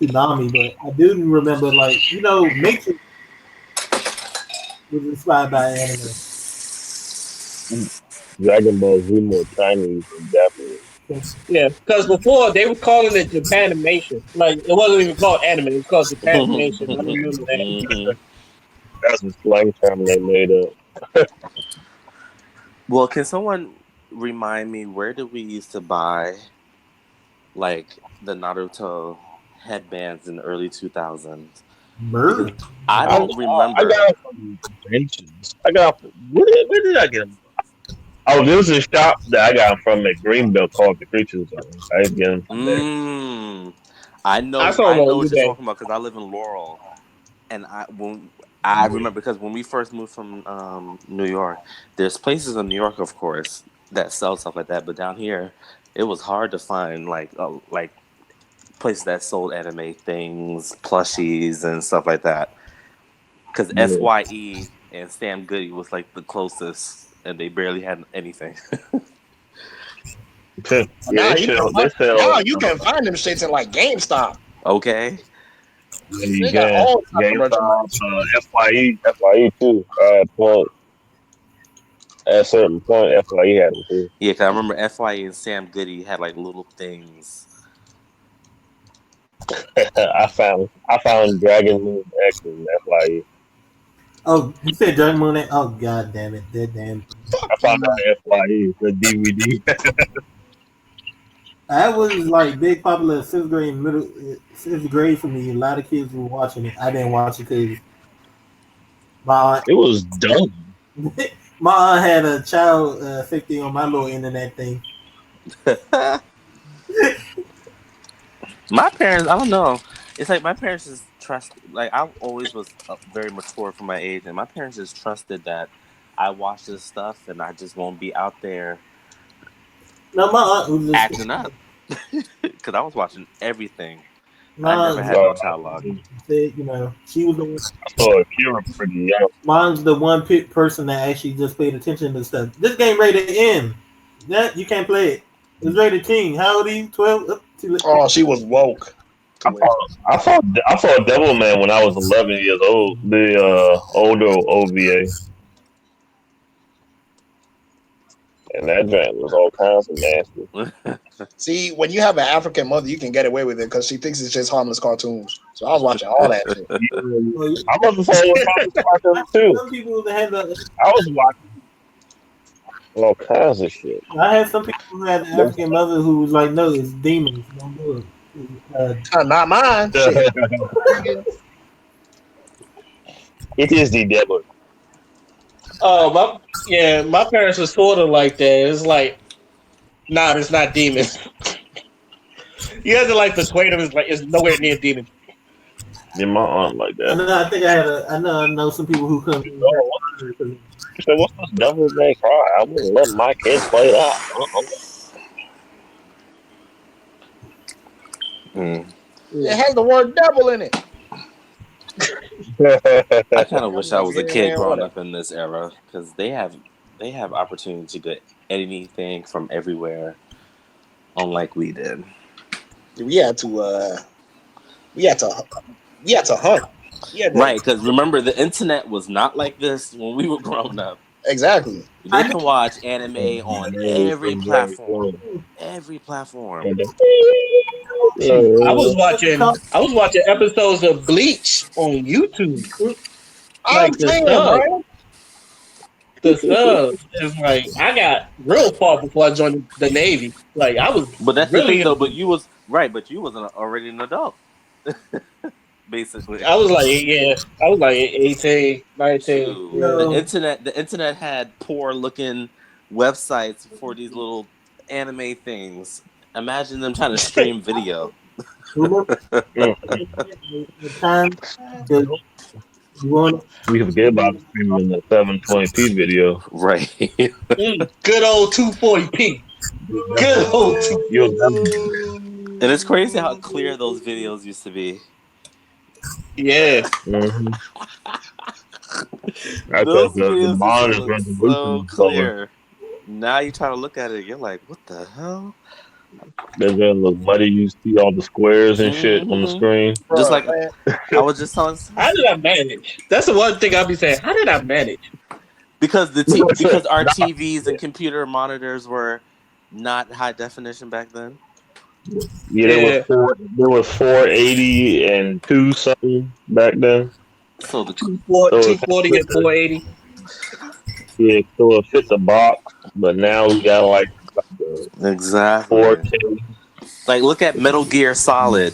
[SPEAKER 4] Toonami, but I do remember, like, Matrix was inspired by anime.
[SPEAKER 8] Dragon Ball Z more Chinese than Japanese.
[SPEAKER 7] Yeah, because before they were calling it Japanimation. Like it wasn't even called anime; it was called Japanimation. I remember that.
[SPEAKER 8] That's a slang term they made up.
[SPEAKER 5] Well, can someone remind me where did we used to buy like the Naruto headbands in the early 2000s? I don't remember.
[SPEAKER 8] I got from conventions. Where did I get them? Oh, there was a shop that I got them from at Greenbelt called the Creatures Zone. I get them from there.
[SPEAKER 5] I know what you're talking about because I live in Laurel, and I remember because when we first moved from New York, there's places in New York, of course, that sell stuff like that, but down here, it was hard to find like places that sold anime things, plushies, and stuff like that. Because FYE and Sam Goody was like the closest, and they barely had anything.
[SPEAKER 2] Now you can find them shits in like GameStop.
[SPEAKER 5] Okay.
[SPEAKER 8] Yeah, you can. GameStop, FYE too. At a certain point, FYE had them too.
[SPEAKER 5] Yeah, because I remember FYE and Sam Goody had like little things.
[SPEAKER 8] I found Dragon Moon X in FYE.
[SPEAKER 4] Oh, you said Dragon Moon X? Oh, god damn it. That damn.
[SPEAKER 8] I found out FYE, the DVD.
[SPEAKER 4] That was like big popular fifth grade for me. A lot of kids were watching it. I didn't watch it because
[SPEAKER 8] it was dumb.
[SPEAKER 4] My aunt had a child 50 on my little internet thing.
[SPEAKER 5] My parents, I don't know. It's like my parents just trust. Like I always was very mature for my age, and my parents just trusted that I watch this stuff and I just won't be out there.
[SPEAKER 4] No, my aunt was
[SPEAKER 5] acting up because I was watching everything. I never had no child log.
[SPEAKER 4] She was the one.
[SPEAKER 8] I saw it. You were pretty young.
[SPEAKER 4] Mom's the one person that actually just paid attention to stuff. This game rated M. That you can't play it. It's rated teen. How old are you? 12.
[SPEAKER 2] Oh, she was woke.
[SPEAKER 8] I saw Devilman when I was 11 years old. The older OVA. And that joint was all kinds of nasty.
[SPEAKER 2] See, when you have an African mother, you can get away with it because she thinks it's just harmless cartoons. So I was watching all that shit.
[SPEAKER 8] I was watching too.
[SPEAKER 4] Some people that had
[SPEAKER 8] I was watching all kinds of shit.
[SPEAKER 4] I had some people who had an African mother who was like, "No, it's demons. Don't do it."
[SPEAKER 2] Not mine.
[SPEAKER 8] It is the devil.
[SPEAKER 7] Oh, my parents were sort of like that. It's like, nah, it's not demons. You have to like persuade them. It's nowhere near demons.
[SPEAKER 8] Yeah, my aunt like that.
[SPEAKER 4] I think I know some people who couldn't.
[SPEAKER 8] So what's this Devil May Cry? I wouldn't let my kids play that.
[SPEAKER 2] It has the word devil in it.
[SPEAKER 5] I kind of wish I was a kid
[SPEAKER 2] Man,
[SPEAKER 5] growing
[SPEAKER 2] whatever.
[SPEAKER 5] up in this era because they have opportunity to get anything from everywhere, unlike we did.
[SPEAKER 2] We had to hunt.
[SPEAKER 5] Right, because remember the internet was not like this when we were growing up.
[SPEAKER 2] Exactly.
[SPEAKER 5] They can watch anime on every
[SPEAKER 8] Very
[SPEAKER 5] platform.
[SPEAKER 8] cool.
[SPEAKER 5] Every platform.
[SPEAKER 7] I was watching episodes of Bleach on YouTube.
[SPEAKER 2] I'm
[SPEAKER 7] Like
[SPEAKER 2] saying, bro.
[SPEAKER 7] the subs is like I got real far before I joined the Navy. Like I was
[SPEAKER 5] But that's the thing
[SPEAKER 7] really
[SPEAKER 5] though, but you was already an adult. Basically.
[SPEAKER 7] I was like 18, 19.
[SPEAKER 5] Shoot.
[SPEAKER 7] Yeah.
[SPEAKER 5] The internet had poor looking websites for these little anime things. Imagine them trying to stream video.
[SPEAKER 4] The time that you want
[SPEAKER 8] We forget about streaming the 720p video.
[SPEAKER 5] Right.
[SPEAKER 7] Good old 240p. Good old 240p.
[SPEAKER 8] You'll never.
[SPEAKER 5] And it's crazy how clear those videos used to be.
[SPEAKER 7] Yeah.
[SPEAKER 8] Mm-hmm. That's
[SPEAKER 5] Those
[SPEAKER 8] because the
[SPEAKER 5] videos used to
[SPEAKER 8] monitor's
[SPEAKER 5] look
[SPEAKER 8] resolution
[SPEAKER 5] so
[SPEAKER 8] is lower.
[SPEAKER 5] clear. Now you try to look at it, you're like, what the hell?
[SPEAKER 8] Then gonna look muddy. You see all the squares and shit on the
[SPEAKER 5] Mm-hmm.
[SPEAKER 8] screen.
[SPEAKER 5] Just
[SPEAKER 2] Bro,
[SPEAKER 5] like
[SPEAKER 2] man.
[SPEAKER 5] I was just telling,
[SPEAKER 7] How did I manage? That's the one thing I'll be saying. How did I manage?
[SPEAKER 5] because because our TVs and computer monitors were not high definition back then.
[SPEAKER 8] Yeah, there was 480 and 2 something back then.
[SPEAKER 5] So the
[SPEAKER 7] 240 and 480.
[SPEAKER 8] Yeah, so it fit the box, but now we got like the
[SPEAKER 5] exactly
[SPEAKER 8] 4K.
[SPEAKER 5] like look at Metal Gear Solid.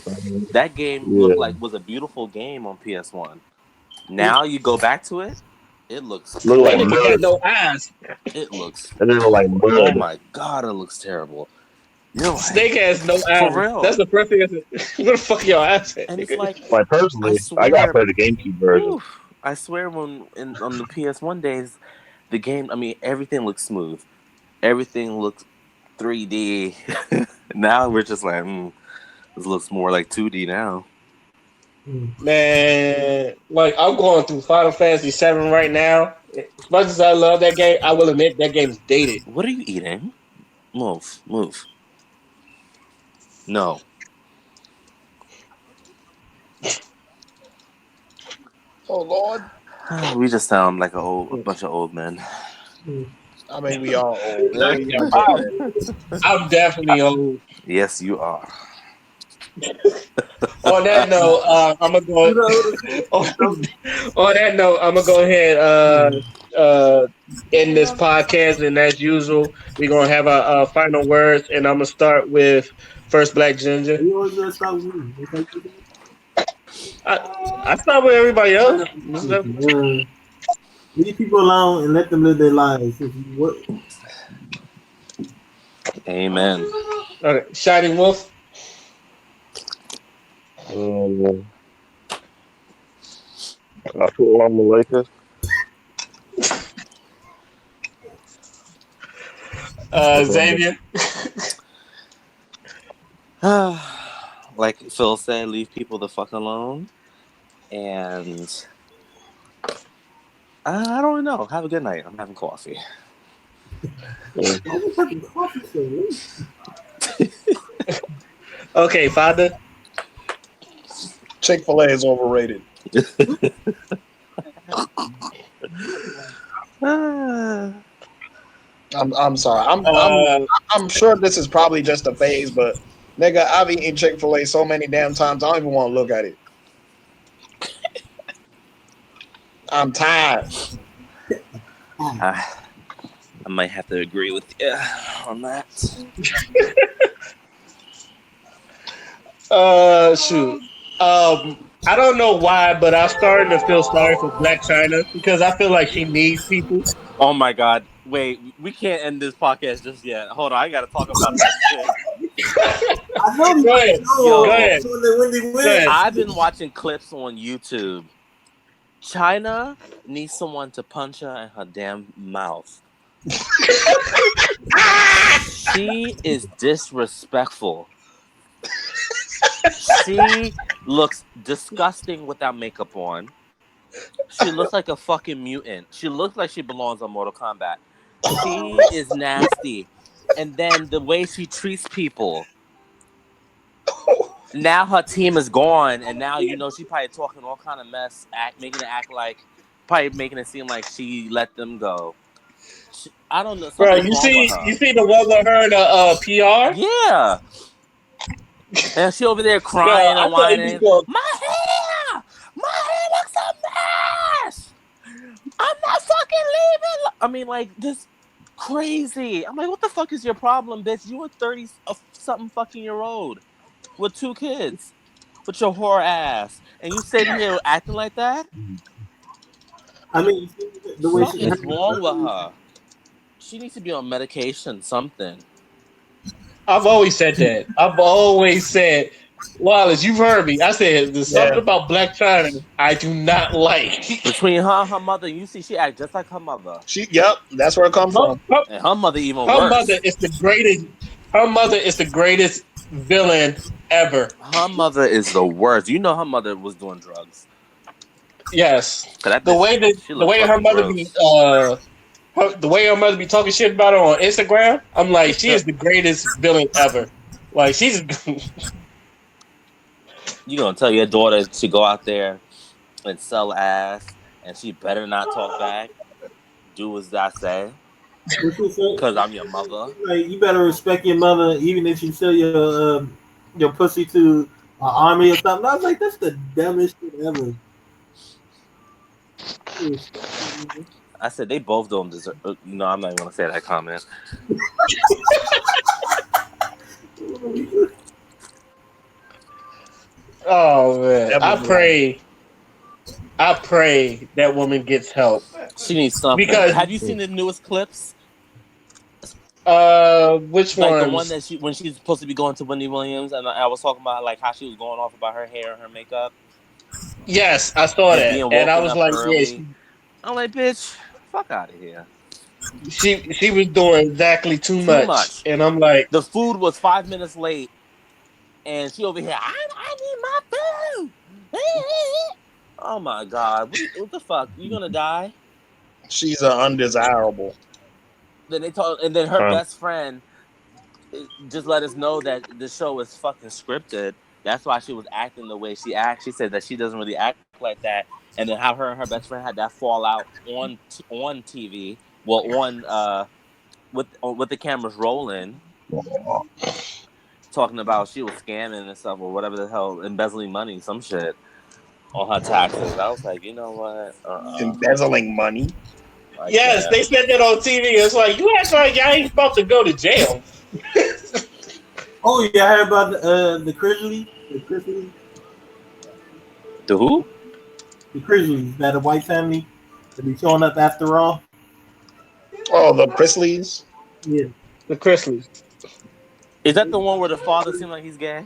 [SPEAKER 5] That game
[SPEAKER 8] Yeah,
[SPEAKER 5] was a beautiful game on PS1. Now you go back to it, it looks
[SPEAKER 8] look
[SPEAKER 7] That
[SPEAKER 8] like
[SPEAKER 7] nigga got
[SPEAKER 8] mud.
[SPEAKER 7] no eyes.
[SPEAKER 5] it looks
[SPEAKER 8] And then look like
[SPEAKER 5] oh
[SPEAKER 8] mud.
[SPEAKER 5] my god, it looks terrible. You're like,
[SPEAKER 7] Snake has no eyes.
[SPEAKER 5] for real.
[SPEAKER 7] That's the first thing I said. Where the fuck are your eyes at,
[SPEAKER 5] And it's
[SPEAKER 7] nigga?
[SPEAKER 5] like
[SPEAKER 8] Like personally, I gotta play the GameCube version.
[SPEAKER 5] I swear on the PS1 days, the game, I mean, everything looks smooth. Everything looks 3D. Now we're just like, this looks more like 2D now.
[SPEAKER 7] Man, like I'm going through Final Fantasy VII right now. As much as I love that game, I will admit that game's dated.
[SPEAKER 5] What are you eating? Move. No.
[SPEAKER 2] Oh Lord.
[SPEAKER 5] We just sound like a bunch of old men.
[SPEAKER 2] I mean, we all old.
[SPEAKER 7] I'm definitely old.
[SPEAKER 5] Yes, you are.
[SPEAKER 7] On that note, I'm gonna go. On that note, I'm gonna go ahead end this podcast, and as usual, we're gonna have our final words, and I'm gonna start with First Black Ginger.
[SPEAKER 4] You always gonna start with me.
[SPEAKER 7] I start with everybody else.
[SPEAKER 4] Leave people alone and let them live their lives.
[SPEAKER 5] Amen.
[SPEAKER 7] Okay, Shining Wolf.
[SPEAKER 8] Assalamu alaikum.
[SPEAKER 7] Xavier.
[SPEAKER 5] Like Phil said, leave people the fuck alone. And I don't know. Have a good night. I'm having coffee.
[SPEAKER 7] Okay, Father.
[SPEAKER 2] Chick-fil-A is overrated. I'm sorry. I'm sure this is probably just a phase, but nigga, I've eaten Chick-fil-A so many damn times I don't even want to look at it. I'm tired.
[SPEAKER 5] I might have to agree with you on that.
[SPEAKER 7] Shoot. I don't know why, but I'm starting to feel sorry for Black China because I feel like she needs people.
[SPEAKER 5] Oh my god. Wait, we can't end this podcast just yet. Hold on, I gotta talk about that shit.
[SPEAKER 4] I know.
[SPEAKER 7] Go ahead.
[SPEAKER 5] Yo,
[SPEAKER 7] Go ahead.
[SPEAKER 5] I've been watching clips on YouTube China needs someone to punch her in her damn mouth. She is disrespectful. She looks disgusting without makeup on. She looks like a fucking mutant. She looks like she belongs on Mortal Kombat. She is nasty. And then the way she treats people. Now her team is gone, and now she probably talking all kind of mess, making it act like, probably making it seem like she let them go. I don't know,
[SPEAKER 7] Bro,
[SPEAKER 5] something's wrong with
[SPEAKER 7] you
[SPEAKER 5] her.
[SPEAKER 7] see the one with her in the PR?
[SPEAKER 5] Yeah, and she over there
[SPEAKER 7] Yo,
[SPEAKER 5] crying
[SPEAKER 7] I
[SPEAKER 5] and
[SPEAKER 7] thought he
[SPEAKER 5] whining.
[SPEAKER 7] was
[SPEAKER 5] My hair looks a mess. I'm not fucking leaving. I mean, like this crazy. I'm like, what the fuck is your problem, bitch? You a 30-something fucking year old with 2 kids. With your whore ass, and you sitting here acting like that?
[SPEAKER 4] I mean, the way
[SPEAKER 5] Something
[SPEAKER 4] she
[SPEAKER 5] is
[SPEAKER 4] handled
[SPEAKER 5] wrong with
[SPEAKER 4] it.
[SPEAKER 5] her. She needs to be on medication, something.
[SPEAKER 7] I've always said that. I've always said, Wallace, you've heard me. I said there's something
[SPEAKER 2] Yeah.
[SPEAKER 7] about Black China I do not like.
[SPEAKER 5] Between her and her mother, you see she act just like her mother.
[SPEAKER 2] Yep, that's where it come
[SPEAKER 7] Her,
[SPEAKER 2] from.
[SPEAKER 7] her,
[SPEAKER 5] And her mother even
[SPEAKER 7] her mother
[SPEAKER 5] worse.
[SPEAKER 7] is the greatest. Her mother is the greatest villain ever.
[SPEAKER 5] Her mother is the worst. You know her mother was doing drugs.
[SPEAKER 7] Yes,
[SPEAKER 5] 'Cause that
[SPEAKER 7] the
[SPEAKER 5] bitch,
[SPEAKER 7] way that
[SPEAKER 5] she
[SPEAKER 7] the
[SPEAKER 5] looked
[SPEAKER 7] way her
[SPEAKER 5] fucking
[SPEAKER 7] mother be
[SPEAKER 5] gross.
[SPEAKER 7] the way her mother be talking shit about her on Instagram, I'm like, she is the greatest villain ever. Like she's
[SPEAKER 5] You gonna tell your daughter to go out there and sell ass, and she better not talk back. Do as I say,
[SPEAKER 4] What you say?
[SPEAKER 5] 'cause I'm your mother.
[SPEAKER 4] Like, you better respect your mother, even if you sell your pussy to an army or something. I was like, that's the dumbest shit ever.
[SPEAKER 5] I said they both don't deserve. No, I'm not even gonna say that comment.
[SPEAKER 7] oh man.
[SPEAKER 2] That
[SPEAKER 7] I
[SPEAKER 2] was
[SPEAKER 7] pray that woman gets help
[SPEAKER 5] She needs something.
[SPEAKER 7] because
[SPEAKER 5] Have you seen the newest clips?
[SPEAKER 7] which
[SPEAKER 5] Like the one
[SPEAKER 7] ones?
[SPEAKER 5] that when she's supposed to be going to Wendy Williams, and I was talking about like how she was going off about her hair and her makeup
[SPEAKER 7] Yes, I saw
[SPEAKER 5] and
[SPEAKER 7] that,
[SPEAKER 5] being
[SPEAKER 7] and I
[SPEAKER 5] woken
[SPEAKER 7] was
[SPEAKER 5] up
[SPEAKER 7] like, yeah,
[SPEAKER 5] early. I'm like, bitch, fuck out of here.
[SPEAKER 7] she was doing exactly too
[SPEAKER 5] Too
[SPEAKER 7] much,
[SPEAKER 5] much.
[SPEAKER 7] and I'm like,
[SPEAKER 5] The food was 5 minutes late, and she over here. I need my food. Oh my god, what the fuck? You gonna die?
[SPEAKER 2] she's an undesirable.
[SPEAKER 5] Then they told, and then her best friend just let us know that the show is fucking scripted. That's why she was acting the way she acts. She said that she doesn't really act like that, and then how her and her best friend had that fallout on TV. Well, on with the cameras rolling, talking about she was scamming and stuff or whatever the hell, embezzling money, some shit on her taxes. I was like, you know what?
[SPEAKER 2] Embezzling money.
[SPEAKER 7] yes, they said that on TV. It's like you act like y'all ain't about to go to jail.
[SPEAKER 4] Oh yeah, I heard about the Grizzlies. The Grizzlies.
[SPEAKER 5] The who?
[SPEAKER 4] The Grizzlies. That a white family that be showing up after all.
[SPEAKER 2] Oh, the Chrisleys.
[SPEAKER 4] Yeah.
[SPEAKER 7] The Chrisleys.
[SPEAKER 5] Is that the one where the father seemed like he's gay?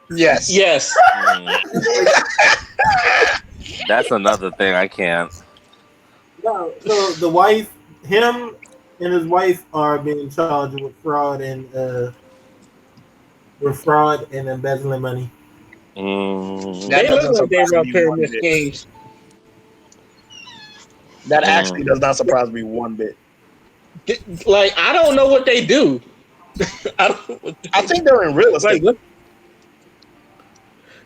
[SPEAKER 2] Yes.
[SPEAKER 7] Yes.
[SPEAKER 5] That's another thing I can't.
[SPEAKER 4] No, the wife, him and his wife are being charged with fraud and embezzling money.
[SPEAKER 2] That
[SPEAKER 7] They look
[SPEAKER 2] doesn't
[SPEAKER 7] like they
[SPEAKER 2] surprise
[SPEAKER 7] run
[SPEAKER 2] me one
[SPEAKER 7] pyramid
[SPEAKER 2] bit.
[SPEAKER 7] schemes.
[SPEAKER 2] That actually does not surprise me one bit.
[SPEAKER 7] Like I don't know what they do.
[SPEAKER 2] I think they're in real estate.
[SPEAKER 7] Like,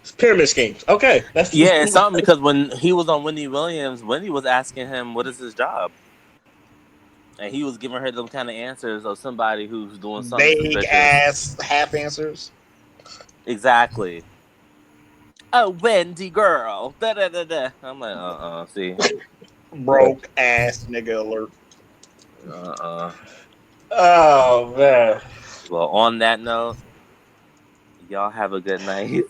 [SPEAKER 7] it's pyramid schemes. Okay, that's
[SPEAKER 5] It's something because when he was on Wendy Williams, Wendy was asking him what is his job, and he was giving her them kind of answers of somebody who's doing something
[SPEAKER 2] Vague
[SPEAKER 5] suspicious.
[SPEAKER 2] ass half answers.
[SPEAKER 5] Exactly. Oh, Wendy girl. Da da da da. I'm like, see.
[SPEAKER 2] Broke ass nigga alert.
[SPEAKER 7] Oh man.
[SPEAKER 5] Well, on that note, y'all have a good night.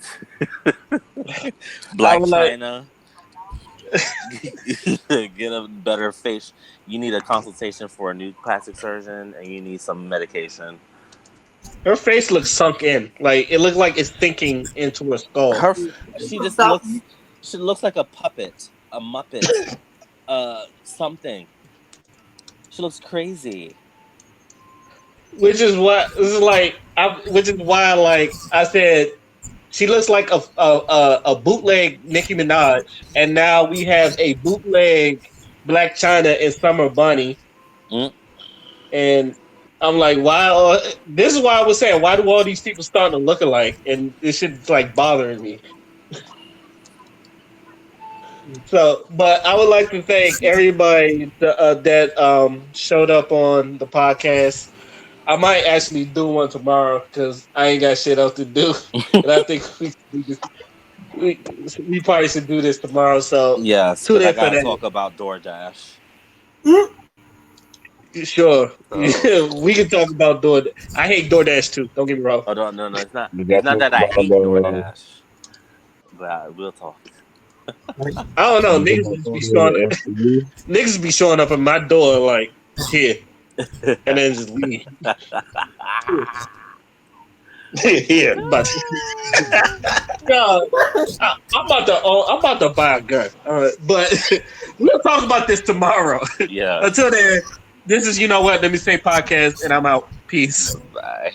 [SPEAKER 5] Black China. Get a better face. You need a consultation for a new plastic surgeon, and you need some medication.
[SPEAKER 7] Her face looks sunk in. Like it looks like it's sinking into her skull.
[SPEAKER 5] She looks like a puppet. a Muppet, something. She looks crazy.
[SPEAKER 3] Which is what this is like. Which is why, like I said, she looks like a bootleg Nicki Minaj, and now we have a bootleg Black China and Summer Bunny,
[SPEAKER 5] Mm.
[SPEAKER 3] and I'm like, why? This is why I was saying, why do all these people starting to look alike? And this shit's like bothering me. So, but I would like to thank everybody that showed up on the podcast. I might actually do one tomorrow because I ain't got shit else to do, and I think we probably should do this tomorrow. So
[SPEAKER 5] Yes,
[SPEAKER 3] tune
[SPEAKER 5] because I
[SPEAKER 3] in for
[SPEAKER 5] gotta
[SPEAKER 3] that.
[SPEAKER 5] talk about DoorDash.
[SPEAKER 3] Sure,
[SPEAKER 5] So,
[SPEAKER 3] we can talk about DoorDash. I hate DoorDash too. Don't get me wrong.
[SPEAKER 5] oh no, it's not.
[SPEAKER 8] You
[SPEAKER 5] It's
[SPEAKER 8] got
[SPEAKER 5] not
[SPEAKER 8] to
[SPEAKER 5] that I
[SPEAKER 8] talk
[SPEAKER 5] hate
[SPEAKER 8] about
[SPEAKER 5] DoorDash, but we'll talk.
[SPEAKER 3] I don't know.
[SPEAKER 8] you
[SPEAKER 3] Niggas
[SPEAKER 8] got
[SPEAKER 3] just be
[SPEAKER 8] to
[SPEAKER 3] showing.
[SPEAKER 8] talk about
[SPEAKER 3] Niggas be showing up at my door like here, and then just leave.
[SPEAKER 2] Yeah.
[SPEAKER 3] But no, I'm about to buy a gun. But we'll talk about this tomorrow.
[SPEAKER 5] Yeah.
[SPEAKER 3] Until then, this is You Know What? Let Me Say podcast, and I'm out. Peace.
[SPEAKER 5] Bye.